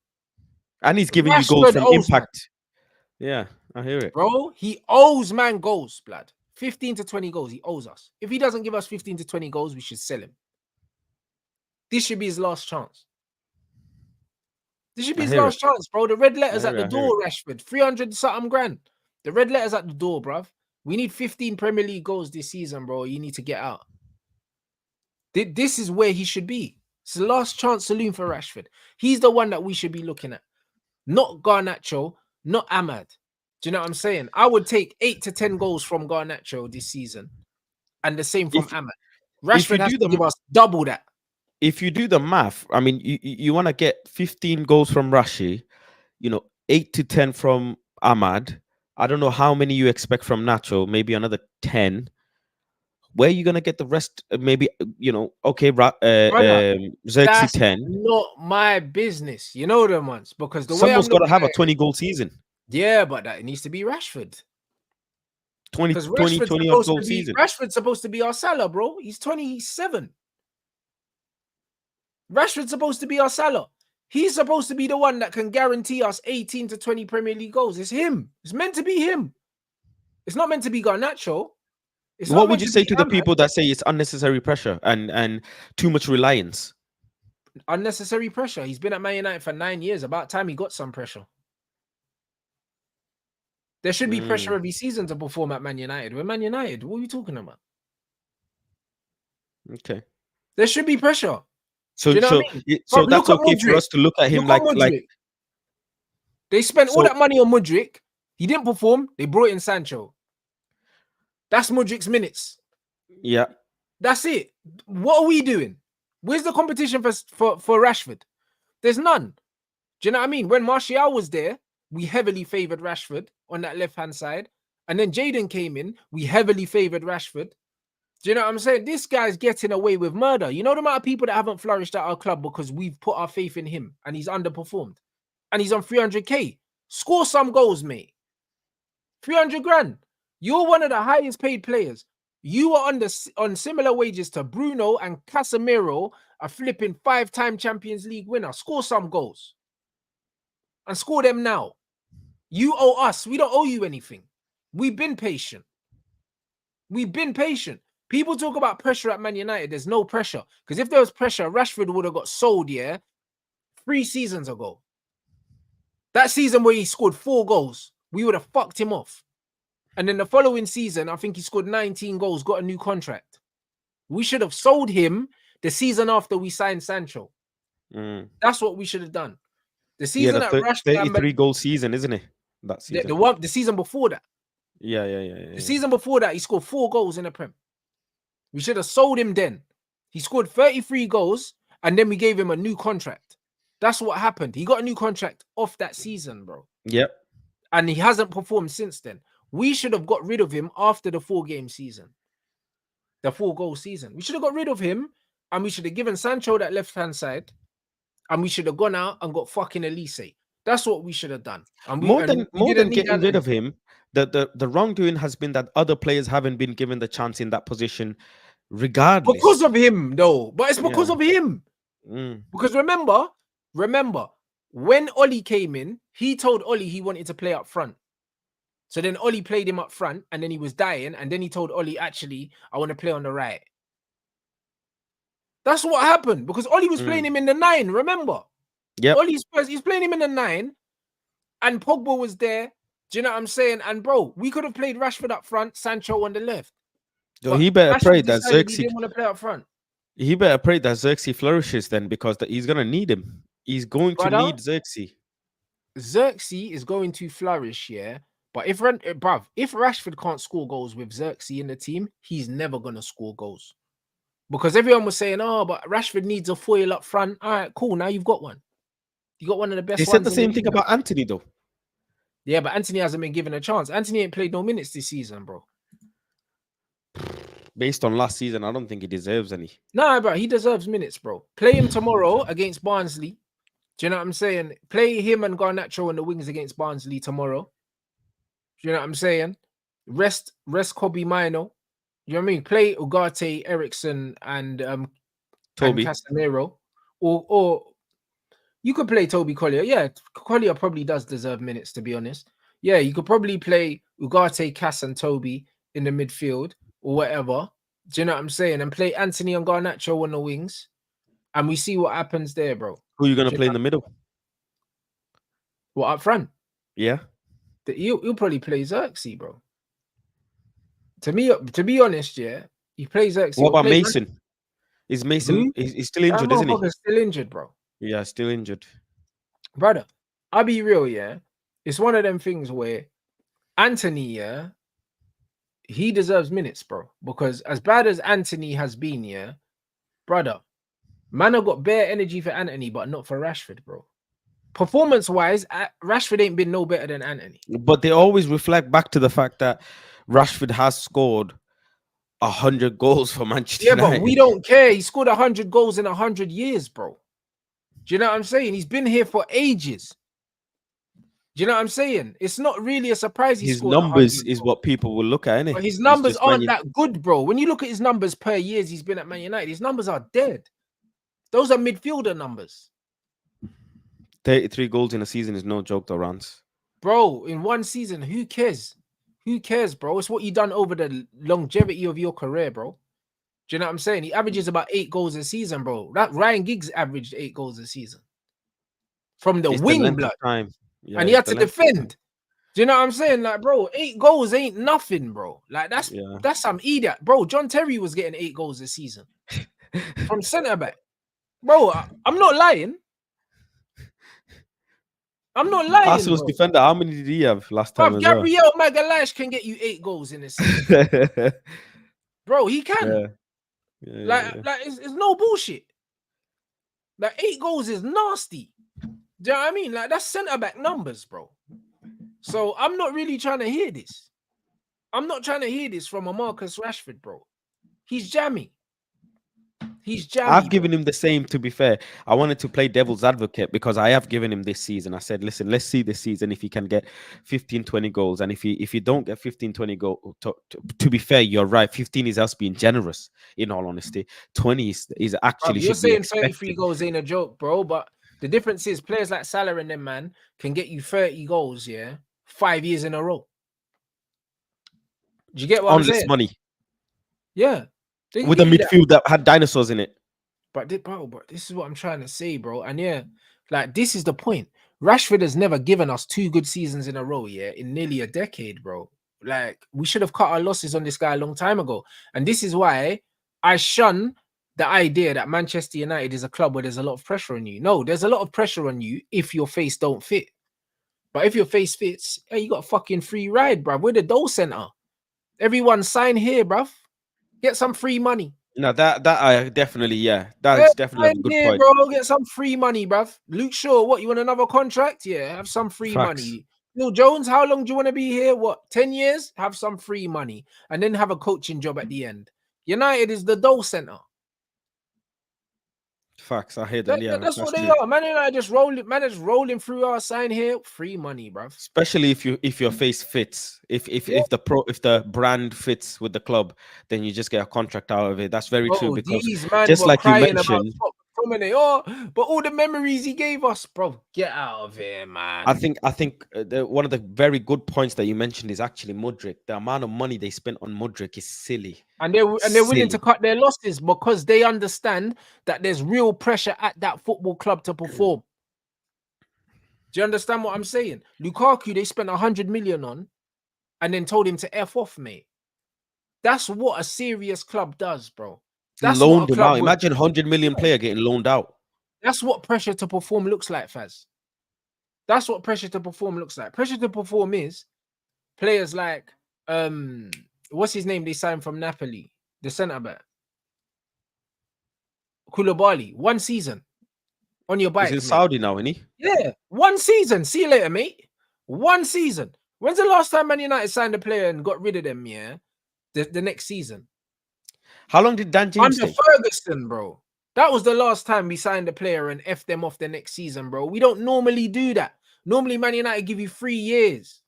B: And he's giving you goals
A: Rashford
B: from
A: owes,
B: impact. Yeah, I hear it.
A: bro. He owes, man, goals, blood. 15 to 20 goals he owes us. If he doesn't give us 15 to 20 goals, we should sell him. This should be his last chance. This should be his last chance, bro. The red letters at the door, Rashford. 300 something grand. The red letters at the door, bruv. We need 15 Premier League goals this season, bro. You need to get out. This is where he should be. It's the last chance saloon for Rashford. He's the one that we should be looking at. Not Garnacho, not Ahmad. Do you know what I'm saying? I would take 8 to 10 goals from Garnacho this season. And the same from Ahmad. Rashford has to give us double that.
B: If you do the math, I mean, you want to get 15 goals from Rashi, 8 to 10 from Ahmad. I don't know how many you expect from Nacho, maybe another 10. Where are you going to get the rest? Maybe, okay, Zirkzee 10.
A: Not my business. You know them ones. Because the way
B: Someone's
A: I'm
B: got to have a
A: looking
B: 20 goal season.
A: Yeah, but that needs to be Rashford.
B: 20 odd goal season.
A: Rashford's supposed to be our Salah, bro. He's 27. Rashford's supposed to be our Salah. He's supposed to be the one that can guarantee us 18 to 20 Premier League goals. It's him. It's meant to be him. It's not meant to be Garnacho.
B: What would you say to the people that say it's unnecessary pressure and too much reliance?
A: Unnecessary pressure. He's been at Man United for 9 years. About time he got some pressure. There should be pressure every season to perform at Man United. We're Man United. What are you talking about?
B: Okay.
A: There should be pressure. Do
B: So
A: you know what
B: so
A: I mean?
B: it-
A: Bro,
B: so
A: look
B: that's
A: at
B: okay for
A: Mudryk.
B: us to look at him
A: Look at
B: like
A: Mudryk. They spent all
B: so.
A: that money on Mudryk. He didn't perform. They brought in Sancho. That's Mudryk's minutes.
B: Yeah.
A: That's it. What are we doing? Where's the competition for Rashford? There's none. Do you know what I mean? When Martial was there, we heavily favoured Rashford on that left-hand side. And then Jaden came in, we heavily favoured Rashford. Do you know what I'm saying? This guy's getting away with murder. You know the amount of people that haven't flourished at our club because we've put our faith in him and he's underperformed. And he's on 300k. Score some goals, mate. 300 grand. You're one of the highest paid players. You are on similar wages to Bruno and Casemiro, a flipping 5-time Champions League winner. Score some goals. And score them now. You owe us. We don't owe you anything. We've been patient. We've been patient. People talk about pressure at Man United. There's no pressure. Because if there was pressure, Rashford would have got sold, 3 seasons ago. That season where he scored 4 goals, we would have fucked him off. And then the following season, I think he scored 19 goals, got a new contract. We should have sold him the season after we signed Sancho. That's what we should have done. The season at Rashford,
B: 33-goal season, isn't it? That season.
A: The season before that.
B: Yeah.
A: The season before that, he scored 4 goals in the Prem. We should have sold him then. He scored 33 goals, and then we gave him a new contract. That's what happened. He got a new contract off that season, bro.
B: Yep.
A: And he hasn't performed since then. We should have got rid of him after the 4-game season. The 4-goal season. We should have got rid of him, and we should have given Sancho that left-hand side, and we should have gone out and got fucking Elise. That's what we should have done. And
B: more than getting rid of him, the wrongdoing has been that other players haven't been given the chance in that position, regardless.
A: Because of him, though. But it's because of him. Because remember, when Oli came in, he told Oli he wanted to play up front. So then Oli played him up front, and then he was dying, and then he told Oli, actually, I want to play on the right. That's what happened, because Oli was playing him in the 9, remember?
B: Yeah.
A: He's playing him in the 9, and Pogba was there. Do you know what I'm saying? And bro, we could have played Rashford up front, Sancho on the left.
B: So he better pray that
A: Zirkzee didn't want to play up front.
B: He better pray that Zirkzee flourishes then, because he's gonna need him. He's going to need Zirkzee.
A: Zirkzee is going to flourish, yeah. But if Rashford can't score goals with Zirkzee in the team, he's never gonna score goals. Because everyone was saying, oh, but Rashford needs a foil up front. All right, cool. Now you've got one. You got one of the best.
B: They said the same thing about Anthony, though.
A: Yeah, but Anthony hasn't been given a chance. Anthony ain't played no minutes this season, bro.
B: Based on last season, I don't think he deserves any.
A: Nah, bro, he deserves minutes, bro. Play him tomorrow against Barnsley. Do you know what I'm saying? Play him and Garnacho on the wings against Barnsley tomorrow. Do you know what I'm saying? Rest Kobe Mino. You know what I mean? Play Ugarte, Ericsson, and
B: Toby.
A: and Casemiro. Or you could play Toby Collier. Yeah, Collier probably does deserve minutes, to be honest. Yeah, you could probably play Ugarte, Cass, and Toby in the midfield or whatever. Do you know what I'm saying? And play Anthony and Garnacho on the wings. And we see what happens there, bro.
B: Who are you going to play in the middle?
A: What, up front?
B: Yeah.
A: He'll probably play Zirkzee, bro. To be honest, yeah, he plays Zirkzee.
B: What about Mason? Is Mason? He's still injured, isn't he?
A: Still injured, bro.
B: Yeah, still injured.
A: Brother, I'll be real, yeah. It's one of them things where Anthony, yeah, he deserves minutes, bro. Because as bad as Anthony has been, yeah, brother, man, I've got bare energy for Anthony, but not for Rashford, bro. Performance-wise, Rashford ain't been no better than Anthony.
B: But they always reflect back to the fact that Rashford has scored 100 goals for Manchester United.
A: Yeah, but we don't care. He scored 100 goals in 100 years, bro. Do you know what I'm saying? He's been here for ages. Do you know what I'm saying? It's not really a surprise.
B: His numbers is what people will look at, innit?
A: But his numbers aren't that good, bro. When you look at his numbers per years he's been at Man United, his numbers are dead. Those are midfielder numbers.
B: 33 goals in a season is no joke, though, Rants.
A: Bro, in one season, who cares? Who cares, bro? It's what you done over the longevity of your career, bro. Do you know what I'm saying? He averages about 8 goals a season, bro. That Ryan Giggs averaged 8 goals a season. From the wing, blood. Yeah, and he had to defend. Do you know what I'm saying? Like, bro, 8 goals ain't nothing, bro. Like, that's some idiot. Bro, John Terry was getting 8 goals a season. From centre-back. bro. I'm not lying. I'm not lying,
B: Arsenal's
A: bro.
B: defender, how many did he have last time
A: Bruv,
B: as well?
A: Gabriel Magalhaes can get you 8 goals in a season, bro. He can.
B: Yeah, yeah,
A: Like,
B: yeah, yeah.
A: like it's no bullshit. Like 8 goals is nasty. Do you know what I mean? Like that's centre back numbers, bro. So I'm not really trying to hear this. I'm not trying to hear this from a Marcus Rashford, bro. He's jammy. He's jammy,
B: I've
A: bro.
B: given him the same, to be fair. I wanted to play devil's advocate because I have given him this season. I said, listen, let's see this season if he can get 15, 20 goals. And if you don't get 15, 20 goals, to be fair, you're right. 15 is us being generous, in all honesty. 20 is
A: Bruv,
B: actually
A: you're
B: should be
A: saying 33
B: expected.
A: goals ain't a joke, bro. But the difference is players like Salah and them, man, can get you 30 goals, yeah, 5 years in a row. Do you get what I'm
B: On less
A: saying?
B: money
A: Yeah, they can
B: with a
A: get you that.
B: midfield that had dinosaurs in it.
A: But this is what I'm trying to say, bro. And yeah, like this is the point. Rashford has never given us 2 good seasons in a row, yeah, in nearly a decade, bro. Like we should have cut our losses on this guy a long time ago. And this is why I shun the idea that Manchester United is a club where there's a lot of pressure on you. No, there's a lot of pressure on you if your face don't fit. But if your face fits, hey, you got a fucking free ride, bruv. We're the dough center. Everyone sign here, bruv. Get some free money.
B: No, that I definitely, yeah, that
A: Yeah,
B: is definitely
A: sign
B: a good
A: here,
B: point.
A: bro. Get some free money, bruv. Luke Shaw, what? You want another contract? Yeah, have some free
B: Facts.
A: money. Neil Jones, how long do you want to be here? What, 10 years? Have some free money. And then have a coaching job at the end. United is the dough center.
B: Facts. I hear that. Yeah,
A: That's
B: that's
A: what they
B: true.
A: are. Man, and I just rolling, man, just rolling through our sign here. Free money, bruv.
B: Especially if your face fits,
A: Yeah.
B: if the brand fits with the club, then you just get a contract out of it. That's very true
A: Bro,
B: because
A: these man
B: just
A: were
B: like you
A: crying about
B: mentioned,
A: Scott McTominay. Oh, but all the memories he gave us, bro. Get out of here, man.
B: I think one of the very good points that you mentioned is actually Mudryk. The amount of money they spent on Mudryk is silly,
A: And they're willing to
B: silly.
A: cut their losses because they understand that there's real pressure at that football club to perform. Do you understand what I'm saying? Lukaku, they spent 100 million on and then told him to F off, mate. That's what a serious club does, bro. That's what a
B: Loaned him
A: club
B: out.
A: would.
B: Imagine 100 million player getting loaned out.
A: That's what pressure to perform looks like, Faz. That's what pressure to perform looks like. Pressure to perform is players like what's his name? They signed from Napoli, the centre back. Koulibaly, 1 season on your
B: He's in
A: bike, mate.
B: Saudi now, isn't he?
A: Yeah, 1 season. See you later, mate. 1 season. When's the last time Man United signed a player and got rid of them? Yeah, the next season
B: How long did Dan James
A: under
B: stay?
A: Ferguson, bro. That was the last time we signed a player and F them off the next season, bro. We don't normally do that. Normally, Man United give you 3 years.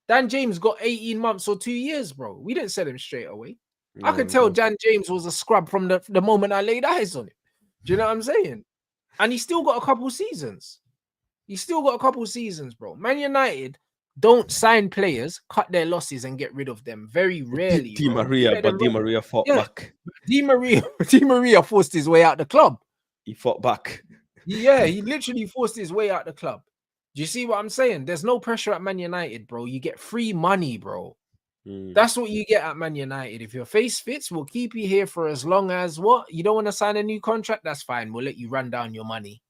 A: Dan James got 18 months or 2 years, bro. We didn't sell him straight away. I could tell
B: No.
A: Dan James was a scrub from the moment I laid eyes on him. Do you know what I'm saying? And he still got a couple seasons. He's still got a couple seasons, bro. Man United don't sign players, cut their losses, and get rid of them. Very rarely,
B: Di
A: bro.
B: Maria, but Di Maria fought
A: Yeah,
B: back.
A: Di Maria forced his way out the club.
B: He fought back.
A: Yeah, he literally forced his way out the club. Do you see what I'm saying? There's no pressure at Man United, bro. You get free money, bro. That's what you get at Man United. If your face fits, we'll keep you here for as long as what? You don't want to sign a new contract? That's fine. We'll let you run down your money.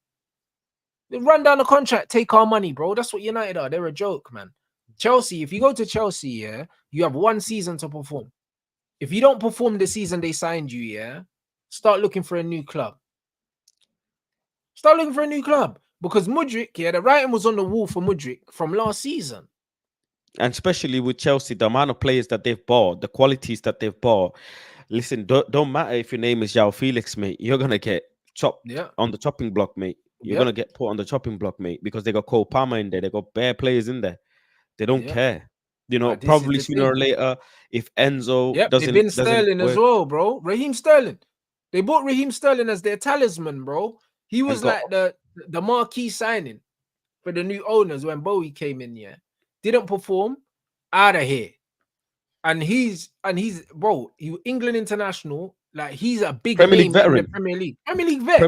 A: Run down the contract, take our money, bro. That's what United are. They're a joke, man. Chelsea, if you go to Chelsea, yeah, you have 1 season to perform. If you don't perform the season they signed you, yeah, start looking for a new club. Start looking for a new club. Because Mudryk, yeah, the writing was on the wall for Mudryk from last season.
B: And especially with Chelsea, the amount of players that they've bought, the qualities that they've bought. Listen, don't matter if your name is João Felix, mate. You're gonna get chopped on the chopping block, mate. You're gonna get put on the chopping block, mate, because they got Cole Palmer in there. They got bare players in there. They don't care. You know, probably sooner or later, if Enzo
A: they've been
B: doesn't
A: Sterling as
B: work,
A: well, bro. Raheem Sterling. They bought Raheem Sterling as their talisman, bro. He was
B: got,
A: like the marquee signing for the new owners when Bowie came in, yeah. Didn't perform, out of here. And he's bro, England international, like he's a big
B: Premier League
A: name in the
B: veteran.
A: Premier League. Premier League vet.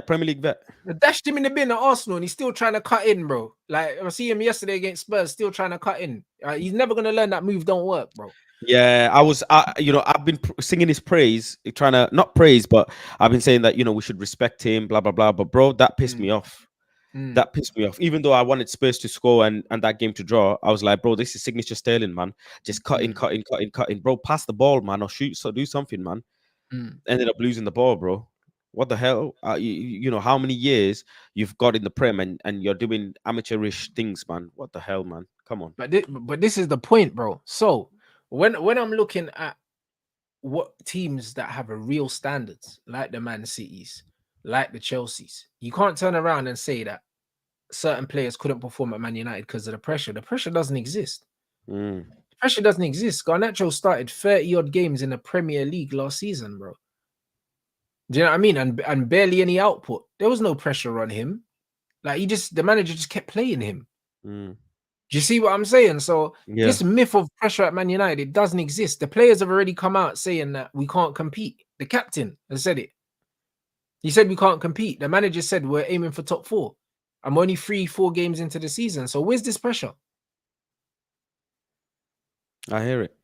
B: Premier League vet.
A: I dashed him in the bin at Arsenal and he's still trying to cut in, bro. Like I see him yesterday against Spurs, still trying to cut in. He's never gonna learn that move don't work, bro.
B: Yeah, I've been singing his praise, trying to not praise, but I've been saying that we should respect him, blah blah blah. But bro, that pissed me
A: Mm,
B: off.
A: mm,
B: That pissed me off. Even though I wanted Spurs to score and that game to draw, I was like, bro, this is signature Sterling, man. Just cutting,
A: mm,
B: cutting, cutting, cutting, bro. Pass the ball, man, or shoot, so do something, man.
A: mm.
B: Ended up losing the ball, bro. What the hell? How many years you've got in the Prem and you're doing amateurish things, man? What the hell, man? Come on.
A: But this is the point, bro. So when I'm looking at what teams that have a real standards, like the Man Cities, like the Chelseas, you can't turn around and say that certain players couldn't perform at Man United because of the pressure. The pressure doesn't exist.
B: Mm,
A: The pressure doesn't exist. Garnacho started 30 odd games in the Premier League last season, bro. Do you know what I mean? And barely any output. There was no pressure on him. Like the manager just kept playing him.
B: mm.
A: Do you see what I'm saying? So
B: Yeah,
A: this myth of pressure at Man United, it doesn't exist. The players have already come out saying that we can't compete. The captain has said it. He said we can't compete. The manager said we're aiming for top four. I'm only 3-4 games into the season. So where's this pressure?
B: I hear it.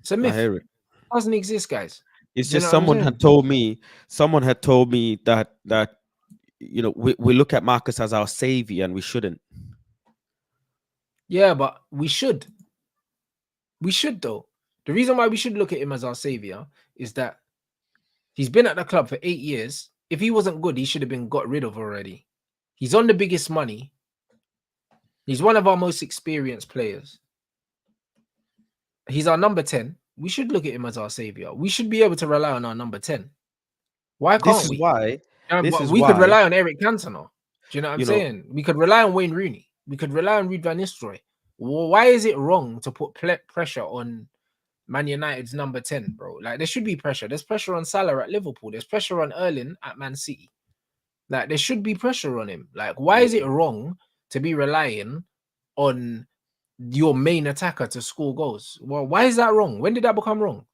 A: It's a
B: I
A: myth.
B: hear it.
A: It doesn't exist, guys.
B: It's
A: Do you
B: just
A: know what I'm saying?
B: someone had told me that we look at Marcus as our savior and we shouldn't.
A: Yeah, but we should. We should though. The reason why we should look at him as our savior is that he's been at the club for 8 years. If he wasn't good, he should have been got rid of already. He's on the biggest money. He's one of our most experienced players. He's our number 10. We should look at him as our savior. We should be able to rely on our number 10. Why
B: This
A: can't
B: is
A: we?
B: why. This
A: But
B: is
A: we could
B: why.
A: rely on Eric Cantona. Do you know what I'm
B: You know.
A: saying? We could rely on Wayne Rooney. We could rely on Ruud van Nistelrooy. Why is it wrong to put pressure on Man United's number 10, bro? Like, there should be pressure. There's pressure on Salah at Liverpool. There's pressure on Erling at Man City. Like, there should be pressure on him. Like, why is it wrong to be relying on your main attacker to score goals? Well, why is that wrong? When did that become wrong?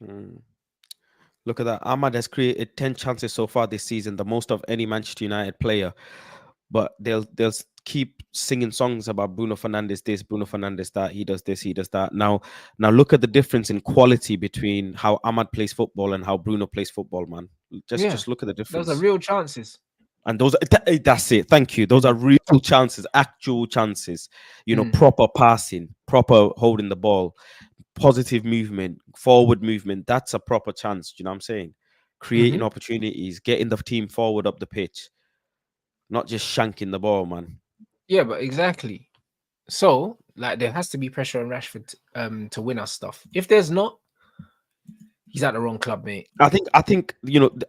B: Mm. Look at that. Ahmad has created 10 chances so far this season, the most of any Manchester United player. But they'll keep singing songs about Bruno Fernandes this, Bruno Fernandes that. He does this, he does that. Now look at the difference in quality between how Ahmad plays football and how Bruno plays football, man.
A: Yeah,
B: Just look at the
A: those are
B: difference.
A: real chances.
B: And that's it. Thank you. Those are real chances, actual chances.
A: Mm.
B: Proper passing, proper holding the ball, positive movement, forward movement. That's a proper chance. Do you know what I'm saying? Creating
A: Mhm.
B: opportunities, getting the team forward up the pitch, not just shanking the ball, man.
A: Yeah, but exactly. So, like, there has to be pressure on Rashford to win us stuff. If there's not, he's at the wrong club, mate.
B: I think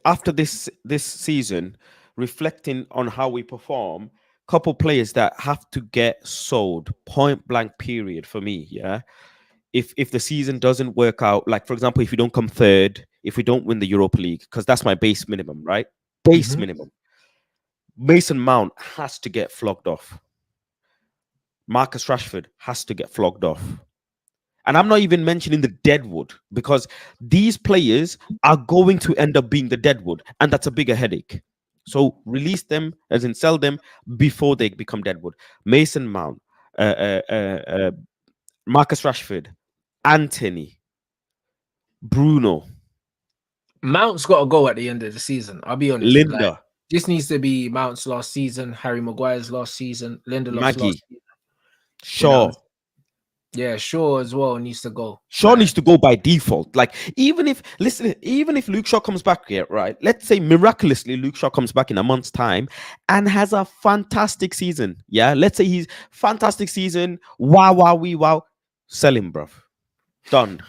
B: after this season, reflecting on how we perform, couple players that have to get sold, point blank period for me. Yeah, if the season doesn't work out, like for example, if we don't come third, if we don't win the Europa League, because that's my base minimum, right? Base
A: Mhm.
B: minimum. Mason Mount has to get flogged off. Marcus Rashford has to get flogged off. And I'm not even mentioning the deadwood because these players are going to end up being the deadwood, and that's a bigger headache. So release them, as in sell them before they become deadwood. Mason Mount, uh, uh, uh, uh, Marcus Rashford, Anthony, Bruno,
A: Mount's got to go at the end of the season. I'll be honest. Like,
B: Linda,
A: this needs to be Mount's last season, Harry Maguire's last season, Lindelof's last
B: Maggie,
A: season. You know,
B: Shaw.
A: yeah, Shaw as well needs to go.
B: Shaw
A: Like,
B: needs to go by default. Like, even if Luke Shaw comes back here, right? Let's say miraculously Luke Shaw comes back in a month's time and has a fantastic season. Yeah. Let's say he's fantastic season. Wow, wow, wow. Sell him, bruv. Done.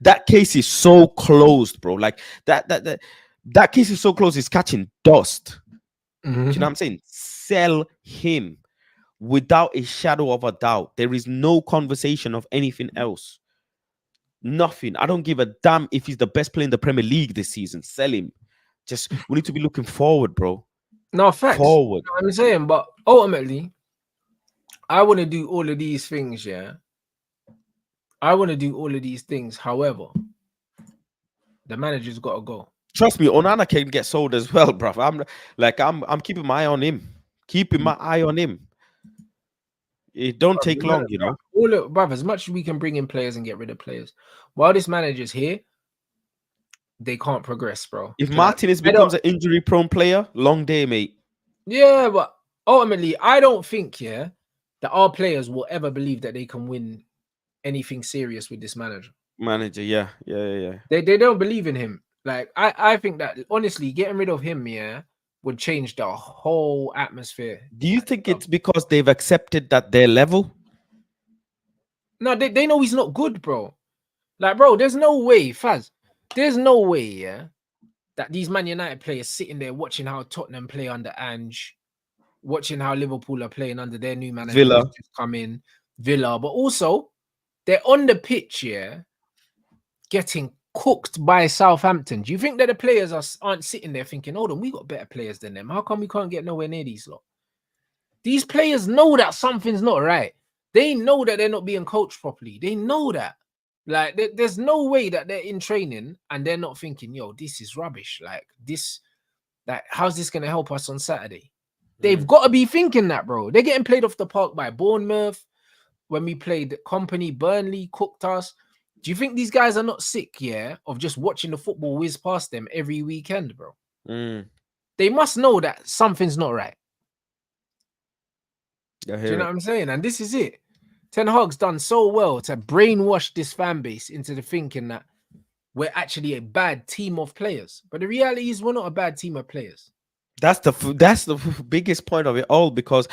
B: That case is so closed, bro. Like that case is so close, it's catching dust. Do you know
A: mhm.
B: what I'm saying? Sell him without a shadow of a doubt. There is no conversation of anything else. Nothing. I don't give a damn if he's the best player in the Premier League this season. Sell him. Just we need to be looking forward, bro.
A: No facts. You
B: Forward.
A: know what I'm saying, but ultimately, I want to do all of these things. Yeah, I want to do all of these things. However, the manager's got to go.
B: Trust me, Onana can get sold as well, bro. I'm keeping my eye on him. Keeping my eye on him. It don't
A: Bruv,
B: take long, you know.
A: bruv, as much as we can bring in players and get rid of players, while this manager's here, they can't progress, bro.
B: If
A: Do you know?
B: Martinez
A: I don't.
B: becomes an injury-prone player, long day, mate.
A: Yeah, but ultimately, I don't think that our players will ever believe that they can win anything serious with this manager.
B: Manager, yeah.
A: They don't believe in him. Like I think that honestly, getting rid of him, would change the whole atmosphere.
B: Do you think it's because they've accepted that they're level?
A: No, they know he's not good, bro. Like, bro, there's no way, Faz. There's no way, that these Man United players sitting there watching how Tottenham play under Ange, watching how Liverpool are playing under their new manager who's
B: Villa.
A: just come in, Villa, but also they're on the pitch, getting cooked by Southampton. Do you think that the players aren't sitting there thinking, hold on, we got better players than them? How come we can't get nowhere near these lot? These players know that something's not right. They know that they're not being coached properly. They know that. Like, there's no way that they're in training and they're not thinking, yo, this is rubbish. Like, how's this going to help us on Saturday? They've got to be thinking that, bro. They're getting played off the park by Bournemouth. When we played Company, Burnley cooked us. Do you think these guys are not sick, of just watching the football whiz past them every weekend, bro? They must know that something's not right. Do you know what I'm saying? And this is it. Ten Hag's done so well to brainwash this fan base into the thinking that we're actually a bad team of players. But the reality is we're not a bad team of players.
B: That's the biggest point of it all, because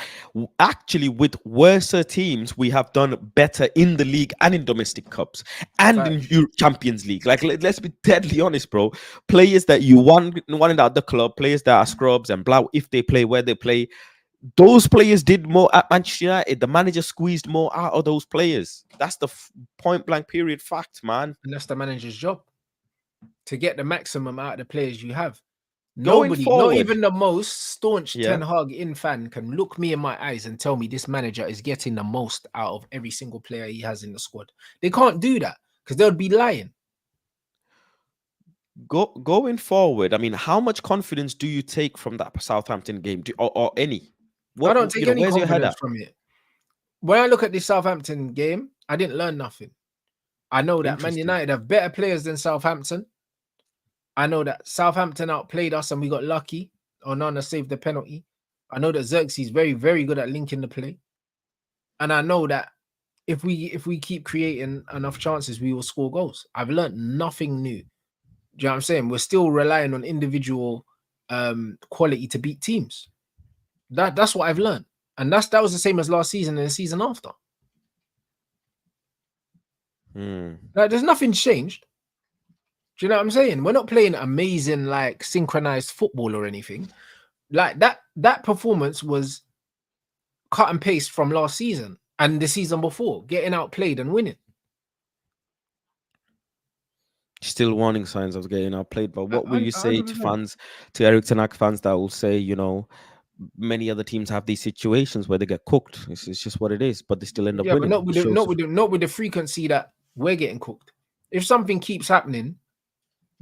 B: actually with worser teams we have done better in the league and in domestic cups and in Champions League. Like, let's be deadly honest, bro. Players that you wanted at the club, players that are scrubs and blah, if they play where they play, those players did more at Manchester United. The manager squeezed more out of those players. That's the point blank period fact, man.
A: And that's the manager's job, to get the maximum out of the players you have.
B: Nobody,
A: not even the most staunch
B: Yeah.
A: Ten Hag in fan can look me in my eyes and tell me this manager is getting the most out of every single player he has in the squad. They can't do that because they would be lying.
B: Going forward, I mean, how much confidence do you take from that Southampton game, or any?
A: I don't take any
B: where's your head
A: confidence
B: at?
A: from it. When I look at this Southampton game, I didn't learn nothing. I know that Man
B: Interesting.
A: United have better players than Southampton. I know that Southampton outplayed us and we got lucky. Onana saved the penalty. I know that Zirkzee is very, very good at linking the play. And I know that if we keep creating enough chances, we will score goals. I've learned nothing new. Do you know what I'm saying? We're still relying on individual quality to beat teams. That's what I've learned. And that was the same as last season and the season after. Like, there's nothing changed. Do you know what I'm saying? We're not playing amazing, like, synchronized football or anything. Like, that performance was cut and paste from last season and the season before, getting outplayed and winning.
B: Still warning signs of getting outplayed. But what will you say to
A: 100%.
B: fans, to Eric Ten Hag fans that will say, many other teams have these situations where they get cooked. It's just what it is, but they still end up winning.
A: But not with the frequency that we're getting cooked. If something keeps happening,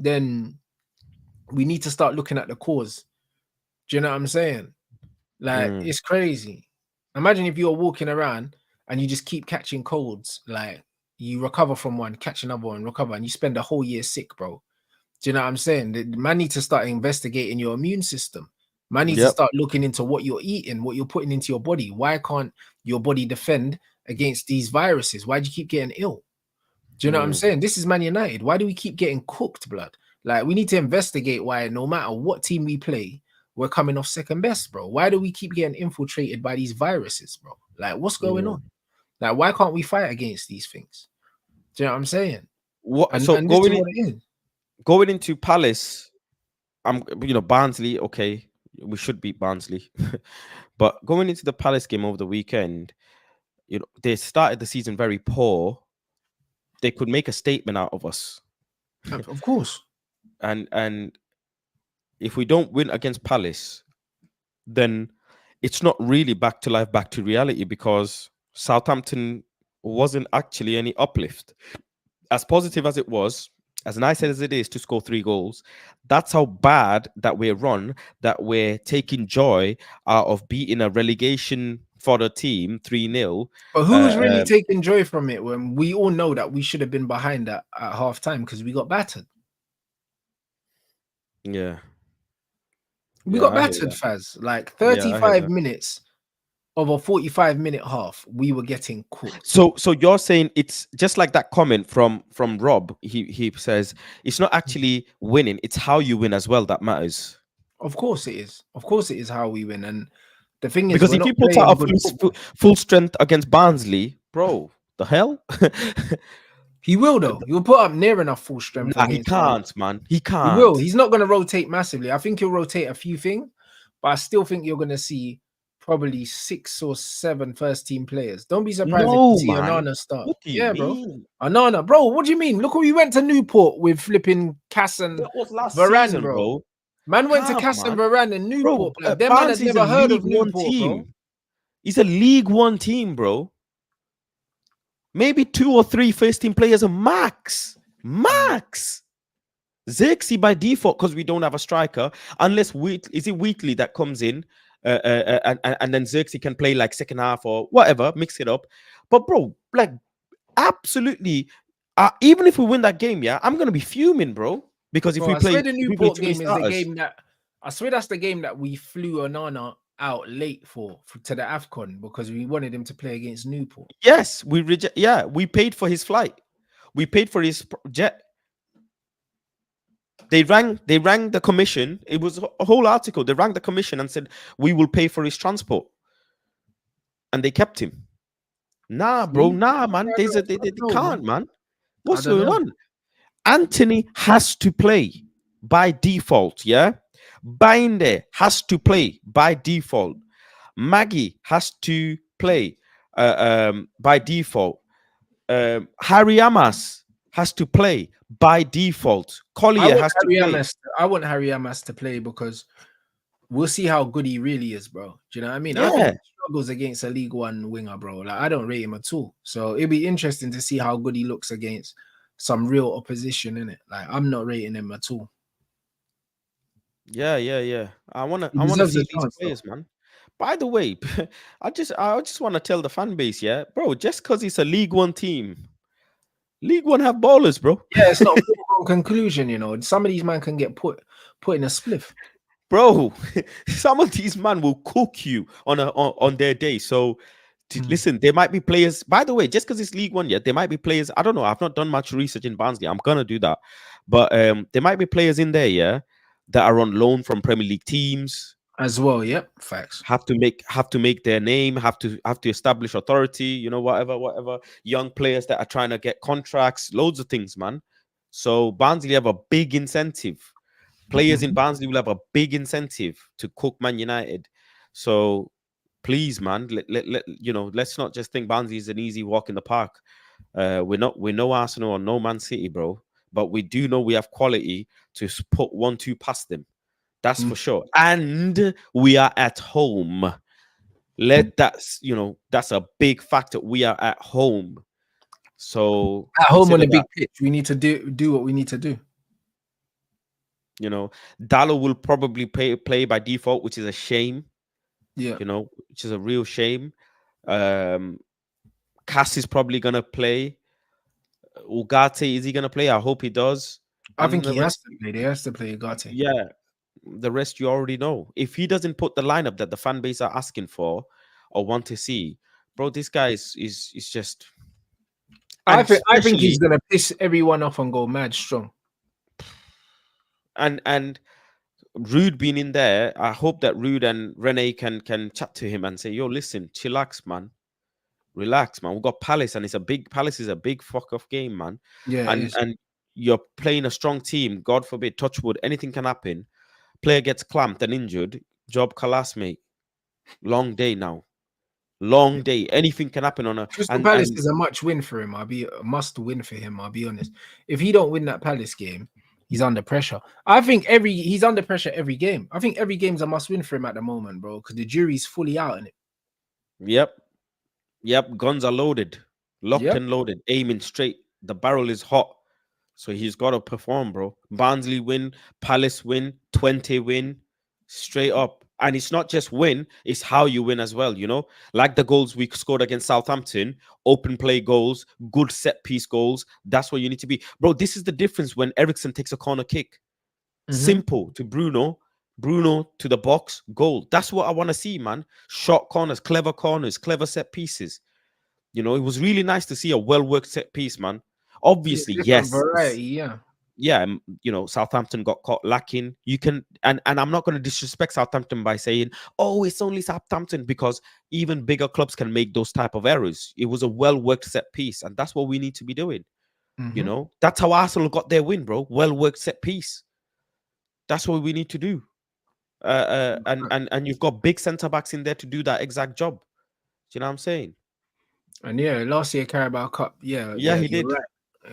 A: then we need to start looking at the cause. Do you know what I'm saying? Like, it's crazy. Imagine if you're walking around and you just keep catching colds. Like, you recover from one, catch another one, recover, and you spend a whole year sick, bro. Do you know what I'm saying? The man need to start investigating your immune system. Man needs to start looking into what you're eating, what you're putting into your body. Why can't your body defend against these viruses? Why do you keep getting ill? Do you know what I'm saying? This is Man United. Why do we keep getting cooked, blood? Like, we need to investigate why no matter what team we play, we're coming off second best, bro. Why do we keep getting infiltrated by these viruses, bro? Like, what's going on? Like, why can't we fight against these things? Do you know what I'm saying?
B: Going into Palace, Barnsley, okay, we should beat Barnsley. But going into the Palace game over the weekend, they started the season very poor. They could make a statement out of us.
A: Of course.
B: And if we don't win against Palace, then it's not really back to life, back to reality, because Southampton wasn't actually any uplift. As positive as it was, as nice as it is to score 3 goals, that's how bad that we're run, that we're taking joy out of beating a relegation for the team 3-0.
A: But who's really taking joy from it when we all know that we should have been behind at half time because we got battered?
B: Yeah.
A: We
B: Yeah,
A: got
B: I hear
A: battered,
B: that.
A: Faz. Like
B: Yeah, I hear
A: 35
B: that.
A: minutes of a 45-minute half, we were getting cooked.
B: So you're saying it's just like that comment from Rob. He says it's not actually winning, it's how you win as well that matters.
A: Of course it is. Of course it is how we win. And the thing is,
B: Because
A: we're
B: if
A: not
B: you put out
A: playing
B: a
A: good football.
B: full strength against Barnsley, bro, the hell?
A: He will though. He'll put up near enough full strength
B: Nah, he
A: against Barnsley.
B: can't, man. He
A: He will.
B: can't.
A: He's not going to rotate massively. I think he'll rotate a few things, but I still think you're going to see probably 6 or 7 first team players. Don't be surprised if you
B: No,
A: see
B: man.
A: Onana start.
B: What do you
A: Yeah, bro.
B: mean?
A: Onana, bro. What do you mean? Look, we went to Newport with flipping Cass and
B: That was last
A: Varane,
B: season,
A: bro.
B: bro.
A: Man went to
B: Calm,
A: Cass and
B: man.
A: Varane in
B: Bro,
A: Newport. Blood. Them man had
B: Barnsley's a
A: never heard
B: League
A: of
B: One
A: Newport, bro.
B: team. He's a League One team, bro. Maybe 2 or 3 first team players are max. Max. Zirkzee by default because we don't have a striker. Unless is it Wheatley that comes in and then Zirkzee can play like second half or whatever, mix it up. But bro, like absolutely, even if we win that game, yeah, I'm gonna be fuming, bro. Because
A: Bro, I swear the
B: if we play
A: Newport
B: too many
A: game is the
B: starters.
A: game that I swear that's the game that we flew Onana out late for to the AFCON because we wanted him to play against Newport.
B: Yes, we paid for his flight. We paid for his jet. They rang the commission. It was a whole article. They rang the commission and said we will pay for his transport. And they kept him. Nah, bro, nah, man. They can't, man. What's going on? Anthony has to play by default, yeah? Binder has to play by default. Maggie has to play by default. Harry Amas has to play by default. Collier has to play.
A: I want Harry Amas to play because we'll see how good he really is, bro. Do you know what I mean?
B: Yeah.
A: I think he struggles against a League One winger, bro. Like I don't rate him at all. So it'd be interesting to see how good he looks against some real opposition in it. Like I'm not rating him at all.
B: Yeah. I wanna see these players, man. By the way, I just want to tell the fan base, yeah, bro. Just because it's a League One team, League One have ballers, bro.
A: Yeah, it's not a foregone conclusion, you know. Some of these men can get put in a spliff,
B: bro. Some of these men will cook you on their day. So listen, there might be players. By the way, just because it's League One, yeah, there might be players. I don't know. I've not done much research in Barnsley. I'm gonna do that, but there might be players in there, yeah, that are on loan from Premier League teams
A: as well. Yep, facts.
B: Have to make their name. Have to establish authority. You know, whatever. Young players that are trying to get contracts, loads of things, man. So Barnsley have a big incentive. Players in Barnsley will have a big incentive to cook Man United. So please, man, let's not just think Barnsley is an easy walk in the park. We're no Arsenal or no Man City, bro. But we do know we have quality to put 1-2 past them. That's for sure. And we are at home. That's a big factor. We are at home. So
A: at home on a big pitch, we need to do what we need to do.
B: You know, Diallo will probably play by default, which is a shame.
A: Yeah.
B: You know, which is a real shame. Cass is probably gonna play. Ugarte, is he gonna play? I hope he does.
A: I think he has to play. He has to play Ugarte.
B: Yeah. The rest you already know. If he doesn't put the lineup that the fan base are asking for or want to see, bro, this guy is just.
A: I think he's gonna piss everyone off and go mad strong.
B: And Rude being in there, I hope that Rude and Rene can chat to him and say, "Yo, listen, chillax, man, relax, man. We got Palace, and Palace is a big fuck off game, man.
A: Yeah,
B: and you're playing a strong team. God forbid, touch wood, anything can happen. Player gets clamped and injured. Job collapse, mate. Long day now. Long day. Anything can happen on a.
A: Crystal Palace is a must win for him. A must win for him. I'll be honest. If he don't win that Palace game, he's under pressure. I think he's under pressure every game. I think every game's a must win for him at the moment, bro, because the jury's fully out in it.
B: Yep. Guns are loaded, locked and loaded, aiming straight. The barrel is hot. So he's got to perform, bro. Barnsley win, Palace win, 20 win, straight up. And it's not just win, it's how you win as well, you know? Like the goals we scored against Southampton, open play goals, good set piece goals. That's what you need to be. Bro, this is the difference when Ericsson takes a corner kick.
A: Mm-hmm.
B: Simple to Bruno, Bruno to the box, goal. That's what I want to see, man. Short corners, clever set pieces. You know, it was really nice to see a well-worked set piece, man.
A: Yeah,
B: Obviously,
A: different
B: yes,
A: variety. Yeah.
B: yeah, you know, Southampton got caught lacking. You can, and I'm not going to disrespect Southampton by saying, oh, it's only Southampton, because even bigger clubs can make those type of errors. It was a well-worked set piece, and that's what we need to be doing. You
A: Mm-hmm.
B: know, that's how Arsenal got their win, bro. Well-worked set piece. That's what we need to do. And you've got big centre backs in there to do that exact job. Do you know what I'm saying?
A: And yeah, last year Carabao Cup. Yeah,
B: Yeah,
A: yeah,
B: he
A: you're
B: did.
A: right.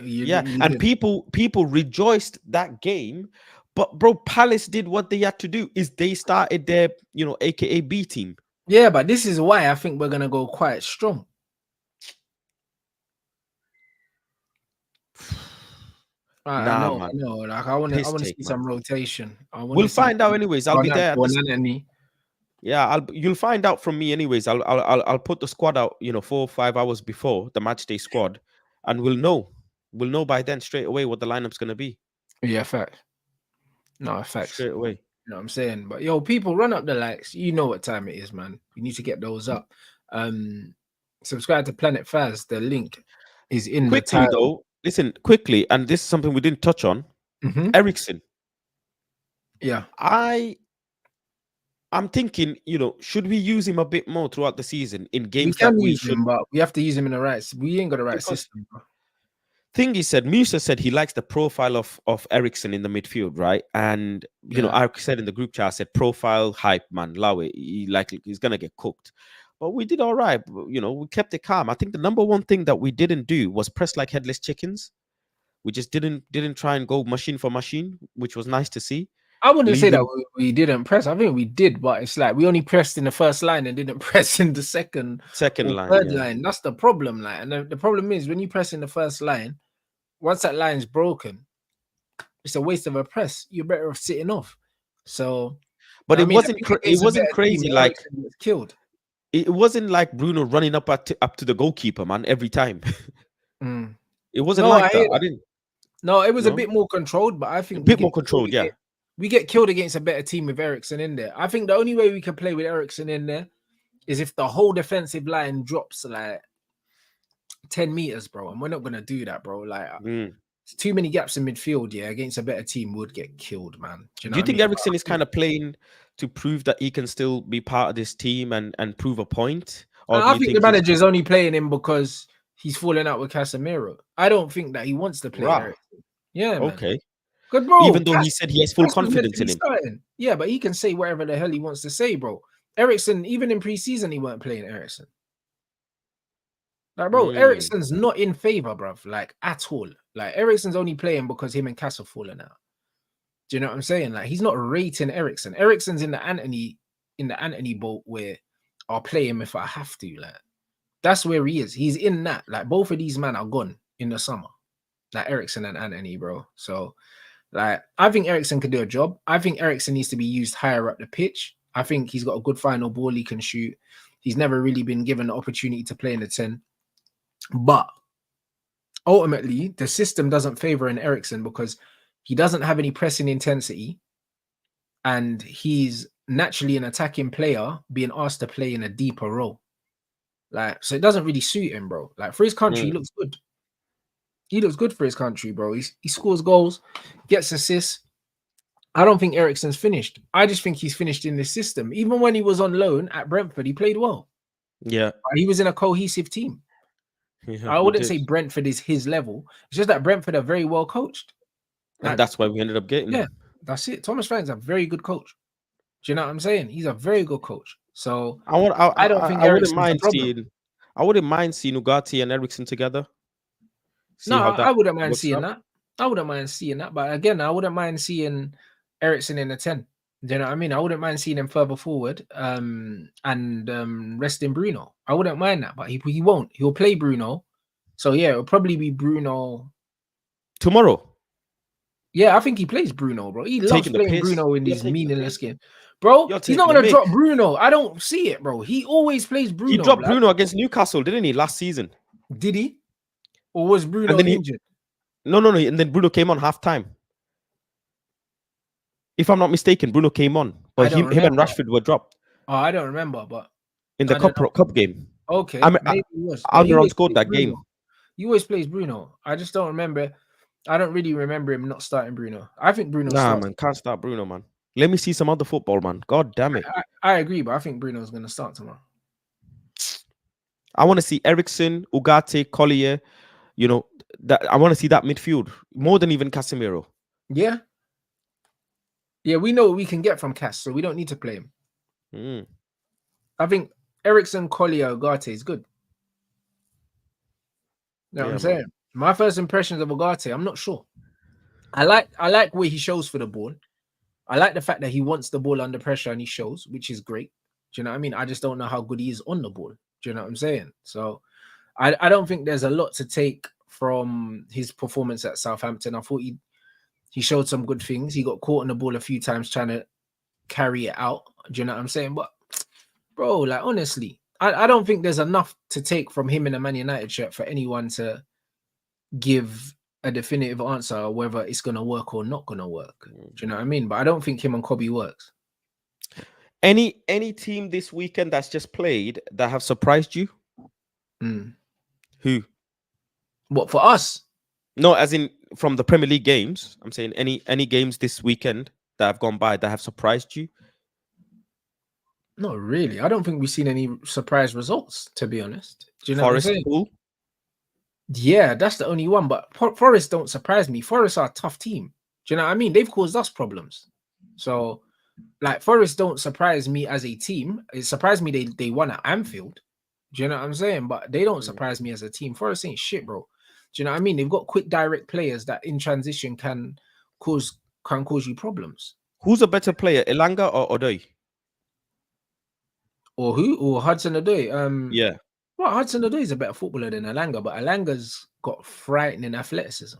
B: Yeah,
A: You
B: and
A: did.
B: people rejoiced that game, but bro, Palace did what they had to do. Is they started their, you know, AKA B team.
A: Yeah, but this is why I think we're gonna go quite strong. I
B: Nah,
A: know, I
B: man,
A: know. Like I
B: piss
A: want to
B: take,
A: see
B: man.
A: some rotation. I want
B: We'll
A: to see
B: find out anyways. I'll be there at this.
A: Anthony.
B: Yeah, you'll find out from me anyways. I'll put the squad out, you know, 4 or 5 hours before the match day squad, and we'll know by then straight away what the lineup's gonna be.
A: Yeah, facts. No, facts.
B: Straight away.
A: You know what I'm saying? But yo, people, run up the likes. You know what time it is, man. You need to get those up. Subscribe to Planet Faz. The link is in the
B: Quickly
A: title.
B: though, listen, quickly, and this is something we didn't touch on.
A: Mm-hmm.
B: Ericsson.
A: Yeah.
B: I'm thinking, you know, should we use him a bit more throughout the season in
A: We
B: games that
A: can
B: we
A: use
B: should?
A: him, but we have to use him in the right. We ain't got the right
B: Because
A: system, bro.
B: thing said, Musa said he likes the profile of Ericsson in the midfield, right? And you know,
A: Yeah.
B: I said in the group chat, I said profile hype, man, Lawe, he's gonna get cooked. But we did all right, you know. We kept it calm. I think the number one thing that we didn't do was press like headless chickens. We just didn't try and go machine for machine, which was nice to see.
A: I wouldn't say that
B: Leaving
A: we didn't press. I think we did, but it's like we only pressed in the first line and didn't press in the second
B: second
A: or
B: line,
A: third
B: yeah.
A: line. That's the problem. Like, and the problem is when you press in the first line, once that line's broken, it's a waste of a press. You're better off sitting off. So,
B: But
A: I
B: it
A: mean, I
B: wasn't
A: think
B: it
A: against a
B: wasn't
A: better team,
B: crazy like
A: Eriksen gets killed.
B: it wasn't like Bruno running up to the goalkeeper, man, every time.
A: Mm.
B: It wasn't
A: No, I
B: like that.
A: hear
B: I
A: that.
B: didn't,
A: No, it
B: you
A: was a
B: know,
A: bit more controlled, but I
B: a
A: think
B: bit more controlled. Yeah,
A: we get killed against a better team with Eriksen in there. I think the only way we can play with Eriksen in there is if the whole defensive line drops like 10 meters, bro. And we're not gonna do that, bro. Like it's too many gaps in midfield, yeah. Against a better team would get killed, man. Do you know
B: Do you
A: what I
B: think
A: mean?
B: Ericsson is kind of playing to prove that he can still be part of this team and prove a point, or do
A: I
B: you
A: think the
B: think he's
A: manager's only playing him because he's falling out with Casemiro. I don't think that he wants to play
B: raw?
A: Eriksen. Yeah, man.
B: Okay,
A: Good, bro.
B: even though he said he has full
A: Cass was meant to
B: confidence in
A: be
B: him.
A: starting. Yeah, but he can say whatever the hell he wants to say, bro. Eriksen, even in preseason, he weren't playing Eriksen. Like, bro, Ericsson's not in favor, bruv. Like, at all. Like, Ericsson's only playing because him and Cass are falling out. Do you know what I'm saying? Like, he's not rating Eriksen. Eriksen's in the Anthony boat where I'll play him if I have to. Like, that's where he is. He's in that. Like, both of these men are gone in the summer. Like Eriksen and Anthony, bro. So, like, I think Eriksen could do a job. I think Eriksen needs to be used higher up the pitch. I think he's got a good final ball he can shoot. He's never really been given the opportunity to play in the 10. But ultimately, the system doesn't favor an Eriksen because he doesn't have any pressing intensity. And he's naturally an attacking player being asked to play in a deeper role. Like, so it doesn't really suit him, bro. Like, for his country, he looks good. He looks good for his country, bro. He scores goals, gets assists. I don't think Eriksen's finished. I just think he's finished in this system. Even when he was on loan at Brentford, he played well.
B: Yeah,
A: He was in a cohesive team.
B: yeah,
A: I
B: he
A: wouldn't
B: did.
A: say Brentford is his level. It's just that Brentford are very well coached.
B: And
A: Like,
B: that's why we ended up getting
A: yeah,
B: him.
A: that's it. Thomas Frank's a very good coach. Do you know what I'm saying? He's a very good coach. So I don't think
B: I wouldn't
A: Eriksen's a
B: mind
A: problem.
B: seeing Ugarte and Ericsson together. See
A: No,
B: how
A: I
B: that
A: wouldn't mind
B: works
A: seeing
B: out.
A: that. I wouldn't mind seeing that. But again, I wouldn't mind seeing Eriksen in the 10. Do you know what I mean? I wouldn't mind seeing him further forward and resting Bruno. I wouldn't mind that, but he won't. He'll play Bruno. So yeah, it'll probably be Bruno
B: Tomorrow.
A: Yeah, I think he plays Bruno, bro. He loves
B: Taking the
A: playing
B: piss.
A: Bruno in
B: You're
A: these
B: taking the
A: meaningless
B: piss.
A: games. Bro,
B: You're
A: he's not
B: taking the
A: gonna
B: mick.
A: drop Bruno. I don't see it, bro. He always plays
B: He
A: Bruno,
B: dropped
A: blood.
B: Bruno against Newcastle, didn't he, last season?
A: Did he? Or was
B: And
A: Bruno
B: then he
A: injured?
B: no, and then Bruno came on half time. If I'm not mistaken, Bruno came on,
A: I
B: but
A: don't
B: him and
A: remember.
B: Rashford were dropped
A: Oh, I don't remember, but
B: in the
A: I don't
B: cup game.
A: know.
B: I
A: Okay,
B: mean,
A: maybe he was, but he
B: Almiron
A: always
B: scored
A: plays
B: that
A: Bruno.
B: game.
A: He always plays Bruno. I just don't remember. I don't really remember him not starting Bruno. I think Bruno
B: Nah,
A: starts.
B: man, can't start Bruno, man. Let me see some other football, man. God damn it.
A: I agree, but I think Bruno's gonna start tomorrow.
B: I want to see Ericsson, Ugarte, Collier. You know, that I want to see that midfield more than even Casemiro.
A: Yeah, yeah, we know what we can get from Cass, so we don't need to play him.
B: Mm,
A: I think Ericsson, Collier, Ugarte is good. You know what
B: yeah,
A: I'm
B: man.
A: saying? My first impressions of Ugarte, I'm not sure. I like what he shows for the ball. I like the fact that he wants the ball under pressure and he shows, which is great. Do you know what I mean? I just don't know how good he is on the ball. Do you know what I'm saying? So I don't think there's a lot to take from his performance at Southampton. I thought he showed some good things. He got caught on the ball a few times trying to carry it out. Do you know what I'm saying? But bro, like honestly, I don't think there's enough to take from him in a Man United shirt for anyone to give a definitive answer whether it's gonna work or not gonna work. Do you know what I mean? But I don't think him and Kobe works.
B: Any team this weekend that's just played that have surprised you?
A: Mm.
B: Who?
A: What for us?
B: No, as in from the Premier League games. I'm saying any games this weekend that have gone by that have surprised you.
A: Not really. I don't think we've seen any surprise results, to be honest. Do you know what I'm
B: Forest,
A: saying?
B: Pool.
A: Yeah, that's the only one. But Forest don't surprise me. Forest are a tough team. Do you know what I mean? They've caused us problems. So, like, Forest don't surprise me as a team. It surprised me they won at Anfield. Do you know what I'm saying? But they don't surprise me as a team. Forest ain't shit, bro. Do you know what I mean? They've got quick, direct players that in transition can cause you problems.
B: Who's a better player, Elanga or Odoi?
A: Or who? Or Hudson Odoi.
B: Yeah.
A: Well, Hudson Odoi is a better footballer than Alanga, but Alanga's got frightening athleticism.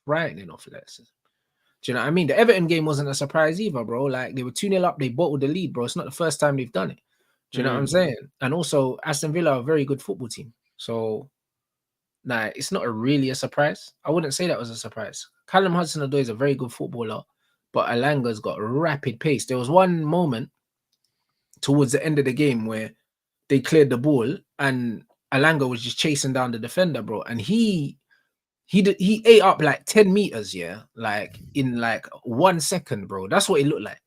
A: Frightening athleticism. Do you know what I mean? The Everton game wasn't a surprise either, bro. Like they were 2-0 up, they bottled the lead, bro. It's not the first time they've done it. Do you know what I'm saying? And also, Aston Villa are a very good football team. So, nah, it's not really a surprise. I wouldn't say that was a surprise. Callum Hudson-Odoi is a very good footballer, but Alanga's got rapid pace. There was one moment towards the end of the game where they cleared the ball and Alanga was just chasing down the defender, bro. And he ate up like 10 meters, yeah, like in like 1 second, bro. That's what it looked like.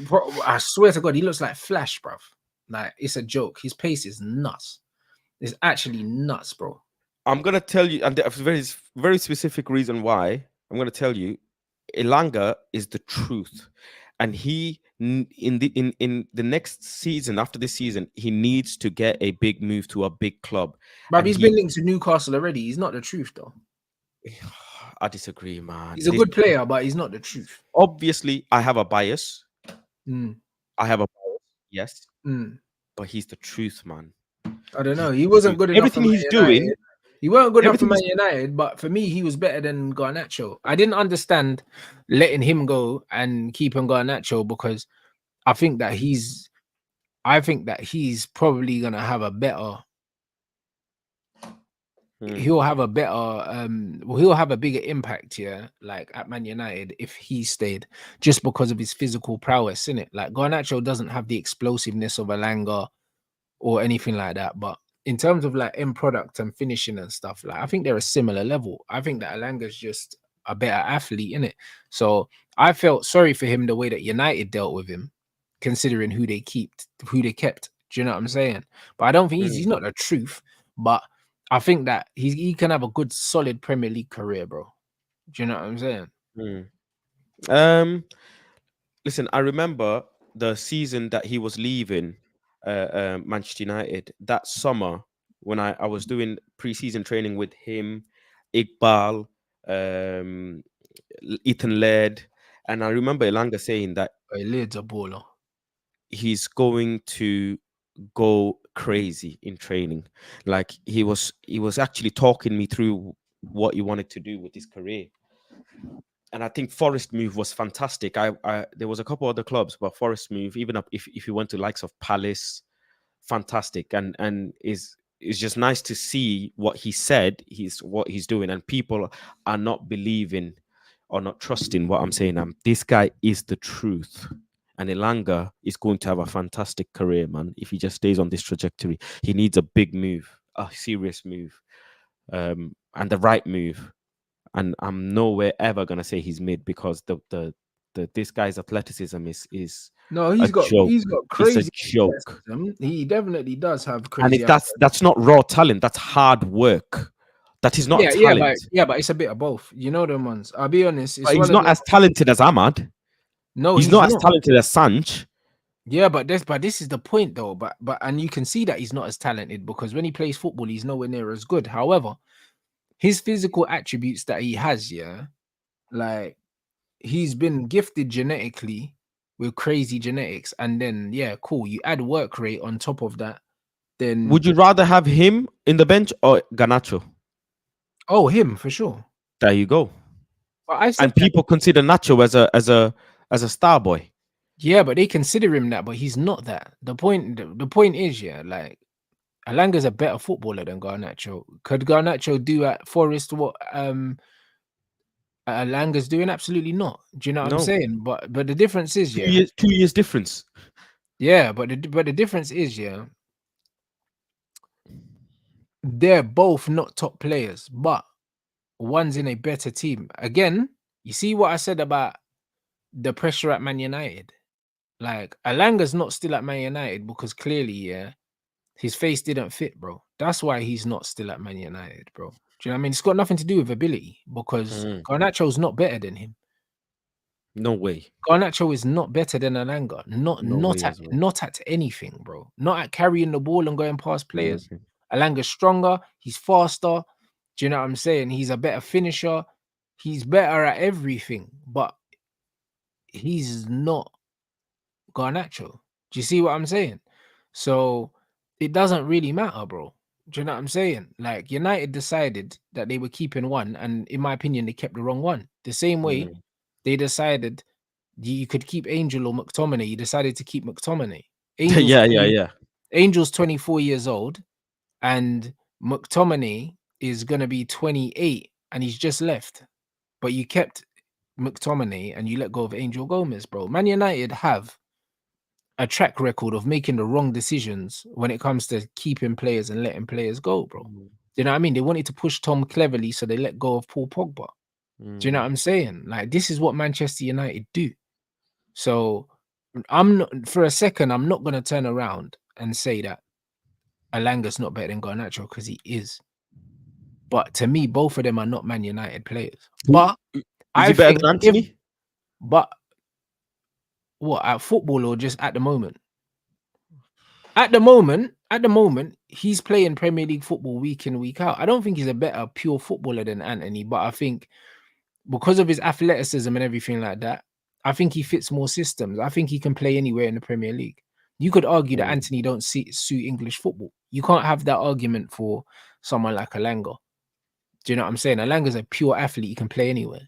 A: Bro, I swear to God, he looks like Flash, bro. Like it's a joke. His pace is nuts. It's actually nuts, bro.
B: I'm gonna tell you, and there's a very specific reason why. I'm gonna tell you, Elanga is the truth, and in the next season, after this season, he needs to get a big move to a big club,
A: But
B: and
A: he's been linked to Newcastle already. He's not the truth, though.
B: I disagree, man.
A: He's a good player, but he's not the truth.
B: Obviously, I have a bias.
A: Mm,
B: I have a bias, yes,
A: mm.
B: but he's the truth, man.
A: I don't know.
B: He's
A: He
B: the
A: wasn't
B: truth.
A: good enough for
B: Everything
A: Man
B: he's
A: United.
B: doing,
A: He weren't good enough for
B: everything
A: Man
B: he's
A: United, but for me, he was better than Garnacho. I didn't understand letting him go and keeping Garnacho because I think that he's probably gonna have a better. He'll have a better he'll have a bigger impact here, like at Man United if he stayed, just because of his physical prowess, in it. Like Garnacho doesn't have the explosiveness of Alanga or anything like that. But in terms of like end product and finishing and stuff, like I think they're a similar level. I think that Alanga's just a better athlete, in it. So I felt sorry for him the way that United dealt with him, considering who they kept. Do you know what I'm saying? But I don't think he's not the truth. But I think that he can have a good, solid Premier League career, bro. Do you know what I'm saying?
B: Um, listen, I remember the season that he was leaving Manchester United that summer when I was doing pre-season training with him, Iqbal, Ethan Laird, and I remember Elanga saying that
A: He leads a baller.
B: he's going to go crazy in training. Like he was actually talking me through what he wanted to do with his career. And I think Forest move was fantastic. There was a couple other clubs, but Forest move, even up if you went to likes of Palace, fantastic. And is it's just nice to see what he said what he's doing, and people are not believing or not trusting what I'm saying. This guy is the truth. And Elanga is going to have a fantastic career, man. If he just stays on this trajectory, he needs a big move, a serious move, and the right move. And I'm nowhere ever gonna say he's mid, because the this guy's athleticism is
A: No,
B: a joke.
A: he's got
B: It's a
A: crazy
B: joke.
A: athleticism. He definitely does have
B: And
A: crazy
B: if that's not raw talent, that's hard work. That is not talent.
A: but it's a bit of both. You know them ones. I'll be honest, it's
B: But he's
A: one of
B: not
A: the
B: as talented as Ahmad.
A: no,
B: He's
A: he's
B: not as
A: not.
B: talented as Sanch.
A: Yeah, but this is the point though. But and you can see that he's not as talented because when he plays football, he's nowhere near as good. However, his physical attributes that he has, yeah, like he's been gifted genetically with crazy genetics, and then yeah, cool. You add work rate on top of that, then
B: Would you rather have him in the bench or Garnacho?
A: oh, him for sure.
B: There you go.
A: But I said
B: And people consider Nacho as a star boy.
A: yeah, but they consider him that, but he's not that. The point is, yeah, like Alanga's a better footballer than Garnacho. Could Garnacho do at Forest what Alanga's doing? Absolutely not. Do you know what I'm
B: No,
A: saying? But the difference is, yeah,
B: 2 years difference.
A: yeah, but the difference is, yeah, they're both not top players, but one's in a better team. Again, you see what I said about the pressure at Man United? Like Alanga's not still at Man United because clearly, yeah, his face didn't fit, bro. That's why he's not still at Man United, bro. Do you know what I mean? It's got nothing to do with ability because Garnacho's not better than him.
B: No way.
A: Garnacho is not better than Alanga.
B: No way as well.
A: Not at anything, bro. Not at carrying the ball and going past players.
B: Nothing.
A: Alanga's stronger. He's faster. Do you know what I'm saying? He's a better finisher. He's better at everything, but he's not Garnacho. Do you see what I'm saying? So it doesn't really matter, bro. Do you know what I'm saying? Like United decided that they were keeping one, and in my opinion, they kept the wrong one. The same way they decided you could keep Angel or McTominay. You decided to keep McTominay.
B: Yeah.
A: Angel's 24 years old, and McTominay is gonna be 28, and he's just left. But you kept McTominay and you let go of Angel Gomez, bro. Man United have a track record of making the wrong decisions when it comes to keeping players and letting players go, bro. Do you know what I mean? They wanted to push Tom cleverly, so they let go of Paul Pogba. Do you know what I'm saying? Like, this is what Manchester United do. So I'm not for a second, I'm not gonna turn around and say that Alanga's not better than Garnacho because he is. But to me, both of them are not Man United players. But
B: Is
A: I
B: he better
A: think
B: than Anthony?
A: but what at football or just at the moment? At the moment, he's playing Premier League football week in, week out. I don't think he's a better pure footballer than Anthony, but I think because of his athleticism and everything like that, I think he fits more systems. I think he can play anywhere in the Premier League. You could argue that Anthony don't suit English football. You can't have that argument for someone like Alanga. Do you know what I'm saying? Alanga's a pure athlete. He can play anywhere.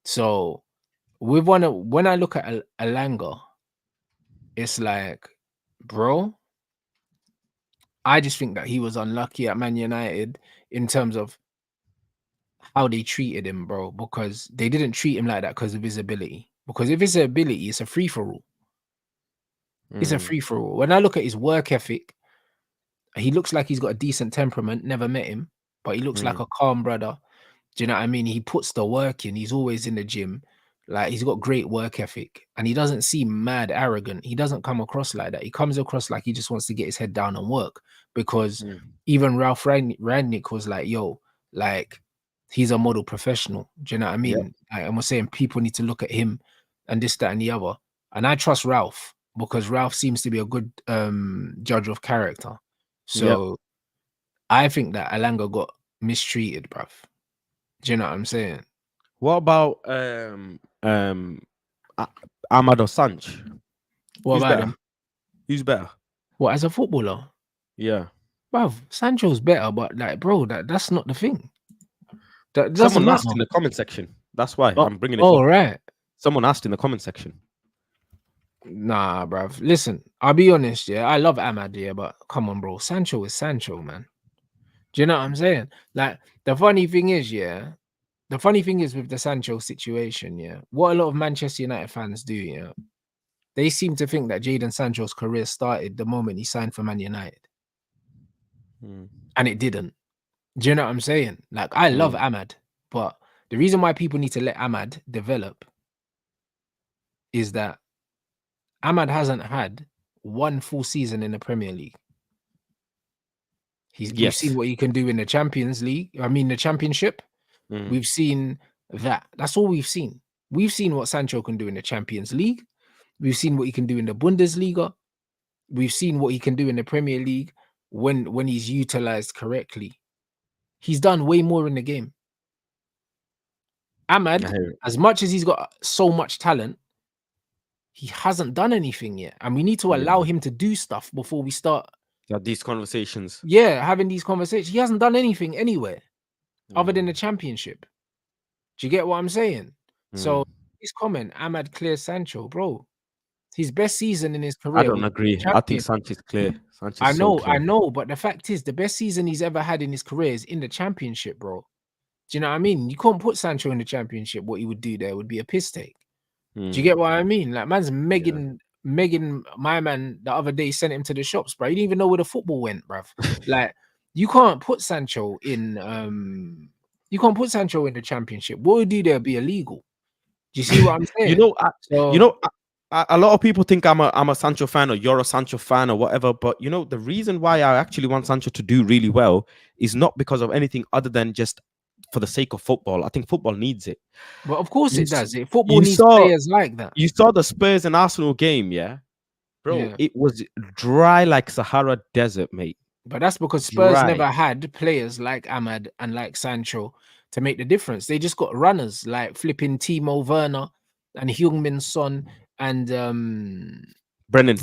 A: So when I look at Alanga, it's like, bro, I just think that he was unlucky at Man United in terms of how they treated him, bro, because they didn't treat him like that because of his ability. Because if it's an ability, it's a free for all. It's a free for all. When I look at his work ethic, he looks like he's got a decent temperament. Never met him, but he looks like a calm brother. Do you know what I mean? He puts the work in. He's always in the gym. Like, he's got great work ethic, and he doesn't seem mad arrogant. He doesn't come across like that. He comes across like he just wants to get his head down and work. Because even Ralph Rangnick was like, "Yo, like, he's a model professional." Do you know what I mean? Like, and we're saying people need to look at him and this, that, and the other. And I trust Ralph because Ralph seems to be a good judge of character. So I think that Alanga got mistreated, bruv. Do you know what I'm saying?
B: What about Ahmad or Sanch?
A: What
B: Who's
A: about
B: better?
A: him?
B: Who's better?
A: What, as a footballer?
B: Yeah.
A: Bruv, Sancho's better, but like, bro, that's not the thing. That doesn't
B: Someone
A: matter.
B: asked in the comment section. That's why
A: Oh,
B: I'm bringing it
A: oh,
B: up.
A: right.
B: Someone asked in the comment section.
A: Nah, bruv. Listen, I'll be honest, yeah. I love Ahmad, yeah, but come on, bro. Sancho is Sancho, man. Do you know what I'm saying? Like, the funny thing is, yeah, the funny thing is with the Sancho situation, yeah, what a lot of Manchester United fans do, yeah, they seem to think that Jadon Sancho's career started the moment he signed for Man United,
B: Mm.
A: and it didn't. Do you know what I'm saying? Like, I love
B: Mm.
A: Ahmad, but the reason why people need to let Ahmad develop is that Ahmad hasn't had one full season in the Premier League. We've seen
B: Yes.
A: what he can do in the Champions League. I mean, the Championship.
B: Mm.
A: We've seen that. That's all we've seen. We've seen what Sancho can do in the Champions League. We've seen what he can do in the Bundesliga. We've seen what he can do in the Premier League when he's utilized correctly. He's done way more in the game.
B: I
A: Ahmad,
B: hear it.
A: as much as he's got so much talent, he hasn't done anything yet. And we need to allow
B: Yeah.
A: him to do stuff before we start,
B: These conversations.
A: having these conversations. He hasn't done anything anywhere other than the
B: Mm.
A: Championship. Do you get what I'm saying? So
B: Mm.
A: his comment, Ahmad clears Sancho, bro. His best season in his
B: I
A: career
B: don't
A: was
B: agree. I think
A: champion.
B: Sanchez clear. Sanchez is so
A: I
B: clear.
A: know, but the fact is, the best season he's ever had in his career is in the Championship, bro. Do you know what I mean? You can't put Sancho in the Championship. What he would do there would be a piss take. Do you
B: Mm.
A: get what I mean? Like, man's
B: Yeah.
A: Megan, my man, the other day sent him to the shops, bro. He didn't even know where the football went, bruv. Like, you can't put Sancho in the Championship. What would do there be illegal? Do you see what I'm
B: you
A: saying?
B: know, I, you
A: So,
B: know, a lot of people think I'm a Sancho fan or you're a Sancho fan or whatever. But you know, the reason why I actually want Sancho to do really well is not because of anything other than just for the sake of football. I think football needs it.
A: but of course
B: You
A: it
B: s-
A: does. Football
B: you
A: needs
B: saw
A: players like that.
B: you saw the Spurs and Arsenal game, yeah, bro.
A: Yeah.
B: It was dry like Sahara Desert, mate.
A: But that's because Spurs
B: Dry.
A: never had players like Ahmad and like Sancho to make the difference. They just got runners like flipping Timo Werner and Heung-min Son and
B: Brennan,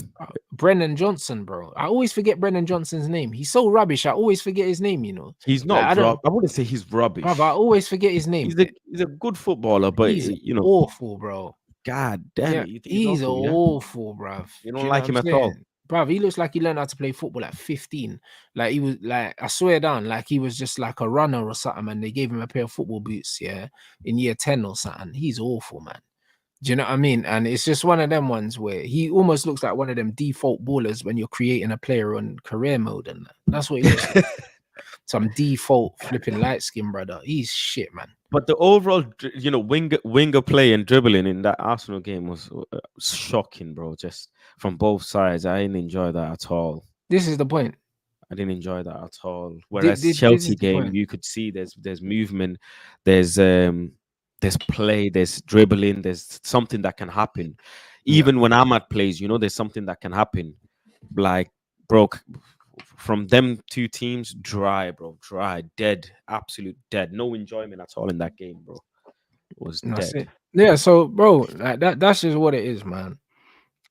A: Brennan Johnson, bro. I always forget Brennan Johnson's name. He's so rubbish. I always forget his name, you know.
B: he's
A: Like I
B: not
A: don't,
B: I wouldn't say he's
A: brother, I
B: rubbish.
A: always forget his name.
B: He's a good footballer, but
A: He's
B: you know,
A: awful, bro.
B: god damn
A: Yeah,
B: it, you think he's
A: he's
B: awful, yeah?
A: awful, bruv.
B: You
A: Do
B: don't
A: you know what
B: like
A: I'm
B: him at all.
A: saying? Bruv, he looks like he learned how to play football at 15. Like he was like, I swear down, like he was just like a runner or something, and they gave him a pair of football boots, yeah, in year 10 or something. He's awful, man. Do you know what I mean? And it's just one of them ones where he almost looks like one of them default ballers when you're creating a player on career mode, and that's what he looks like. Some default flipping light skin brother. He's shit, man.
B: But the overall, you know, winger play and dribbling in that Arsenal game was shocking, bro. Just from both sides, I didn't enjoy that at all.
A: This is the point.
B: I didn't enjoy that at all. Whereas
A: This
B: Chelsea
A: is the
B: game,
A: point.
B: you could see there's movement, there's play, there's dribbling, there's something that can happen.
A: Yeah.
B: Even when Ahmad plays, you know, there's something that can happen. Like, bro, from them two teams, dry, bro, dry, dead, absolute dead. No enjoyment at all in that game, bro. It was
A: That's
B: dead.
A: it. Yeah, so bro, like that's just what it is, man.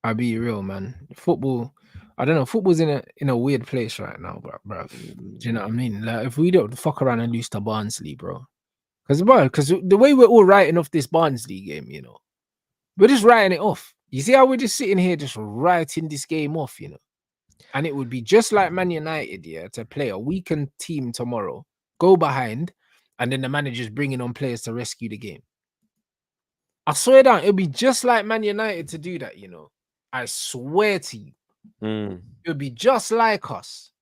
A: I'll be real, man. Football, I don't know, football's in a weird place right now, bruv. Do you know what I mean? Like if we don't fuck around and lose to Barnsley, bro. Because the way we're all writing off this Barnsley game, you know, we're just writing it off. You see how we're just sitting here just writing this game off, you know. And it would be just like Man United, yeah, to play a weakened team tomorrow, go behind, and then the manager's bringing on players to rescue the game. I swear down, it'll be just like Man United to do that, you know. I swear to you,
B: Mm.
A: it would be just like us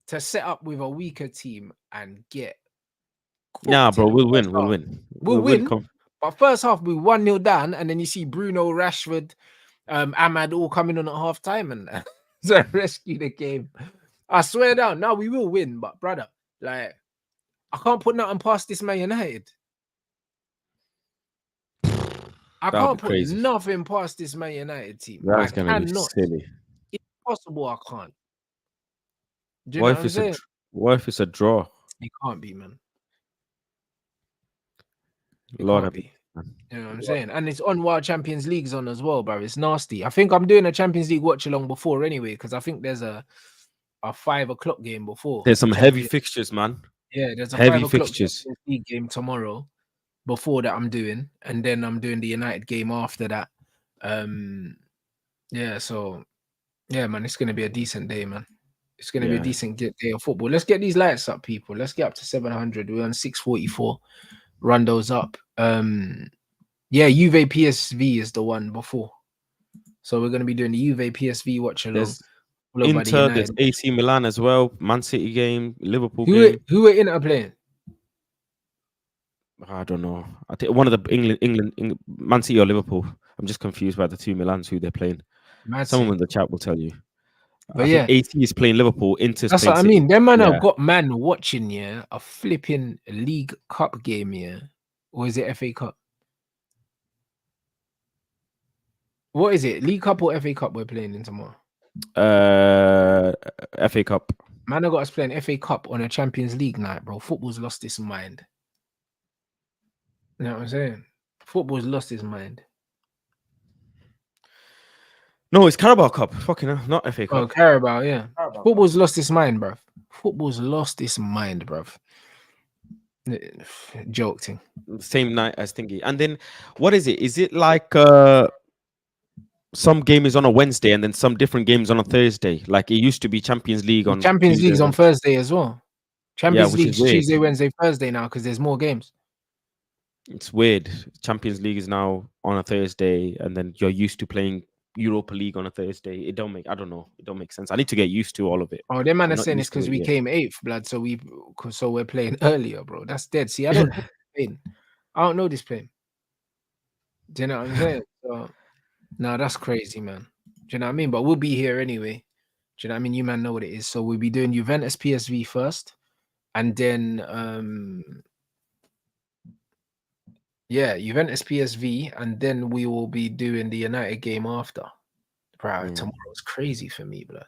A: to set up with a weaker team and get
B: Nah,
A: cooked in
B: bro,
A: the
B: we'll
A: first
B: win. We'll
A: half.
B: win.
A: We'll
B: We'll win.
A: win, but first half we 1-0 down, and then you see Bruno, Rashford, Ahmad all coming on at half time and to rescue the game. I swear down, now we will win, but brother, like I can't put nothing past this Man United. I
B: That'll be
A: can't put
B: crazy.
A: nothing past this Man United team. I
B: That's gonna be
A: cannot.
B: silly.
A: It's possible I can't. Do you
B: What
A: know
B: if
A: what I'm
B: it's a
A: saying?
B: what if it's a draw?
A: It can't be, man. It
B: Lord
A: can't
B: have
A: be.
B: mercy.
A: You know what I'm saying? And it's on while Champions League's on as well, bro. It's nasty. I think I'm doing a Champions League watch along before anyway, because I think there's a 5 o'clock game before
B: There's
A: the
B: some heavy
A: Champions.
B: fixtures, man.
A: Yeah, there's a
B: Heavy
A: 5 o'clock
B: fixtures.
A: Champions League game tomorrow before that I'm doing, and then I'm doing the United game after that. Yeah, so yeah, man, it's gonna be a decent day, man. It's gonna be a decent day of football. Let's get these lights up, people. Let's get up to 700. We're on 644. Run those up. Yeah, Juve PSV is the one before. So we're gonna be doing the Juve PSV watch along.
B: There's
A: Followed by the
B: Inter, there's
A: United.
B: AC Milan as well, Man City game, Liverpool
A: Who
B: game.
A: who are Inter playing?
B: I don't know. I think one of the England, Man City or Liverpool. I'm just confused by the two Milans who they're playing. Someone in the chat will tell you.
A: But
B: I
A: yeah,
B: think AC is playing Liverpool, Inter's
A: that's
B: playing
A: what I
B: City.
A: mean. Them man
B: Yeah.
A: have got man watching, yeah, a flipping League Cup game, yeah. Or is it FA Cup? What is it? League Cup or FA Cup we're playing in tomorrow?
B: FA Cup.
A: Man, I got us playing FA Cup on a Champions League night, bro. Football's lost its mind. You know what I'm saying? Football's lost its mind.
B: No, it's Carabao Cup. Fucking hell, not FA Cup.
A: Oh, Carabao, yeah. Football's lost its mind, bro. Football's lost its mind, bro. Joking.
B: Same night as thingy. And then what is it? Is it like some game is on a Wednesday and then some different games on a Thursday? Like it used to be Champions League on
A: Champions
B: Tuesday,
A: League's on Thursday as well. Champions
B: which is
A: League's
B: weird.
A: Tuesday, Wednesday, Thursday now because there's more games.
B: It's weird. Champions League is now on a Thursday, and then you're used to playing Europa League on a Thursday. It don't make. I don't know. It don't make sense. I need to get used to all of it.
A: Oh, them man
B: I'm
A: are
B: not
A: saying it's
B: used to
A: because
B: it
A: we
B: yet.
A: came 8th, blood. So we're playing earlier, bro. That's dead. See, I don't know this plane. I don't know this plane. Do you know what I'm saying? So, no, that's crazy, man. Do you know what I mean? But we'll be here anyway. Do you know what I mean? You man know what it is. So we'll be doing Juventus PSV first, and then yeah, Juventus PSV, and then we will be doing the United game after. Bro, tomorrow's crazy for me, blood.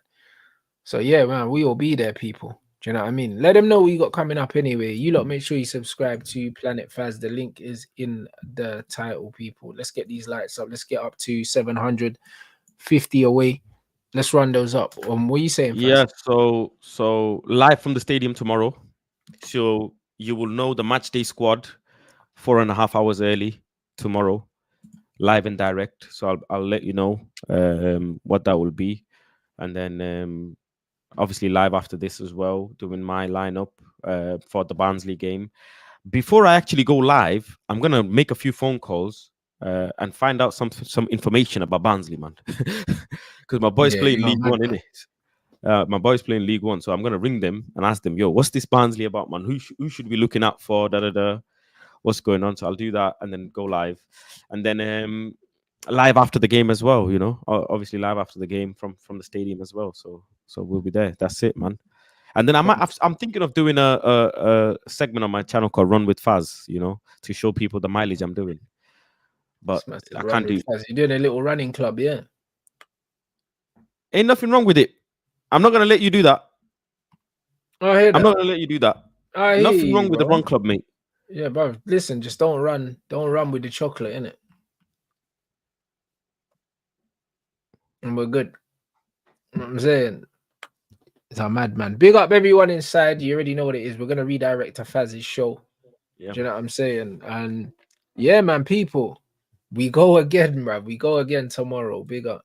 A: So yeah, man, we will be there, people. Do you know what I mean? Let them know what you got coming up anyway. You lot make sure you subscribe to Planet Faz. The link is in the title, people. Let's get these lights up. Let's get up to 750 away. Let's run those up. What are you saying, Faz?
B: Yeah, so live from the stadium tomorrow. So you will know the match day squad 4.5 hours early tomorrow, live and direct. So I'll let you know what that will be, and then obviously live after this as well, doing my lineup for the Barnsley game. Before I actually go live, I'm gonna make a few phone calls and find out some information about Barnsley, man, because my boy's playing League One, innit? My boy's playing League One, so I'm gonna ring them and ask them, "Yo, what's this Barnsley about, man? Who should we be looking out for? What's going on?" So I'll do that and then go live, and then live after the game as well. You know, obviously live after the game from the stadium as well. So we'll be there. That's it, man. And then I'm thinking of doing a segment on my channel called Run with Faz, you know, to show people the mileage I'm doing. But I can't do.
A: You're doing a little running club, yeah.
B: Ain't nothing wrong with it. I'm not gonna let you do that.
A: I hear that.
B: I'm not gonna let you do that. Nothing wrong with the run club, mate.
A: Yeah, bro. Listen, just don't run with the chocolate, innit? And we're good. You know what I'm saying? It's a madman. Big up everyone inside. You already know what it is. We're gonna redirect to Faz's show.
B: Yeah.
A: Do you know what I'm saying? And yeah, man, people, we go again, bro. We go again tomorrow. Big up.